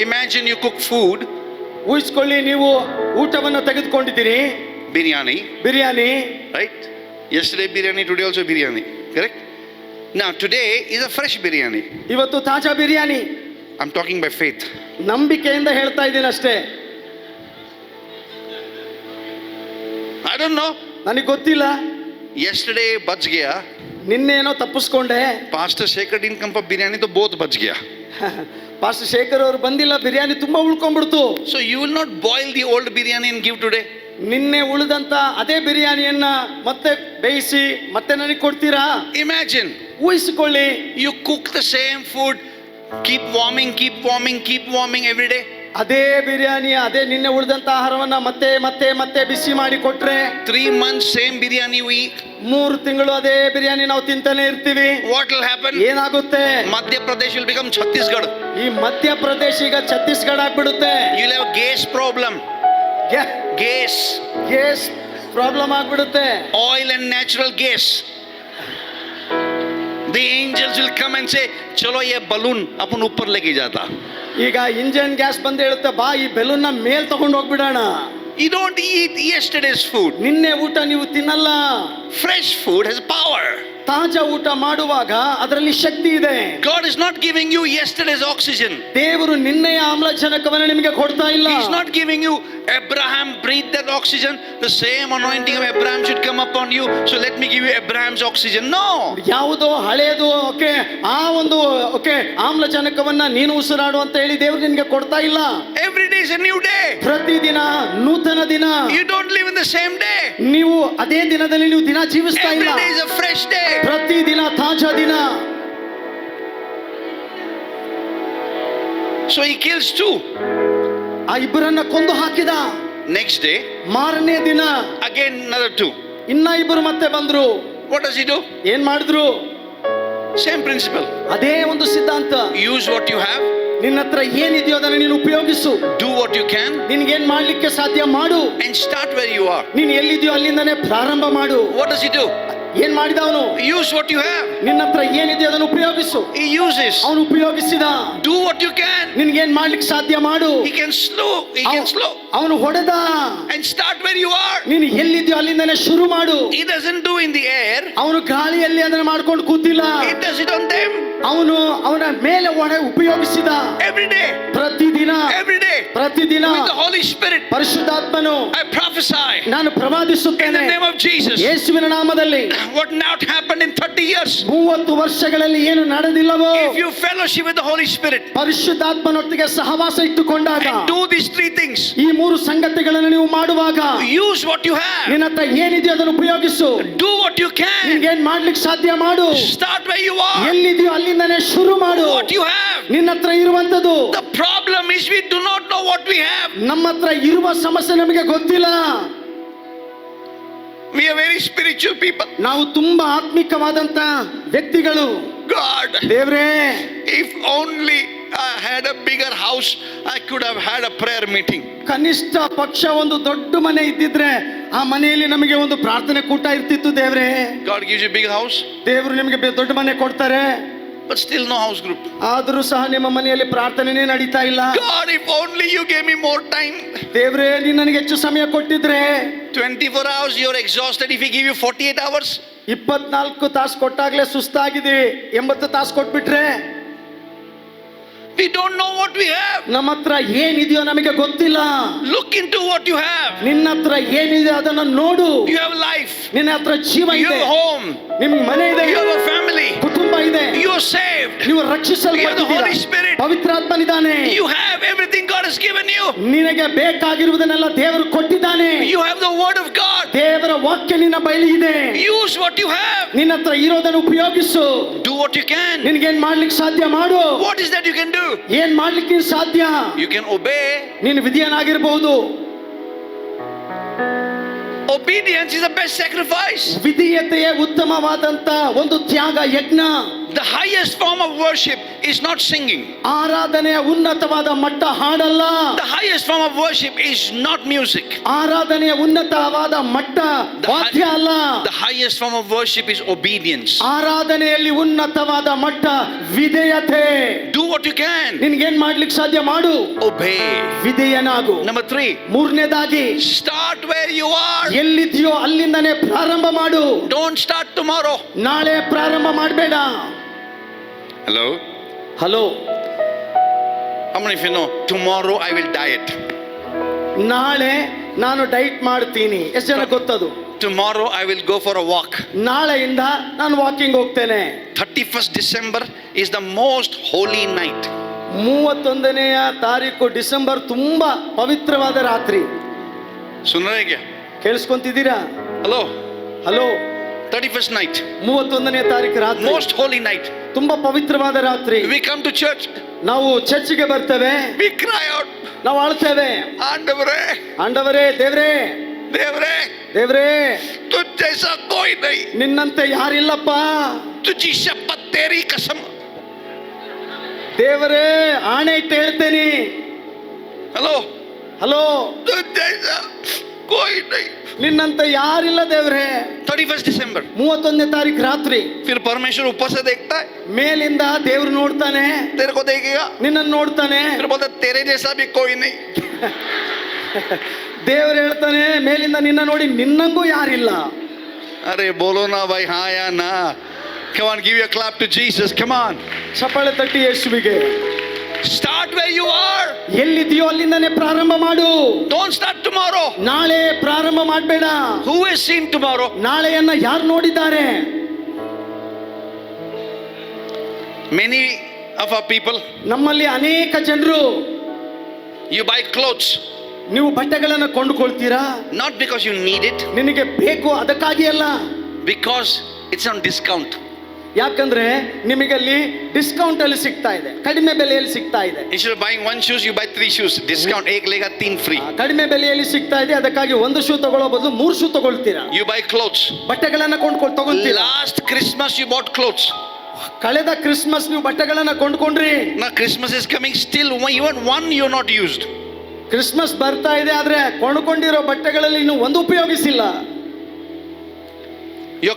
Imagine you cook food.
ಊಹಿಸ್ಕೊಳ್ಳಿ, ನೀವು ಊಟವನ್ನು ತೆಗೆದುಕೊಂಡಿದ್ದೀರಿ.
Biryani. Right? Yesterday biryani, today also biryani. Correct? Now today is a fresh biryani.
ಇವತ್ತು ತಾಜಾ biryani.
I'm talking by faith.
ನಂಬಿಕೆಯಿಂದ ಹೇಳ್ತಾ ಇದ್ದೀನಿ ಅಷ್ಟೇ.
I don't know.
ನನಗೆ ಗೊತ್ತಿಲ್ಲ.
Yesterday bach gaya.
ನಿನ್ನೇನೋ ತಪ್ಪಿಸ್ಕೊಂಡೆ.
Pastor Shekhar didn't come for biryani, तो बहुत बच गया.
ಪಾಸ್ಟರ್ ಶೇಖರ್ ಅವರು ಬಂದಿಲ್ಲ, ಬಿರಿಯಾನಿ ತುಂಬಾ ಉಳ್ಕೊಂಡ್ಬಿಡ್ತು.
So you will not boil the old biryani and give today.
ನಿನ್ನೆ ಉಳಿದಂತ ಅದೇ ಬಿರಿಯಾನಿಯನ್ನ ಮತ್ತೆ ಬೇಯಿಸಿ ಮತ್ತೆ ನನಗೆ ಕೊಡ್ತೀರಾ?
Imagine.
ಊಹಿಸಿಕೊಳ್ಳಿ,
You cook the same food, keep warming every day.
ಅದೇ ಬಿರಿಯಾನಿ, ಅದೇ ನಿನ್ನೆ ಉಳಿದಂತ ಆಹಾರವನ್ನ ಮತ್ತೆ ಮತ್ತೆ ಮತ್ತೆ ಬಿಸಿ ಮಾಡಿ ಕೊಟ್ರೆ
3 months same biryani we eat.
3 ತಿಂಗಳು ಅದೇ ಬಿರಿಯಾನಿ ನಾವು ತಿಂತಾನೆ ಇರ್ತೀವಿ.
What will happen?
ಏನಾಗುತ್ತೆ?
Madhya Pradesh will become Chhattisgarh.
ಈ ಮಧ್ಯಪ್ರದೇಶ ಈಗ ಛತ್ತೀಸ್ಗಢ ಆಗ್ಬಿಡುತ್ತೆ.
You'll have gas problem.
Gas problem ಆಗ್ಬಿಡುತ್ತೆ.
Oil and natural gas. The angels will come and say, चलो ये balloon अपन ऊपर लेके जाता.
ಈಗ ಇಂಜಿನ್ ಗ್ಯಾಸ್ ಬಂದು ಹೇಳುತ್ತೆ, ಬಾ ಈ ಬೆಲೂನ್ ನ ಮೇಲ್ ತಗೊಂಡು ಹೋಗ್ಬಿಡೋಣ.
You don't eat yesterday's food.
ನಿನ್ನೆ ಊಟ ನೀವು ತಿನ್ನಲ್ಲ.
Fresh food has power.
ತಾಜಾ ಊಟ ಮಾಡುವಾಗ ಅದರಲ್ಲಿ ಶಕ್ತಿ ಇದೆ.
God is not giving you yesterday's oxygen.
ದೇವರು ನಿನ್ನೆಯ ಆಮ್ಲಜನಕವನ್ನು ನಿಮಗೆ ಕೊಡ್ತಾ ಇಲ್ಲ.
He is not giving you Abraham breathed that oxygen. The same anointing of Abraham should come upon you. So let me give you Abraham's oxygen. No.
ಯಾವುದೋ ಹಳೆಯದು okay ಆ ಒಂದು ಓಕೆ ಆಮ್ಲಜನಕವನ್ನ ನೀನು ಉಸಿರಾಡು ಅಂತ ಹೇಳಿ ದೇವರು ನಿನಗೆ ಕೊಡ್ತಾ ಇಲ್ಲ.
Every day is a new day.
ಪ್ರತಿದಿನ ನೂತನ ದಿನ.
You don't live in the same day.
ನೀವು ಅದೇ ದಿನದಲ್ಲಿ ನೀವು ದಿನ ಜೀವಿಸ್ತಾ ಇಲ್ಲ.
Every day is a fresh day.
ಪ್ರತಿದಿನ ತಾಜಾ ದಿನ.
So he kills two.
ಆ ಇಬ್ಬರನ್ನ ಕೊಂದು ಹಾಕಿದ.
Next day,
ಮಾರನೇ ದಿನ
again another two.
ಇನ್ನ ಇಬ್ಬರು ಮತ್ತೆ ಬಂದ್ರು.
What does he do?
ಏನ್ ಮಾಡಿದ್ರು?
Same principle.
ಅದೇ ಒಂದು ಸಿದ್ಧಾಂತ.
Use what you have.
ನಿನ್ನ ಹತ್ರ ಏನಿದೆಯೋ ಅದನ್ನು ನೀನು ಉಪಯೋಗಿಸು.
Do what you can.
ನಿನ್ಗೇನ್ ಮಾಡ್ಲಿಕ್ಕೆ ಸಾಧ್ಯ ಮಾಡು.
And start where you are.
ನೀನ್ ಎಲ್ಲಿದೆಯೋ ಅಲ್ಲಿಂದಾನೇ ಪ್ರಾರಂಭ ಮಾಡು.
What does he do?
ಏನ್ ಮಾಡಿದ ಅವನು?
Use what you have.
ನಿನ್ನ ಹತ್ರ ಏನಿದೆಯೋ ಅದನ್ನು ಉಪಯೋಗಿಸು.
He uses.
ಅವನು ಉಪಯೋಗಿಸಿದ.
Do what you can.
ನಿನ್ಗೇನ್ ಮಾಡ್ಲಿಕ್ಕೆ ಸಾಧ್ಯ ಮಾಡು.
He can slow. He can slow.
ಅವನು ಹೊಡೆದ.
And start where you are.
ನೀನು ಎಲ್ಲಿದೆಯೋ ಅಲ್ಲಿಂದಾನೇ ಶುರು ಮಾಡು.
He doesn't do in the air.
ಅವನು ಗಾಳಿಯಲ್ಲಿ ಅದನ್ನು ಮಾಡ್ಕೊಂಡು ಕೂತಿಲ್ಲ.
He does it on them.
ಅವನು ಅವನ ಮೇಲೆ ಉಪಯೋಗಿಸಿದ.
Every day.
ಪ್ರತಿದಿನ.
Every day.
ಪ್ರತಿದಿನ.
With the Holy Spirit.
ಪರಿಶುದ್ಧಾತ್ಮನು.
I prophesy.
ನಾನು
In the
ಪ್ರವಾದಿಸುತ್ತೇನೆ.
name of Jesus.
ಯೇಸುವಿನ ನಾಮದಲ್ಲಿ.
What now happened in 30 years?
30 ವರ್ಷಗಳಲ್ಲಿ ಏನು ನಡೆದಿಲ್ಲವೋ.
If you fellowship with the Holy Spirit.
ಪರಿಶುದ್ಧಾತ್ಮನೊಟ್ಟಿಗೆ ಸಹವಾಸ ಇಟ್ಟುಕೊಂಡಾಗ.
And do these three things.
ಈ 3 ಸಂಗತಿಗಳನ್ನು ನೀವು ಮಾಡುವಾಗ.
Use what you have.
ನಿನ್ನ ಹತ್ರ ಏನಿದೆಯೋ ಅದನ್ನು ಉಪಯೋಗಿಸು.
Do what you can.
ನಿನ್ಗೇನ್ ಮಾಡ್ಲಿಕ್ಕೆ ಸಾಧ್ಯ ಮಾಡು.
Start where you are.
ಎಲ್ಲಿದೆಯೋ ಅಲ್ಲಿಂದಾನೇ ಶುರು ಮಾಡು.
What you have.
ನಿನ್ನ ಹತ್ರ ಇರುವಂತದ್ದು.
The problem is we do not know what we have.
ನಮ್ಮ ಹತ್ರ ಇರುವ ಸಮಸ್ಯೆ ನಮಗೆ ಗೊತ್ತಿಲ್ಲ.
We are very spiritual people.
ನಾವು ತುಂಬಾ ಆತ್ಮಿಕವಾದಂತ ವ್ಯಕ್ತಿಗಳು.
God,
ದೇವ್ರೇ,
if only I had a bigger house, I could have had a prayer meeting.
ಕನಿಷ್ಠ ಪಕ್ಷ ಒಂದು ದೊಡ್ಡ ಮನೆ ಇದ್ದಿದ್ರೆ ಆ ಮನೆಯಲ್ಲಿ ನಮಗೆ ಒಂದು ಪ್ರಾರ್ಥನೆ ಕೂಟ ಇರ್ತಿತ್ತು ದೇವ್ರೇ.
God gives you a big house,
ದೇವರು ನಿಮಗೆ ದೊಡ್ಡ ಮನೆ ಕೊಡ್ತಾರೆ.
but still no house group.
ಆದರೂ ಸಹ ನಿಮ್ಮ ಮನೆಯಲ್ಲಿ ಪ್ರಾರ್ಥನೆನೇ ನಡೀತಾ ಇಲ್ಲ.
God, if only you gave me more time.
ದೇವ್ರೇ, ನೀನು ನನಗೆ ಹೆಚ್ಚು ಸಮಯ ಕೊಟ್ಟಿದ್ರೆ.
24 hours you're exhausted. If he give you 48 hours.
24 ತಾಸು ಕೊಟ್ಟಾಗ್ಲೇ ಸುಸ್ತಾಗಿದೆ. 80 ತಾಸು ಕೊಟ್ಬಿಟ್ರೆ.
We don't know what we have.
ನಮ್ಮ ಹತ್ರ ಏನಿದೆಯೋ ನಮಗೆ ಗೊತ್ತಿಲ್ಲ.
Look into what you have.
ನಿನ್ನ ಹತ್ರ ಏನಿದೆ ಅದನ್ನು ನೋಡು.
You have life.
ನಿನ್ನ ಹತ್ರ ಜೀವ
You
ಇದೆ.
have home.
ನಿಮ್ಮ ಮನೆ ಇದೆ.
You have a family.
ಕುಟುಂಬ ಇದೆ.
You are saved.
ನೀವು
You have the
ರಕ್ಷಿಸಲ್ಪಟ್ಟಿದ್ದೀರಾ.
Holy Spirit.
ಪವಿತ್ರಾತ್ಮನಿದ್ದಾನೆ.
You have everything God has given you.
ನಿನಗೆ ಬೇಕಾಗಿರುವುದನ್ನೆಲ್ಲ ದೇವರು ಕೊಟ್ಟಿದ್ದಾನೆ.
You have the word of God.
ದೇವರ ವಾಕ್ಯ ನಿನ್ನ ಬಳಿ ಇದೆ.
Use what you have.
ನಿನ್ನ ಹತ್ರ ಇರೋದನ್ನು ಉಪಯೋಗಿಸು.
Do what you can.
ನಿನಗೇನ್ ಮಾಡ್ಲಿಕ್ಕೆ ಸಾಧ್ಯ ಮಾಡು.
What is that you can do?
ಏನ್ ಮಾಡ್ಲಿಕ್ಕೆ ಸಾಧ್ಯ?
You can obey.
ನೀನು ವಿಧಿಯನಾಗಿರಬಹುದು.
Obedience is the best sacrifice.
ವಿಧೇಯತೆಯೇ ಉತ್ತಮವಾದಂತ ಒಂದು ತ್ಯಾಗ ಯಜ್ಞ.
The highest form of worship is not singing.
ಆರಾಧನೆಯ ಉನ್ನತವಾದ ಮಟ್ಟ ಹಾಡಲ್ಲ.
The highest form of worship is not music.
ಆರಾಧನೆಯ ಉನ್ನತವಾದ ಮಟ್ಟ ವಾದ್ಯ ಅಲ್ಲ.
The highest form of worship is obedience.
ಆರಾಧನೆಯಲ್ಲಿ ಉನ್ನತವಾದ ಮಟ್ಟ ವಿಧೇಯತೆ.
Do what you can.
ನಿನ್ಗೇನ್ ಮಾಡ್ಲಿಕ್ಕೆ ಸಾಧ್ಯ ಮಾಡು.
Obey.
ವಿಧೇಯನಾಗು.
Number 3.
ಮೂರನೇದಾಗಿ
Start where you are.
ಎಲ್ಲಿದೆಯೋ ಅಲ್ಲಿಂದಾನೇ ಪ್ರಾರಂಭ ಮಾಡು.
Don't start tomorrow.
ನಾಳೆ ಪ್ರಾರಂಭ ಮಾಡಬೇಡ.
Hello.
Hello.
How many of you know tomorrow I will diet?
ನಾಳೆ ನಾನು ಡೈಟ್ ಮಾಡ್ತೀನಿ. ಎಷ್ಟು ಜನ ಗೊತ್ತದು?
Tomorrow I will go for a walk.
ನಾಳೆಯಿಂದ ನಾನು ವಾಕಿಂಗ್ ಹೋಗ್ತೇನೆ.
31st December is the most holy night.
31ನೇ ತಾರೀಕು ಡಿಸೆಂಬರ್ ತುಂಬಾ ಪವಿತ್ರವಾದ ರಾತ್ರಿ.
सुन रहे क्या?
ಕೇಳಿಸ್ಕೊಂತಿದ್ದೀರಾ?
Hello.
ಹಲೋ.
31st night.
31ನೇ ತಾರೀಕು ರಾತ್ರಿ.
Most holy night.
ತುಂಬಾ ಪವಿತ್ರವಾದ ರಾತ್ರಿ.
We come to church.
ನಾವು ಚರ್ಚಿಗೆ ಬರ್ತೇವೆ.
We cry out.
ನಾವು ಅಳ್ತೇವೆ.
ಆಂಡವರೇ,
ಆಂಡವರೇ, ದೇವ್ರೇ,
ದೇವ್ರೇ,
ದೇವ್ರೇ,
तुझ जैसा कोई नहीं.
ನಿನ್ನಂತೆ ಯಾರಿಲ್ಲಪ್ಪ.
तुझी शपथ तेरी कसम.
ದೇವರೇ, ಆಣೆ ಇಟ್ಟು ಹೇಳ್ತೇನೆ.
हेलो.
ಹಲೋ.
तुझ जैसा कोई नहीं.
ನಿನ್ನಂತ ಯಾರಿಲ್ಲ ದೇವ್ರೇ.
31st December.
31ನೇ ತಾರೀಕು ರಾತ್ರಿ.
फिर परमेश्वर ऊपर से देखता है.
ಮೇಲಿಂದ ದೇವ್ರು ನೋಡ್ತಾನೆ.
तेरे को देखेगा.
ನಿನ್ನನ್ನು ನೋಡ್ತಾನೆ.
फिर बोलता तेरे जैसा भी कोई नहीं.
ದೇವ್ರು ಹೇಳ್ತಾನೆ ಮೇಲಿಂದ ನಿನ್ನ ನೋಡಿ ನಿನ್ನಂಗೂ ಯಾರಿಲ್ಲ.
अरे बोलो ना भाई, हाँ या ना. Come on, give your clap to Jesus. Come on.
ಚಪ್ಪಾಳೆ ತಟ್ಟಿ ಯೇಸುವಿಗೆ.
Start where you are.
ಎಲ್ಲಿದೆಯೋ ಅಲ್ಲಿಂದನೇ ಪ್ರಾರಂಭ ಮಾಡು.
Don't start tomorrow.
ನಾಳೆ ಪ್ರಾರಂಭ ಮಾಡಬೇಡ.
Who has seen tomorrow?
ನಾಳೆಯನ್ನ ಯಾರು ನೋಡಿದ್ದಾರೆ?
Many of our people,
ನಮ್ಮಲ್ಲಿ ಅನೇಕ ಜನರು,
you buy clothes
ನೀವು ಬಟ್ಟೆಗಳನ್ನು ಕೊಂಡುಕೊಳ್ತೀರಾ,
not because you need it,
ನಿನಗೆ ಬೇಕು ಅದಕ್ಕಾಗಿ ಅಲ್ಲ,
because it's on discount.
ಯಾಕಂದ್ರೆ ನಿಮಗೆ ಅಲ್ಲಿ ಡಿಸ್ಕೌಂಟ್ ಅಲ್ಲಿ ಸಿಗ್ತಾ ಇದೆ, ಕಡಿಮೆ ಬೆಲೆಯಲ್ಲಿ ಸಿಗ್ತಾ ಇದೆ.
Instead of buying one shoes, you buy 3 shoes. Discount, ek lega 3 free.
ಕಡಿಮೆ ಬೆಲೆಯಲ್ಲಿ ಸಿಗ್ತಾ ಇದೆ, ಅದಕ್ಕಾಗಿ ಒಂದು ಶೂ ತಗೊಳ್ಳೋ ಬದಲು 3 ಶೂ ತಗೊಳ್ತೀರಾ.
You buy clothes.
ಬಟ್ಟೆಗಳನ್ನ ತಗೊಳ್ತೀರಾ.
Last Christmas you bought clothes.
ಕಳೆದ ಕ್ರಿಸ್ಮಸ್ ನೀವು ಬಟ್ಟೆಗಳನ್ನ ಕೊಂಡ್ಕೊಂಡ್ರಿ.
Now Christmas is coming, still even one you're not used.
Christmas ಬರ್ತಾ ಇದೆ, ಆದ್ರೆ ಕೊಂಡ್ಕೊಂಡಿರೋ ಬಟ್ಟೆಗಳಲ್ಲಿ ಇನ್ನು ಒಂದು ಉಪಯೋಗಿಸಿಲ್ಲ.
Your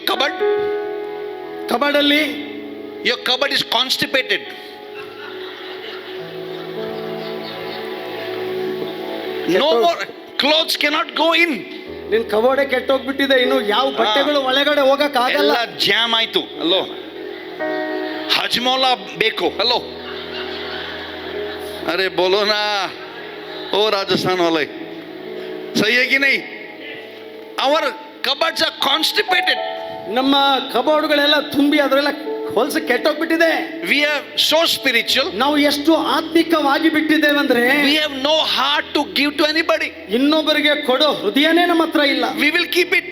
cupboard is constipated. No more clothes cannot go in.
ನಿನ್ ಕಬೋರ್ಡೆ ಕೆಟ್ಟೋಗ್ಬಿಟ್ಟಿದೆ, ಇನ್ನು ಯಾವ ಬಟ್ಟೆಗಳು ಒಳಗಡೆ ಹೋಗಕ್ ಆಗಲ್ಲ.
ಎಲ್ಲ ಜಾಮ್ ಆಯ್ತು. ಹಲೋ, ಹಜ್ಮೋಲಾ ಬೇಕು. ಹಲೋ, अरे बोलो ना, ओ राजस्थान वाले, सही है कि नहीं? Our cupboards are constipated.
ನಮ್ಮ ಕಬೋರ್ಡ್ಗಳೆಲ್ಲ ತುಂಬಿ ಅದರೆಲ್ಲ ಹೊಲಸ ಕೆಟ್ಟೋಗ್ಬಿಟ್ಟಿದೆ.
We are so spiritual.
ನಾವು ಎಷ್ಟು ಆತ್ಮಿಕವಾಗಿ ಬಿಟ್ಟಿದ್ದೇವೆ ಅಂದ್ರೆ,
We have no heart to give to anybody.
ಇನ್ನೊಬ್ಬರಿಗೆ ಕೊಡೋ ಹೃದಯನೇ ನಮ್ಮ ಹತ್ರ ಇಲ್ಲ.
We will keep it.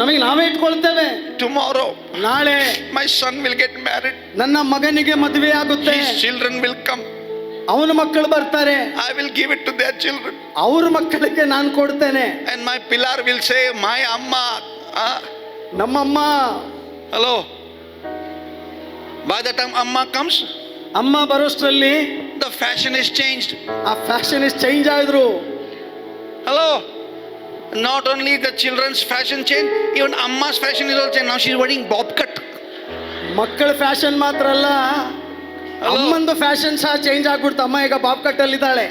ನಮಗೆ ನಾವೇ ಇಟ್ಕೊಳ್ತೇವೆ.
Tomorrow
ನಾಳೆ
my son will get married.
ನನ್ನ ಮಗನಿಗೆ ಮದುವೆ ಆಗುತ್ತೆ,
His children will come.
ಅವನ ಮಕ್ಕಳು ಬರ್ತಾರೆ,
I will give it to their children.
ಅವ್ರ ಮಕ್ಕಳಿಗೆ ನಾನು ಕೊಡ್ತೇನೆ.
And my pillar will say, my amma.
ನಮ್ಮಮ್ಮ.
Hello. By the time amma comes,
ಅಮ್ಮ ಬರೋಷ್ಟ್ರಲ್ಲಿ
the fashion is changed.
ಆ ಫ್ಯಾಷನ್ ಇಸ್ ಚೇಂಜ್ ಆದ್ರು.
Hello. Not only the children's fashion change, even amma's fashion is also changed. Now she is wearing bob cut.
ಮಕ್ಕಳ fashion ಮಾತ್ರ ಅಲ್ಲ, ಅಮ್ಮಂದು fashion ಸಹ change ಆಗ್ಬಿಡ್ತು. ಅಮ್ಮ ಈಗ ಬಾಬ್ ಕಟ್ ಅಲ್ಲಿ ಇದ್ದಾಳೆ.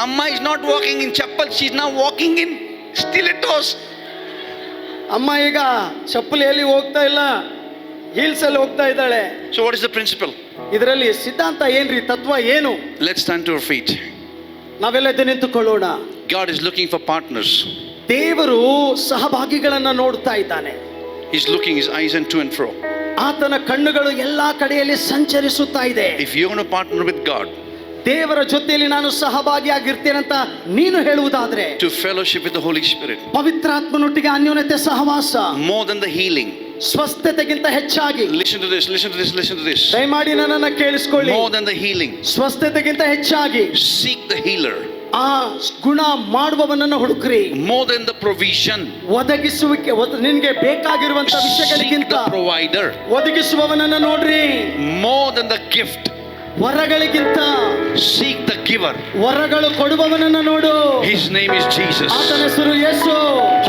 Amma is not walking in chappal, she is now walking in stilettos.
ಅಮ್ಮ ಈಗ ಚಪ್ಪಲಿಯಲ್ಲಿ ಹೋಗ್ತಾ ಇಲ್ಲ, ಹೀಲ್ಸ್ ಅಲ್ಲಿ ಹೋಗ್ತಾ ಇದ್ದಾಳೆ.
So what is the principle?
ಇದರಲ್ಲಿ ಸಿದ್ಧಾಂತ ಏನ್ರಿ, ತತ್ವ ಏನು?
Let's stand to our feet.
ನಾವೆಲ್ಲ ಎದ್ದು ನಿಂತುಕೊಳ್ಳೋಣ.
God is looking for partners.
ದೇವರು ಸಹಭಾಗಿಗಳನ್ನ ನೋಡ್ತಾ ಇದ್ದಾನೆ.
He's looking his eyes and to and fro.
ಆತನ ಕಣ್ಣುಗಳು ಎಲ್ಲಾ ಕಡೆಯಲ್ಲಿ ಸಂಚರಿಸುತ್ತಾ ಇದೆ.
If you're going to partner with God,
ದೇವರ ಜೊತೆಯಲ್ಲಿ ನಾನು ಸಹಭಾಗಿಯಾಗಿರ್ತೇನಂತ ನೀನು ಹೇಳುವುದಾದ್ರೆ,
to fellowship with the Holy Spirit,
ಪವಿತ್ರಾತ್ಮನೊಟ್ಟಿಗೆ ಅನ್ಯೋನ್ಯತೆ ಸಹವಾಸ,
more than the healing.
ಸ್ವಸ್ಥತೆಗಿಂತ ಹೆಚ್ಚಾಗಿ.
Listen to this, listen to this, listen to this.
ದಯಮಾಡಿ ನನ್ನನ್ನು ಕೇಳಿಸಿಕೊಳ್ಳಿ.
More than the healing,
ಸ್ವಸ್ಥತೆಗಿಂತ ಹೆಚ್ಚಾಗಿ
seek the healer.
ಆ ಗುಣ ಮಾಡುವವನನ್ನು ಹುಡುಕ್ರಿ.
More than the provision,
ಒದಗಿಸುವಿಕೆ, ನಿನ್ಗೆ ಬೇಕಾಗಿರುವಂತ
seek
ವಿಷಯಗಳಿಗಿಂತ
the provider.
ಒದಗಿಸುವವನನ್ನು ನೋಡ್ರಿ.
More than the gift,
ವರಗಳಿಗಿಂತ
seek the giver.
ವರಗಳು ಕೊಡುವವನನ್ನು ನೋಡು.
His name is Jesus.
ಆತನ ಹೆಸರು ಯೇಸು.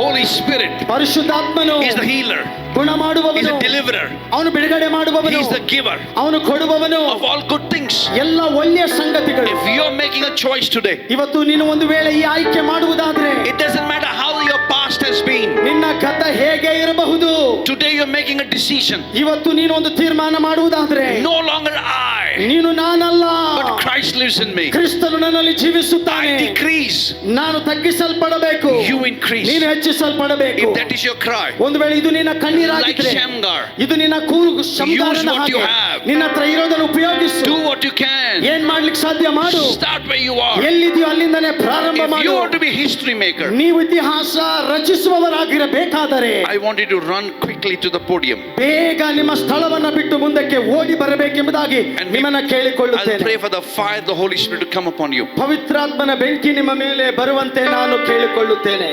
Holy Spirit
ಪರಿಶುದ್ಧಾತ್ಮನು
is the healer.
ಗುಣ
He's
ಮಾಡುವವನು,
a deliverer.
ಅವನು ಬಿಡುಗಡೆ ಮಾಡುವವನು,
He's the giver
ಅವನು ಕೊಡುವವನು
of all good things.
ಎಲ್ಲ ಒಳ್ಳೆಯ ಸಂಗತಿಗಳು.
If you're making a choice today,
ಇವತ್ತು ನೀನು ಒಂದು ವೇಳೆ ಈ ಆಯ್ಕೆ ಮಾಡುವುದಾದ್ರೆ,
it doesn't matter how your past has been.
ನಿನ್ನ ಗತ ಹೇಗೆ ಇರಬಹುದು,
Today you're making a decision.
ಇವತ್ತು ನೀನು ಒಂದು ತೀರ್ಮಾನ ಮಾಡುವುದಾದ್ರೆ,
No longer I,
ನೀನು ನಾನಲ್ಲ,
but Christ lives in me.
ಕ್ರಿಸ್ತನು ನನ್ನಲ್ಲಿ ಜೀವಿಸುತ್ತಾನೆ.
I decrease,
ನಾನು ತಗ್ಗಿಸಲ್ಪಡಬೇಕು,
you increase.
ನೀನು ಹೆಚ್ಚಿಸಲ್ಪಡಬೇಕು.
If that is your cry,
ಒಂದು ವೇಳೆ ಇದು ನಿನ್ನ
like
ಕಣ್ಣೀರಾಗಿದ್ರೆ,
Shamgar,
ಇದು ನಿನ್ನ ಕೂಗು ಶಮ್ಗಾರನ
Use what you
ಹಾಗೆ,
have.
ನಿನ್ನ ಹತ್ರ ಇರೋದನ್ನು ಉಪಯೋಗಿಸು.
do what you can.
ಏನ್ ಮಾಡ್ಲಿಕ್ಕೆ ಸಾಧ್ಯ ಮಾಡು.
Start where you are.
ಎಲ್ಲಿದೆಯೋ ಅಲ್ಲಿಂದನೇ ಪ್ರಾರಂಭ
If
ಮಾಡು.
you want to be history maker,
ನೀವು ಇತಿಹಾಸ ರಚಿಸುವವರಾಗಿರಬೇಕಾದರೆ,
I want you to run quickly to the podium.
ಬೇಗ ನಿಮ್ಮ ಸ್ಥಳವನ್ನ ಬಿಟ್ಟು ಮುಂದಕ್ಕೆ ಓಡಿ ಬರಬೇಕೆಂಬುದಾಗಿ
And
ನಿಮ್ಮನ್ನ
I'll
ಕೇಳಿಕೊಳ್ಳುತ್ತೇನೆ.
pray for the fire of the Holy Spirit to come upon you.
ಪವಿತ್ರಾತ್ಮನ ಬೆಂಕಿ ನಿಮ್ಮ ಮೇಲೆ ಬರುವಂತೆ ನಾನು ಕೇಳಿಕೊಳ್ಳುತ್ತೇನೆ.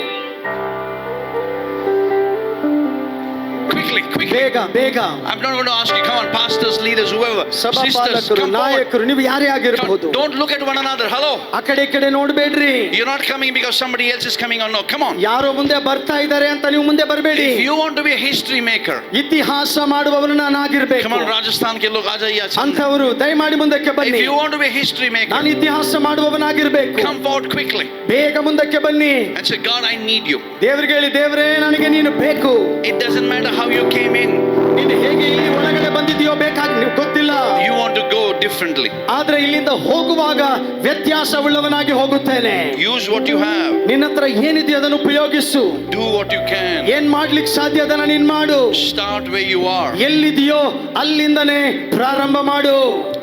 Quickly, quickly.
ಬೇಗ ಬೇಗ.
I'm not going to ask you, come on, pastors, leaders, whoever, sisters,
ಸಭಾಪಾಲಕರು,
come forward.
ನಾಯಕರು, ನೀವು ಯಾರೇ ಆಗಿರಬಹುದು.
Don't look at one another. Hello.
ಆ ಕಡೆ ಈ ಕಡೆ ನೋಡ್ಬೇಡ್ರಿ.
You're not coming because somebody else is coming or no. Come on.
ಯಾರೋ ಮುಂದೆ ಬರ್ತಾ ಇದ್ದಾರೆ ಅಂತ ನೀವು ಮುಂದೆ ಬರಬೇಡಿ.
If you want to be a history maker,
ಇತಿಹಾಸ ಮಾಡುವವರು ನಾನಾಗಿರ್ಬೇಕು.
come on, Rajasthan ke log aa jaiye.
ಅಂಥವರು ದಯಮಾಡಿ ಮುಂದಕ್ಕೆ
If
ಬನ್ನಿ.
you want to be a history maker,
ನಾನು ಇತಿಹಾಸ ಮಾಡುವವನಾಗಿರ್ಬೇಕು.
come forward quickly
ಬೇಗ ಮುಂದಕ್ಕೆ ಬನ್ನಿ.
and say, God, I need you.
ದೇವರಿಗೆ ಹೇಳಿ, ದೇವರೇ ನನಗೆ ನೀನು ಬೇಕು.
It doesn't matter how you came in.
ನೀನು ಹೇಗೆ ಇಲ್ಲಿ ಒಳಗಡೆ ಬಂದಿದೆಯೋ ಬೇಕಾಗಿ ನೀವು ಗೊತ್ತಿಲ್ಲ.
You want to go differently.
ಆದ್ರೆ ಇಲ್ಲಿಂದ ಹೋಗುವಾಗ ವ್ಯತ್ಯಾಸವುಳ್ಳವನಾಗಿ ಹೋಗುತ್ತೇನೆ.
Use what you have.
ನಿನ್ನ ಹತ್ರ ಏನಿದೆ ಅದನ್ನು ಉಪಯೋಗಿಸು.
Do what you can.
ಏನ್ ಮಾಡ್ಲಿಕ್ಕೆ ಸಾಧ್ಯ ಅದನ್ನ ನೀನ್ ಮಾಡು.
Start where you are.
ಎಲ್ಲಿದೆಯೋ ಅಲ್ಲಿಂದನೇ ಪ್ರಾರಂಭ ಮಾಡು.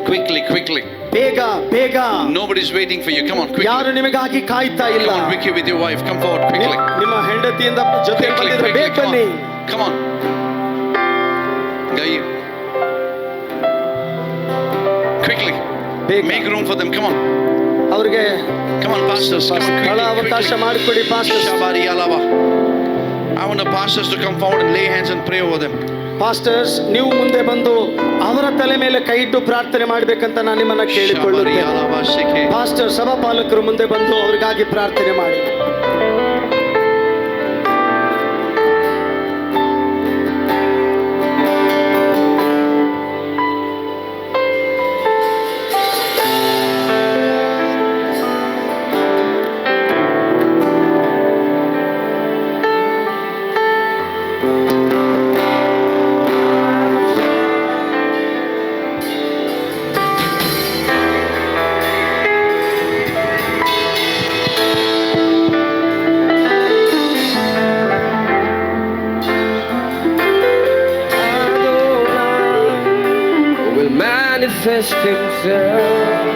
Quickly.
ಬೇಗ ಬೇಗ.
Nobody's waiting for you. Come on, quickly.
ಯಾರು ನಿಮಗಾಗಿ ಕಾಯ್ತಾ ಇಲ್ಲ.
Come on, Vicky, with your wife. Come forward, quickly.
ನಿಮ್ಮ ಹೆಂಡತಿಯಿಂದ ಜೊತೆ ಬಂದಿದ್ರೆ ಬೇಗ
Come
ಬನ್ನಿ.
on. Come on. Gai. Quickly.
ಬೇಗ.
Make room for them. Come on.
ಅವ್ರಿಗೆ
Come on, pastors. Come on,
ಸ್ಥಳ ಅವಕಾಶ
quickly.
ಮಾಡಿಕೊಡಿ pastors.
Shabari Alava. I want the pastors to come forward and lay hands and pray over them.
Pastors ನೀವು ಮುಂದೆ ಬಂದು ಅವರ ತಲೆ ಮೇಲೆ ಕೈ ಇಟ್ಟು ಪ್ರಾರ್ಥನೆ ಮಾಡ್ಬೇಕಂತ ನಾನು ನಿಮ್ಮನ್ನ
Shabari
ಕೇಳಿಕೊಳ್ಳುತ್ತೇನೆ.
Alava Shike.
ಪಾಸ್ಟರ್ ಸಭಾಪಾಲಕರು ಮುಂದೆ ಬಂದು ಅವರಿಗಾಗಿ ಪ್ರಾರ್ಥನೆ ಮಾಡಿ.
Manifest himself.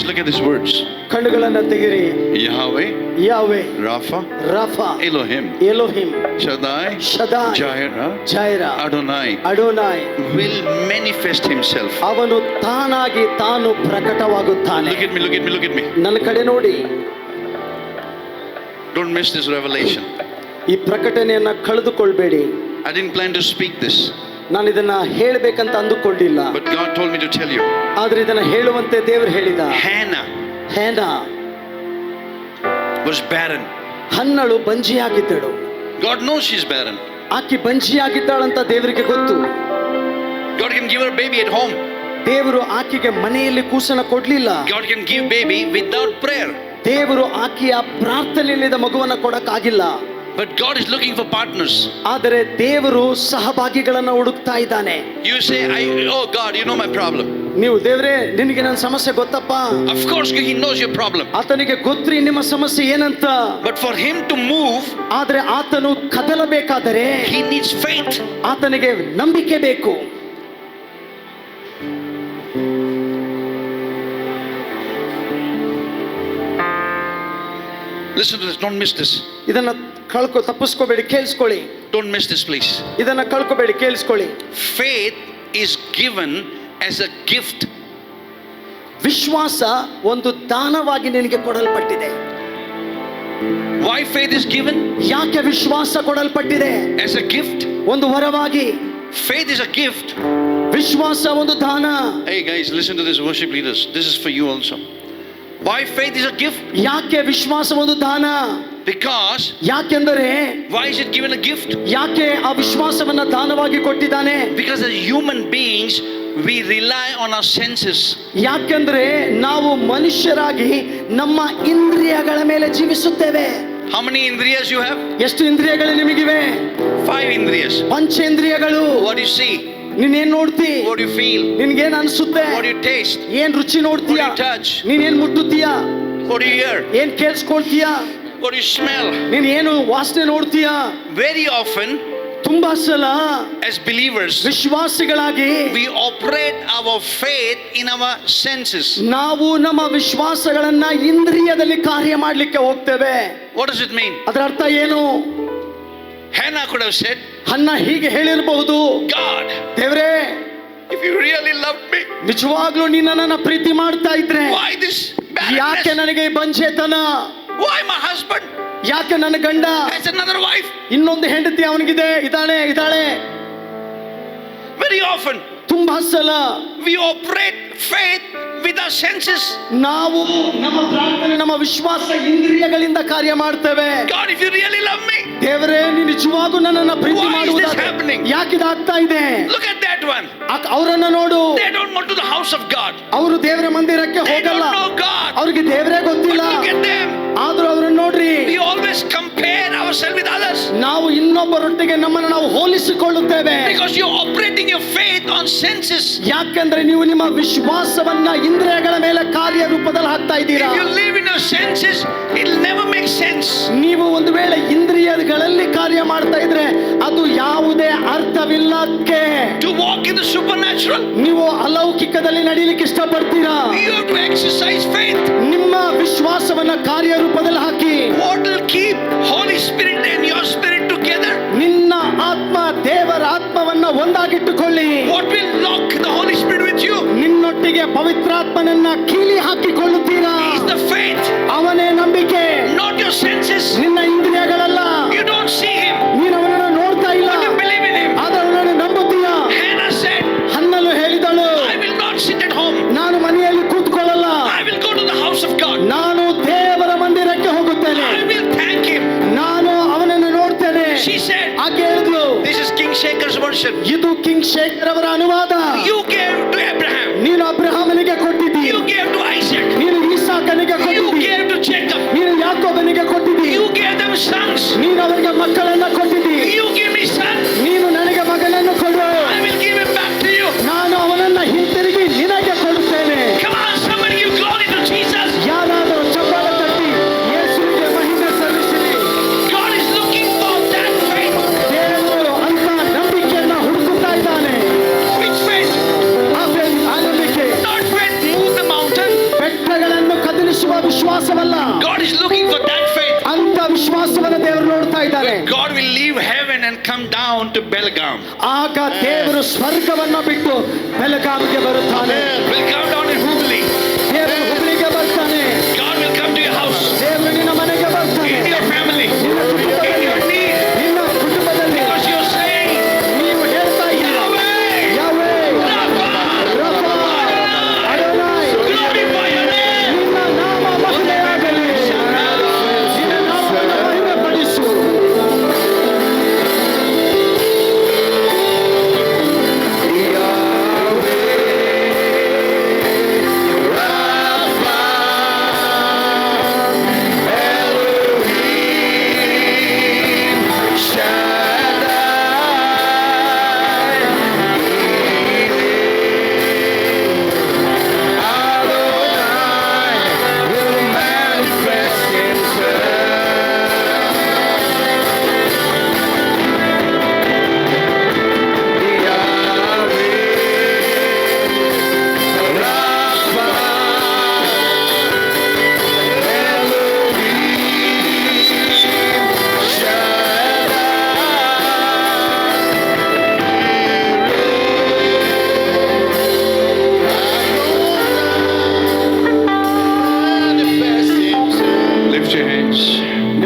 Look at these words.
ಕಣ್ಣುಗಳನ್ನು ತೆಗಿರಿ.
Yahweh,
ಯಾವೆ,
Rapha,
Rafah,
Elohim,
ಎಲೋಹಿಮ್,
Shaddai,
ಶದಾಯ್,
Jireh,
ಜೈರ,
Adonai
ಅಡೋನಾಯ್
will manifest himself.
ಅವನು ತಾನಾಗಿ ತಾನು ಪ್ರಕಟವಾಗುತ್ತಾನೆ.
Look at me.
ನನ್ನ ಕಡೆ ನೋಡಿ.
Don't miss this revelation.
ಈ ಪ್ರಕಟಣೆಯನ್ನ ಕಳೆದುಕೊಳ್ಬೇಡಿ.
I didn't plan to speak this,
ನಾನು ಇದನ್ನ ಹೇಳಬೇಕಂತ ಅಂದುಕೊಂಡಿಲ್ಲ.
but God told me to tell you.
ಆದ್ರೆ ಇದನ್ನ ಹೇಳುವಂತೆ ದೇವರು ಹೇಳಿದ.
Hannah
ಹೇನಾ
was barren.
ಹನ್ನಳು ಬಂಜಿಯಾಗಿದ್ದಳು.
God knows she's barren.
ಆಕೆ ಬಂಜಿಯಾಗಿದ್ದಾಳಂತ ದೇವರಿಗೆ ಗೊತ್ತು.
God can give her a baby at home.
ದೇವರು ಆಕೆಗೆ ಮನೆಯಲ್ಲಿ ಕೂಸನ್ನ ಕೊಡ್ಲಿಲ್ಲ.
God can give baby without prayer.
ದೇವರು ಆಕೆಯ ಪ್ರಾರ್ಥನೆಯಿಲ್ಲದ ಮಗುವನ್ನ ಕೊಡಕ್ಕಾಗಿಲ್ಲ.
But God is looking for partners.
ಆದರೆ ದೇವರು ಸಹಭಾಗಿಗಳನ್ನ ಹುಡುಕ್ತಾ ಇದ್ದಾನೆ.
You say, oh God, you know my problem.
ನೀವು ದೇವರೇ ನಿನಗೆ ನನ್ನ ಸಮಸ್ಯೆ ಗೊತ್ತಪ್ಪ.
Of course he knows your problem.
ಆತನಿಗೆ ಗೊತ್ತ್ರಿ ನಿಮ್ಮ ಸಮಸ್ಯೆ ಏನಂತ.
But for him to move,
ಆದ್ರೆ ಆತನು ಕದಲಬೇಕಾದರೆ
he needs faith.
ಆತನಿಗೆ ನಂಬಿಕೆ ಬೇಕು.
Listen to this, don't miss this.
ಇದನ್ನ ತಪ್ಪಿಸ್ಕೋಬೇಡಿ, ಕೇಳಿಸ್ಕೊಳ್ಳಿ.
Don't miss this, please.
ಇದನ್ನ ಕಳ್ಕೋಬೇಡಿ, ಕೇಳಿಸ್ಕೊಳ್ಳಿ.
Faith is given as a gift.
ವಿಶ್ವಾಸ ಒಂದು ದಾನವಾಗಿ ನಿನಗೆ ಕೊಡಲ್ಪಟ್ಟಿದೆ.
Why faith is given?
ಯಾಕೆ ವಿಶ್ವಾಸ ಕೊಡಲ್ಪಟ್ಟಿದೆ?
As a gift.
ಒಂದು ವರವಾಗಿ.
Faith is a gift.
ವಿಶ್ವಾಸ ಒಂದು ದಾನ.
Hey guys, listen to this, worship leaders. This is for you also. Why faith is a gift?
ಯಾಕೆ ವಿಶ್ವಾಸ ಒಂದು ದಾನ?
Because.
ಯಾಕೆಂದರೆ.
Why is it given a gift?
ಯಾಕೆ ಆ ವಿಶ್ವಾಸವನ್ನ ದಾನವಾಗಿ ಕೊಟ್ಟಿದ್ದಾನೆ?
Because as human beings we rely on our senses.
ಯಾಕೆಂದ್ರೆ ನಾವು ಮನುಷ್ಯರಾಗಿ ನಮ್ಮ ಇಂದ್ರಿಯಗಳ ಮೇಲೆ ಜೀವಿಸುತ್ತೇವೆ.
How many indriyas you have?
ಎಷ್ಟು ಇಂದ್ರಿಯಗಳು ನಿಮಗಿವೆ?
5 indriyas.
ಪಂಚೇಂದ್ರಿಯಗಳು.
What do you see?
ನೀನೇನ್ ನೋಡ್ತಿ?
What do you feel?
ನಿನ್ಗೇನ್ ಅನ್ಸುತ್ತೆ?
What do you taste?
ಏನ್ ರುಚಿ ನೋಡ್ತೀಯ?
What do you touch?
ನೀನೇನ್ ಮುಟ್ಟುತ್ತೀಯ?
What do you hear?
ಏನ್ ಕೇಳಿಸ್ಕೊಳ್ತೀಯ?
What do you smell?
ನೀನ್ ಏನು ವಾಸನೆ ನೋಡ್ತೀಯ?
Very often
ತುಂಬಾ ಸಲ
as believers
ವಿಶ್ವಾಸಿಗಳಾಗಿ
we operate our faith in our senses.
ನಾವು ನಮ್ಮ ವಿಶ್ವಾಸಗಳನ್ನ ಇಂದ್ರಿಯದಲ್ಲಿ ಕಾರ್ಯ ಮಾಡ್ಲಿಕ್ಕೆ ಹೋಗ್ತೇವೆ.
What does it mean?
ಅದರ ಅರ್ಥ ಏನು?
Hannah could have said,
ಹನ್ನ ಹೀಗೆ ಹೇಳಿರಬಹುದು,
God,
ದೇವರೇ,
if you really loved me,
ನಿಜವಾಗ್ಲೂ ನೀನು ನನ್ನನ್ನ ಪ್ರೀತಿ ಮಾಡ್ತಾ ಇದ್ರೆ
why this
ಯಾಕೆ
badness?
ನನಗೆ ಈ ಬಂಜೇತನ?
Why my husband
ಯಾಕೆ ನನ್ನ ಗಂಡ
has another wife?
ಇನ್ನೊಂದು ಹೆಂಡತಿ ಅವನಿಗಿದೆ, ಇದ್ದಾಳೆ.
Very often
ತುಂಬಾ ಸಲ
we operate faith with our senses.
ನಾವು ನಮ್ಮ ಪ್ರಾರ್ಥನೆ, ನಮ್ಮ ವಿಶ್ವಾಸ ಇಂದ್ರಿಯಗಳಿಂದ ಕಾರ್ಯ ಮಾಡ್ತೇವೆ.
God, if you really love me,
ದೇವರೇ, ನೀನು ನಿಜವಾಗೂ ನನ್ನನ್ನ ಪ್ರೀತಿ
Why is this
ಮಾಡುವುದಾದ್ರೆ
happening?
ಯಾಕೆ ಇದಾಗ್ತಾ ಇದೆ?
look at that one.
ಅವರನ್ನ ನೋಡು.
They don't go to the house of God.
ಅವರು ದೇವರ ಮಂದಿರಕ್ಕೆ
They
ಹೋಗಲ್ಲ.
don't know God.
ಅವ್ರಿಗೆ ದೇವರೇ
But
ಗೊತ್ತಿಲ್ಲ.
look at them.
ಆದ್ರೂ ಅವ್ರನ್ನ ನೋಡ್ರಿ.
We always compare ourselves with others.
ನಾವು ಇನ್ನೊಬ್ಬರೊಟ್ಟಿಗೆ ನಮ್ಮನ್ನು ನಾವು ಹೋಲಿಸಿಕೊಳ್ಳುತ್ತೇವೆ.
Because you're operating your faith on senses.
ಯಾಕಂದ್ರೆ ನೀವು ನಿಮ್ಮ ವಿಶ್ವಾಸವನ್ನ ಇಂದ್ರಿಯಗಳ ಮೇಲೆ ಕಾರ್ಯರೂಪದಲ್ಲಿ ಹಾಕ್ತಾ ಇದ್ದೀರಾ.
If you live in your senses, it'll never make sense.
ನೀವು ಒಂದು ವೇಳೆ ಇಂದ್ರಿಯಗಳಲ್ಲಿ ಕಾರ್ಯ ಮಾಡ್ತಾ ಇದ್ರೆ ಅದು ಯಾವುದೇ ಅರ್ಥವಿಲ್ಲಕ್ಕೆ.
To walk in the supernatural,
ನೀವು ಅಲೌಕಿಕದಲ್ಲಿ ನಡೀಲಿಕ್ಕೆ ಇಷ್ಟಪಡ್ತೀರಾ?
you have to exercise faith.
ನಿಮ್ಮ ವಿಶ್ವಾಸವನ್ನ ಕಾರ್ಯರೂಪದಲ್ಲಿ ಹಾಕಿ.
What will keep Holy Spirit and your spirit together?
ನಿನ್ನ ಆತ್ಮ ದೇವರ ಆತ್ಮವನ್ನ ಒಂದಾಗಿಟ್ಟುಕೊಳ್ಳಿ.
What will lock the Holy Spirit with you?
ನಿನ್ನೊಟ್ಟಿಗೆ ಪವಿತ್ರಾತ್ಮನನ್ನ ಕೀಲಿ ಹಾಕಿಕೊಳ್ಳುತ್ತೀರಾ?
Is the faith,
ಅವನೇ ನಂಬಿಕೆ,
not your senses.
ನಿನ್ನ ಇಂದ್ರಿಯಗಳಲ್ಲ.
You don't see him,
ನೀನು ಅವನನ್ನು ನೋಡ್ತಾ ಇಲ್ಲ,
but you believe in him.
ಆದ್ರೆ ಅವನನ್ನು ನಂಬುತ್ತೀಯ.
Hannah said,
ಹನ್ನಲು ಹೇಳಿದಳು,
I will not sit at home.
ನಾನು ಮನೆಯಲ್ಲಿ ಕೂತ್ಕೊಳ್ಳಲ್ಲ,
I will go to the house of God.
ನಾನು ದೇವರ ಮಂದಿರಕ್ಕೆ ಹೋಗುತ್ತೇನೆ,
I will thank him.
ನಾನು ಅವನನ್ನು ನೋಡ್ತೇನೆ.
She said,
ಆಕೆ ಹೇಳಿದ್ಲು,
this is King Shaker's version.
ಇದು ಕಿಂಗ್ ಶೇಖರ್ ಅವರ ಅನುವಾದ.
You gave to Abraham.
ನೀನು ಅಬ್ರಹಾಮನಿಗೆ ಕೊಟ್ಟಿದ್ದೀ,
You gave to Isaac.
ನೀನು ಈಸಾಕನಿಗೆ
You
ಕೊಟ್ಟಿದ್ದೀ,
gave to Jacob.
ನೀನು ಯಾಕೋಬನಿಗೆ ಕೊಟ್ಟಿದ್ದೀ,
You gave them sons.
ನೀನು ಅವರಿಗೆ ಮಕ್ಕಳನ್ನ ಕೊಟ್ಟಿದ್ದೀ.
You give me son.
ನೀನು ನನಗೆ ಮಗನನ್ನು ಕೊಡು,
I will give him back to you.
ನಾನು ಅವನನ್ನ ಹಿಂತಿರುಗಿ ನಿನಗೆ ಕೊಡುತ್ತೇನೆ.
Come on, somebody give glory to Jesus.
ಯಾರಾದರೂ ಚಪ್ಪಾಳೆ ತಟ್ಟಿ ಯೇಸುವಿಗೆ ಮಹಿಮೆ ಸಲ್ಲಿಸಿರಿ.
God is looking for that faith.
ದೇವರು ಅಂತ ನಂಬಿಕೆಯನ್ನ ಹುಡುಕುತ್ತಾ ಇದ್ದಾನೆ.
Which faith?
ಆ ನಂಬಿಕೆ
Not faith move the mountain.
ಬೆಟ್ಟಗಳನ್ನು ಕದಲಿಸುವ ವಿಶ್ವಾಸವಲ್ಲ,
God is looking for that faith.
ಅಂತ ವಿಶ್ವಾಸವನ್ನ ದೇವರು ನೋಡ್ತಾ ಇದ್ದಾನೆ.
God will leave heaven and come down to Belgaum.
ಆಗ ದೇವರು ಸ್ವರ್ಗವನ್ನ ಬಿಟ್ಟು ಬೆಳಗಾವಿಗೆ ಬರುತ್ತಾನೆ.
Will come down in Hubli.
ದೇವರು ಹುಬ್ಳಿಗೆ ಬರ್ತಾನೆ.
God will come to your house,
ದೇವರು ನಿನ್ನ ಮನೆಗೆ ಬರ್ತಾನೆ,
in your family,
ನಿನ್ನ
in
ಕುಟುಂಬದಲ್ಲಿ,
your need.
ನಿನ್ನ ಕುಟುಂಬದಲ್ಲಿ.
Because you're saying,
ನೀವು ಹೇಳ್ತಾ ಇದ್ದೀರಾ,
Yahweh,
ಯಾವೇ
Rapha,
Rafah, ಅಡೋನಾಯ್,
glorify your name.
ನಿನ್ನ ನಾಮ ಮಹಿಮೆಯಾಗಲಿ. ನಿನ್ನ ನಾಮವನ್ನು ಮಹಿಮೆಪಡಿಸು.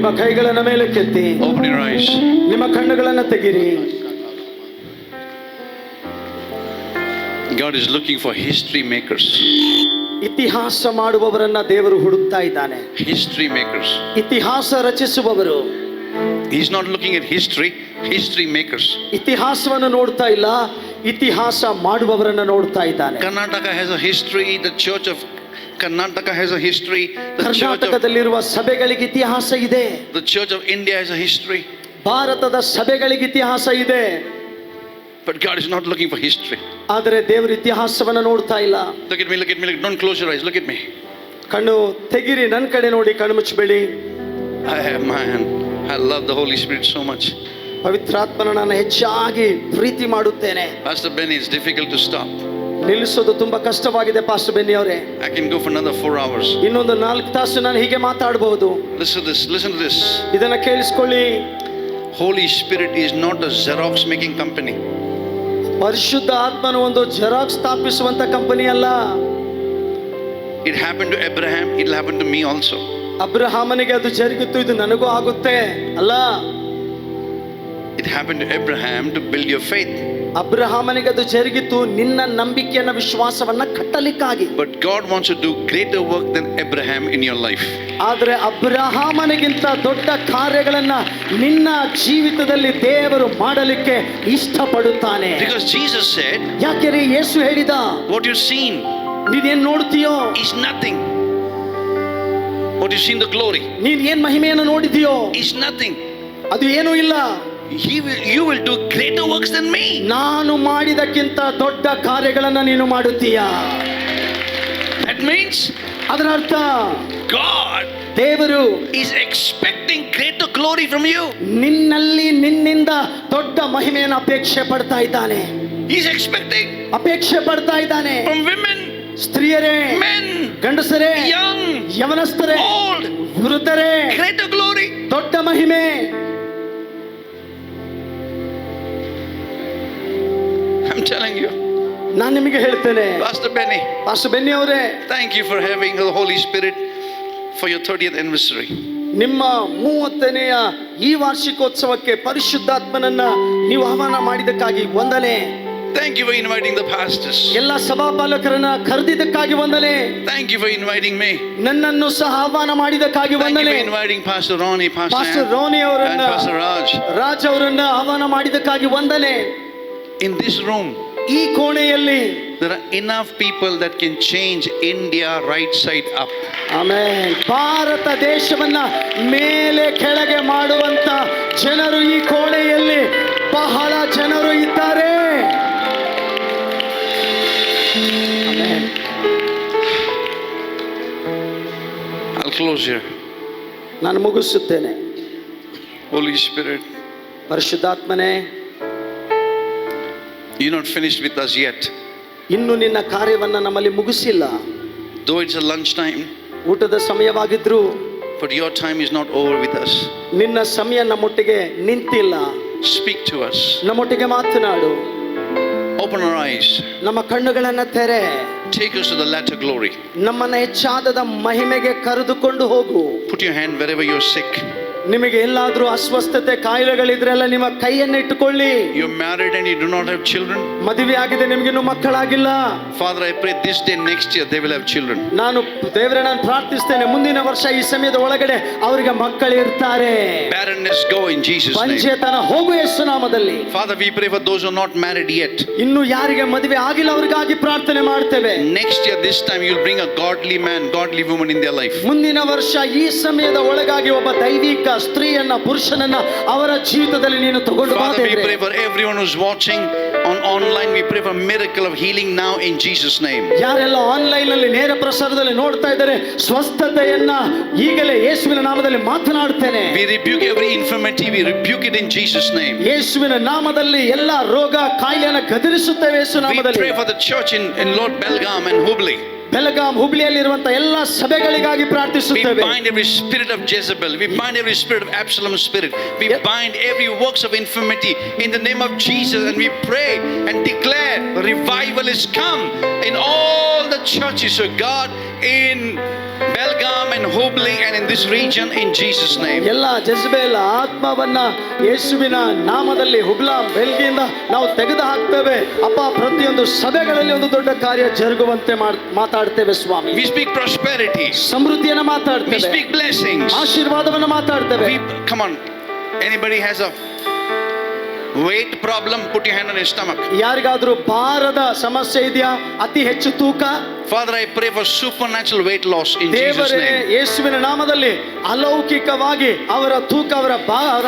ನಿಮ್ಮ ಕೈಗಳನ್ನ ಮೇಲಕ್ಕೆತ್ತಿ
Open your eyes.
ನಿಮ್ಮ ಕಣ್ಣುಗಳನ್ನ ತೆಗಿರಿ.
God is looking for history makers.
ಇತಿಹಾಸ ಮಾಡುವವರನ್ನ ದೇವರು ಹುಡುಕ್ತಾ ಇದ್ದಾನೆ.
History makers.
ಇತಿಹಾಸ ರಚಿಸುವವರು.
He's not looking at history. History makers.
ಇತಿಹಾಸವನ್ನು ನೋಡ್ತಾ ಇಲ್ಲ, ಇತಿಹಾಸ ಮಾಡುವವರನ್ನ ನೋಡ್ತಾ ಇದ್ದಾನೆ.
Karnataka has a history. The Church of Karnataka has a history.
ಕರ್ನಾಟಕದಲ್ಲಿರುವ ಸಭೆಗಳಿಗೆ ಇತಿಹಾಸ ಇದೆ.
The Church of India has a history.
ಭಾರತದ ಸಭೆಗಳಿಗೆ ಇತಿಹಾಸ ಇದೆ.
But God is not looking for history.
ಆದರೆ ದೇವರು ಇತಿಹಾಸವನ್ನ ನೋಡ್ತಾ ಇಲ್ಲ.
Look at me, look at me, look. Don't close your eyes. Look at me.
ಕಣ್ಣು ತೆಗಿರಿ, ನನ್ನ ಕಡೆ ನೋಡಿ, ಕಣ್ಣು ಮುಚ್ಚಬೇಡಿ.
I love the Holy Spirit so much.
ಪವಿತ್ರಾತ್ಮನ ನಾನು ಹೆಚ್ಚಾಗಿ ಪ್ರೀತಿ ಮಾಡುತ್ತೇನೆ.
Pastor Benny, it's difficult to stop.
ನಿಲ್ಲಿಸೋದು ತುಂಬಾ ಕಷ್ಟವಾಗಿದೆ ಪಾಸ್ಟರ್ ಬೆನ್ನಿ ಅವರೇ.
I can go for another 4 hours.
ಇನ್ನೊಂದು 4 ತಾಸು ನಾನು ಹೀಗೆ ಮಾತಾಡಬಹುದು.
Listen to this. Listen to this.
ಇದನ್ನ ಕೇಳಿಸ್ಕೊಳ್ಳಿ.
Holy Spirit is not a Xerox making company.
ಪರಿಶುದ್ಧ ಆತ್ಮನು ಒಂದು ಜೆರಾಕ್ಸ್ ಸ್ಥಾಪಿಸುವಂತ ಕಂಪನಿ ಅಲ್ಲ.
It happened to Abraham. It'll happen to me also.
ಅಬ್ರಹಾಮನಿಗೆ ಅದು ಜರುಗಿತು, ಇದು ನನಗೂ ಆಗುತ್ತೆ ಅಲ್ಲ.
It happened to Abraham to build your faith.
ಅಬ್ರಹಾಮನಿಗೆ ಅದು ಜರುಗಿತು ನಿನ್ನ ನಂಬಿಕೆಯನ್ನ ವಿಶ್ವಾಸವನ್ನ ಕಟ್ಟಲಿಕ್ಕಾಗಿ.
But God wants to do greater work than Abraham in your life.
ಆದರೆ ಅಬ್ರಹಾಮನಿಗಿಂತ ದೊಡ್ಡ ಕಾರ್ಯಗಳನ್ನ ನಿನ್ನ ಜೀವಿತದಲ್ಲಿ ದೇವರು ಮಾಡಲಿಕ್ಕೆ ಇಷ್ಟಪಡುತ್ತಾನೆ.
Because Jesus said,
ಯಾಕೆಂದ್ರೆ ಯೇಸು ಹೇಳಿದ,
what you've seen
ನೀನೇನ್ ನೋಡ್ತೀಯೋ
is nothing. What you've seen, the glory,
ನೀನ್ ಏನ್ ಮಹಿಮೆಯನ್ನು ನೋಡಿದೀಯೋ
is nothing.
ಅದು ಏನೂ ಇಲ್ಲ.
You will do greater works than me.
ನಾನು ಮಾಡಿದಕ್ಕಿಂತ ದೊಡ್ಡ ಕಾರ್ಯಗಳನ್ನ ನೀನು ಮಾಡುತ್ತೀಯಾ.
That means
ಅದರ ಅರ್ಥ
God
ದೇವರು
is expecting greater glory from you.
ನಿನ್ನಿಂದ ದೊಡ್ಡ ಮಹಿಮೆಯನ್ನು ಅಪೇಕ್ಷೆ ಪಡ್ತಾ ಇದ್ದಾನೆ.
He's expecting
ಅಪೇಕ್ಷೆ ಪಡ್ತಾ ಇದ್ದಾನೆ.
from women,
ಸ್ತ್ರೀಯರೇ,
men,
ಗಂಡಸರೇ,
young,
ಯವನಸ್ಥರೇ,
old,
ವೃದ್ಧರೇ,
greater glory.
ದೊಡ್ಡ ಮಹಿಮೆ.
I'm telling you,
ನಾನು ನಿಮಗೆ ಹೇಳ್ತೇನೆ
Pastor Benny,
ಪಾಸ್ಟರ್ ಬೆನ್ನಿ ಅವರೇ,
thank you for having the Holy Spirit for your 30th anniversary.
ನಿಮ್ಮ 30ನೆಯ ಈ ವಾರ್ಷಿಕೋತ್ಸವಕ್ಕೆ ಪರಿಶುದ್ಧಾತ್ಮನನ್ನ ನೀವು ಆಹ್ವಾನ ಮಾಡಿದ್ದಕ್ಕಾಗಿ ವಂದನೆ.
Thank you for inviting the pastors.
ಎಲ್ಲ ಸಭಾಪಾಲಕರನ್ನ ಕರೆದಿದ್ದಕ್ಕಾಗಿ ವಂದನೆ.
Thank you for inviting me.
ನನ್ನನ್ನು ಸಹ ಆಹ್ವಾನ ಮಾಡಿದ್ದಕ್ಕಾಗಿ
Thank you
ವಂದನೆ.
for inviting Pastor Ronnie,
pastor
Pastor
ರೋನಿ
Ann, and
ಅವರನ್ನ,
Pastor
ರಾಜ್ ಅವರನ್ನ ಆಹ್ವಾನ ಮಾಡಿದ್ದಕ್ಕಾಗಿ ವಂದನೆ.
In this room,
ಈ ಕೋಣೆಯಲ್ಲಿ
there are enough people that can change India right side up.
Amen. Bharat ದೇಶವನ್ನ ಮೇಲೆ ಕೆಳಗೆ ಮಾಡುವಂತ ಜನರು ಈ ಕೋಣೆಯಲ್ಲಿ ಬಹಳ ಜನರು ಇದ್ದಾರೆ. ಆಮೆನ್.
I'll close here.
ನಾನು ಮುಗಿಸುತ್ತೇನೆ.
Holy Spirit,
ಪರಿಶುದ್ಧಾತ್ಮನೇ,
you're not finished with us yet.
ಇನ್ನು ನಿನ್ನ ಕಾರ್ಯವನ್ನ ನಮ್ಮಲ್ಲಿ ಮುಗಿಸಿಲ್ಲ.
Though it's a lunch time,
ಊಟದ ಸಮಯವಾಗಿದ್ರು
but your time is not over with us.
ನಿನ್ನ ಸಮಯ ನಮ್ಮೊಟ್ಟಿಗೆ ನಿಂತಿಲ್ಲ.
Speak to us.
ನಮ್ಮೊಟ್ಟಿಗೆ ಮಾತನಾಡು.
Open our eyes.
ನಮ್ಮ ಕಣ್ಣುಗಳನ್ನ ತೆರೆ.
Take us to the latter glory.
ನಮ್ಮನ್ನ ಹೆಚ್ಚಾದ ಮಹಿಮೆಗೆ ಕರೆದುಕೊಂಡು ಹೋಗು.
Put your hand wherever you're sick.
ನಿಮಗೆ ಎಲ್ಲಾದ್ರೂ ಅಸ್ವಸ್ಥತೆ ಕಾಯಿಲೆಗಳಿದ್ರೆಲ್ಲ ನಿಮ್ಮ ಕೈಯನ್ನು ಇಟ್ಟುಕೊಳ್ಳಿ.
You're married and you do not have children.
ಮದುವೆ ಆಗಿದೆ, ನಿಮಗಿನ್ನೂ ಮಕ್ಕಳಾಗಿಲ್ಲ.
Father, I pray this day next year they will have children.
ನಾನು ಪ್ರಾರ್ಥಿಸ್ತೇನೆ, ಮುಂದಿನ ವರ್ಷ ಈ ಸಮಯದ ಒಳಗಡೆ ಅವರಿಗೆ ಮಕ್ಕಳಿರ್ತಾರೆ.
Barrenness go in Jesus' name.
ಪಂಚೇತನ ಹೋಗು ಯೇಸು ನಾಮದಲ್ಲಿ.
Father, we pray for those who are not married yet.
ಇನ್ನು ಯಾರಿಗೆ ಮದುವೆ ಆಗಿಲ್ಲ ಅವರಿಗಾಗಿ ಪ್ರಾರ್ಥನೆ ಮಾಡ್ತೇವೆ.
Next year this time you'll bring a godly man, godly woman in their life.
ಮುಂದಿನ ವರ್ಷ ಈ ಸಮಯದ ಒಳಗಾಗಿ ಒಬ್ಬ ದೈವಿಕ ಸ್ತ್ರೀಯನ್ನ, ಪುರುಷನನ್ನ ಅವರ ಜೀವಿತದಲ್ಲಿ ನೀನು ತಗೊಂಡು ಬಾ.
Father, we pray for everyone who's watching on online. We pray for a miracle of healing now in Jesus' name.
ಯಾರೆಲ್ಲ ಆನ್ಲೈನ್ ನಲ್ಲಿ ನೇರ ಪ್ರಸಾರದಲ್ಲಿ ನೋಡ್ತಾ ಇದ್ದಾರೆ, ಸ್ವಸ್ಥತೆಯನ್ನ ಈಗಲೇ ಯೇಸುವಿನ ನಾಮದಲ್ಲಿ ಮಾತನಾಡುತ್ತೇನೆ.
We rebuke every infirmity. We rebuke it in Jesus' name.
ಯೇಸುವಿನ ನಾಮದಲ್ಲಿ ಎಲ್ಲ ರೋಗ ಕಾಯಿಲೆಯನ್ನು ಗದರಿಸುತ್ತೇವೆ ಯೇಸು
We
ನಾಮದಲ್ಲಿ.
pray for the church in Lord Belgaum and Hubli.
Belgaum ಹುಬ್ಳಿಯಲ್ಲಿರುವಂತ ಎಲ್ಲಾ ಸಭೆಗಳಿಗಾಗಿ
We
ಪ್ರಾರ್ಥಿಸುತ್ತೇವೆ.
bind every spirit of Jezebel. We bind every spirit of Absalom spirit. We bind every works of infirmity in the name of Jesus, and we pray and declare revival is come in all the churches of God in Belgaum and Hubli and in this region in Jesus' name.
ಎಲ್ಲ ಜೆಜಬೇಲ್ ಆತ್ಮವನ್ನ ಯೇಸುವಿನ ನಾಮದಲ್ಲಿ ಹುಬ್ಲಾ ಬೆಲ್ಗಿಯಿಂದ ನಾವು ತೆಗೆದು ಹಾಕ್ತೇವೆ ಅಪ್ಪ. ಪ್ರತಿಯೊಂದು ಸಭೆಗಳಲ್ಲಿ ಒಂದು ದೊಡ್ಡ ಕಾರ್ಯ ಜರುಗುವಂತೆ ಮಾತಾಡ್ತೇವೆ ಸ್ವಾಮಿ.
We speak prosperity.
ಸಮೃದ್ಧಿಯನ್ನ
We
ಮಾತಾಡ್ತೇವೆ,
speak blessings.
ಆಶೀರ್ವಾದವನ್ನ ಮಾತಾಡ್ತೇವೆ.
Come on. Anybody has a weight problem? Put your hand on your stomach.
ಯಾರಿಗಾದ್ರೂ ಭಾರದ ಸಮಸ್ಯೆ ಇದೆಯಾ? ಅತಿ ಹೆಚ್ಚು ತೂಕ?
Father, I pray for supernatural weight loss in Jesus'
ದೇವರೇ
name.
ಯೇಸುವಿನ ನಾಮದಲ್ಲಿ ಅಲೌಕಿಕವಾಗಿ ಅವರ ತೂಕ ಅವರ ಭಾರ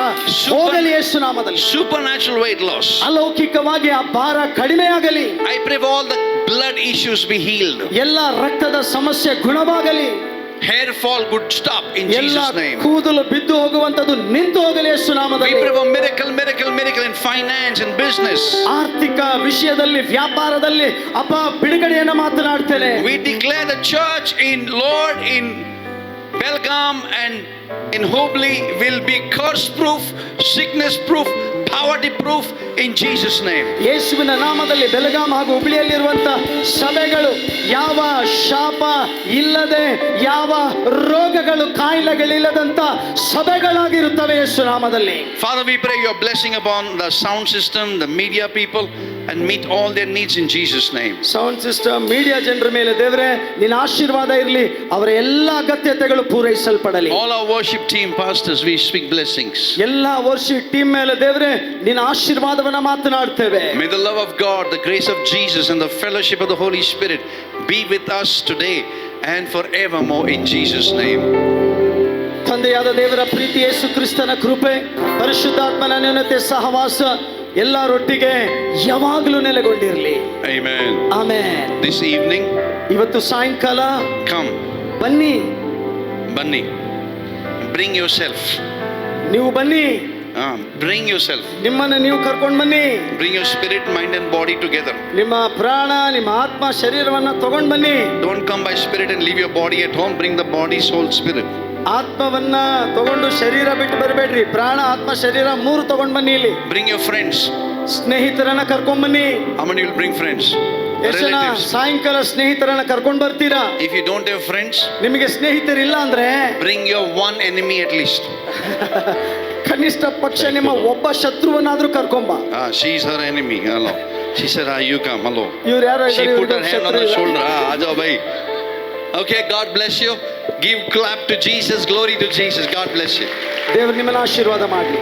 ಹೋಗಲಿ ಯೇಸು ನಾಮದಲ್ಲಿ.
Supernatural weight loss.
ಅಲೌಕಿಕವಾಗಿ ಆ ಭಾರ ಕಡಿಮೆಯಾಗಲಿ.
I pray for all the blood issues be healed.
ಎಲ್ಲ ರಕ್ತದ ಸಮಸ್ಯೆ ಗುಣವಾಗಲಿ.
Hair fall could stop in
ಎಲ್ಲ
Jesus' name.
ಕೂದಲು ಬಿದ್ದು ಹೋಗುವಂತದ್ದು ನಿಂತು ಹೋಗಲಿ ಯೇಸು
We
ನಾಮದಲ್ಲಿ.
pray for miracle in finance and business.
ಆರ್ಥಿಕ ವಿಷಯದಲ್ಲಿ ವ್ಯಾಪಾರದಲ್ಲಿ ಅಪ್ಪ ಬಿಡುಗಡೆಯನ್ನ ಮಾತನಾಡ್ತೇನೆ.
We declare the church in Lord in Belgaum and in Hubli will be curse proof, sickness proof, poverty proof in Jesus' name.
ಯೇಸುವಿನ ನಾಮದಲ್ಲಿ ಬೆಳಗಾಂ ಹಾಗೂ ಹುಬ್ಳಿಯಲ್ಲಿರುವಂತ ಸಭೆಗಳು ಯಾವ ಶಾಪ ಇಲ್ಲದೆ ಯಾವ ರೋಗಗಳು ಕಾಯಿಲೆಗಳಿಲ್ಲದಂತ ಸಭೆಗಳಾಗಿರುತ್ತವೆ ಯೇಸು ನಾಮದಲ್ಲಿ.
Father, we pray your blessing upon the sound system, the media people, and meet all their needs in Jesus' name.
Sound system media ಜನರ ಮೇಲೆ ದೇವರೇ ನಿನ್ನ ಆಶೀರ್ವಾದ ಇರಲಿ, ಅವರ ಎಲ್ಲ ಅಗತ್ಯತೆಗಳು ಪೂರೈಸಲ್ಪಡಲಿ.
All our worship team pastors, we speak blessings.
ಎಲ್ಲ ವರ್ಷ ಟೀಮ್ ಮೇಲೆ ದೇವರೇ ನಿನ್ನ ಆಶೀರ್ವಾದವನ್ನ ಮಾತನಾಡ್ತೇವೆ.
May the love of God, the grace of Jesus, and the fellowship of the Holy Spirit be with us today and forevermore in Jesus' name.
ತಂದೆಯಾದ ದೇವರ ಪ್ರೀತಿ, ಯೇಸು ಕ್ರಿಸ್ತನ ಕೃಪೆ, ಪರಿಶುದ್ಧಾತ್ಮನ ಅನ್ಯೋನ್ಯತೆ ಸಹವಾಸ ಎಲ್ಲರೊಟ್ಟಿಗೆ ಯಾವಾಗಲೂ ನೆಲೆಗೊಂಡಿರಲಿ.
Amen.
ಆಮೆನ್.
This evening,
ಇವತ್ತು ಸಾಯಂಕಾಲ
come,
ಬನ್ನಿ,
Bunny, bring yourself.
ನೀವು ಬನ್ನಿ,
Bring yourself.
ನಿಮ್ಮನ್ನ ನೀವು ಕರ್ಕೊಂಡು ಬನ್ನಿ.
Bring your spirit, mind, and body together.
ನಿಮ್ಮ ಪ್ರಾಣ, ನಿಮ್ಮ ಆತ್ಮ, ಶರೀರವನ್ನ ತಗೊಂಡು ಬನ್ನಿ.
Don't come by spirit and leave your body at home. Bring the body, soul, spirit.
ಆತ್ಮವನ್ನ ತಗೊಂಡು ಶರೀರ ಬಿಟ್ಟು ಬರಬೇಡ್ರಿ. ಪ್ರಾಣ, ಆತ್ಮ, ಶರೀರ ಮೂರು ತಗೊಂಡು ಬನ್ನಿ. ಇಲ್ಲಿ
Bring your friends.
ಸ್ನೇಹಿತರನ್ನ ಕರ್ಕೊಂಡ್ ಬನ್ನಿ.
How many will bring friends?
ಎಷ್ಟು ಜನ
Relatives.
ಸಾಯಂಕಾಲ ಸ್ನೇಹಿತರನ್ನ ಕರ್ಕೊಂಡ್ ಬರ್ತೀರಾ?
If you don't have friends,
ನಿಮಗೆ ಸ್ನೇಹಿತರಿಲ್ಲ ಅಂದ್ರೆ
bring your one enemy at least.
ಕನಿಷ್ಠ ಪಕ್ಷ ನಿಮ್ಮ ಒಬ್ಬ ಶತ್ರುವನ್ನಾದ್ರೂ ಕರ್ಕೊಂಬ.
She's her enemy. Hello. She said, you come. Hello.
ಇವ್ರು ಯಾರು?
She put her hand on her shoulder. Aajao bhai. Okay, God bless you. Give clap to Jesus. Glory to Jesus. God bless you.
ದೇವರು ನಿಮ್ಮನ್ನ ಆಶೀರ್ವಾದ ಮಾಡಲಿ.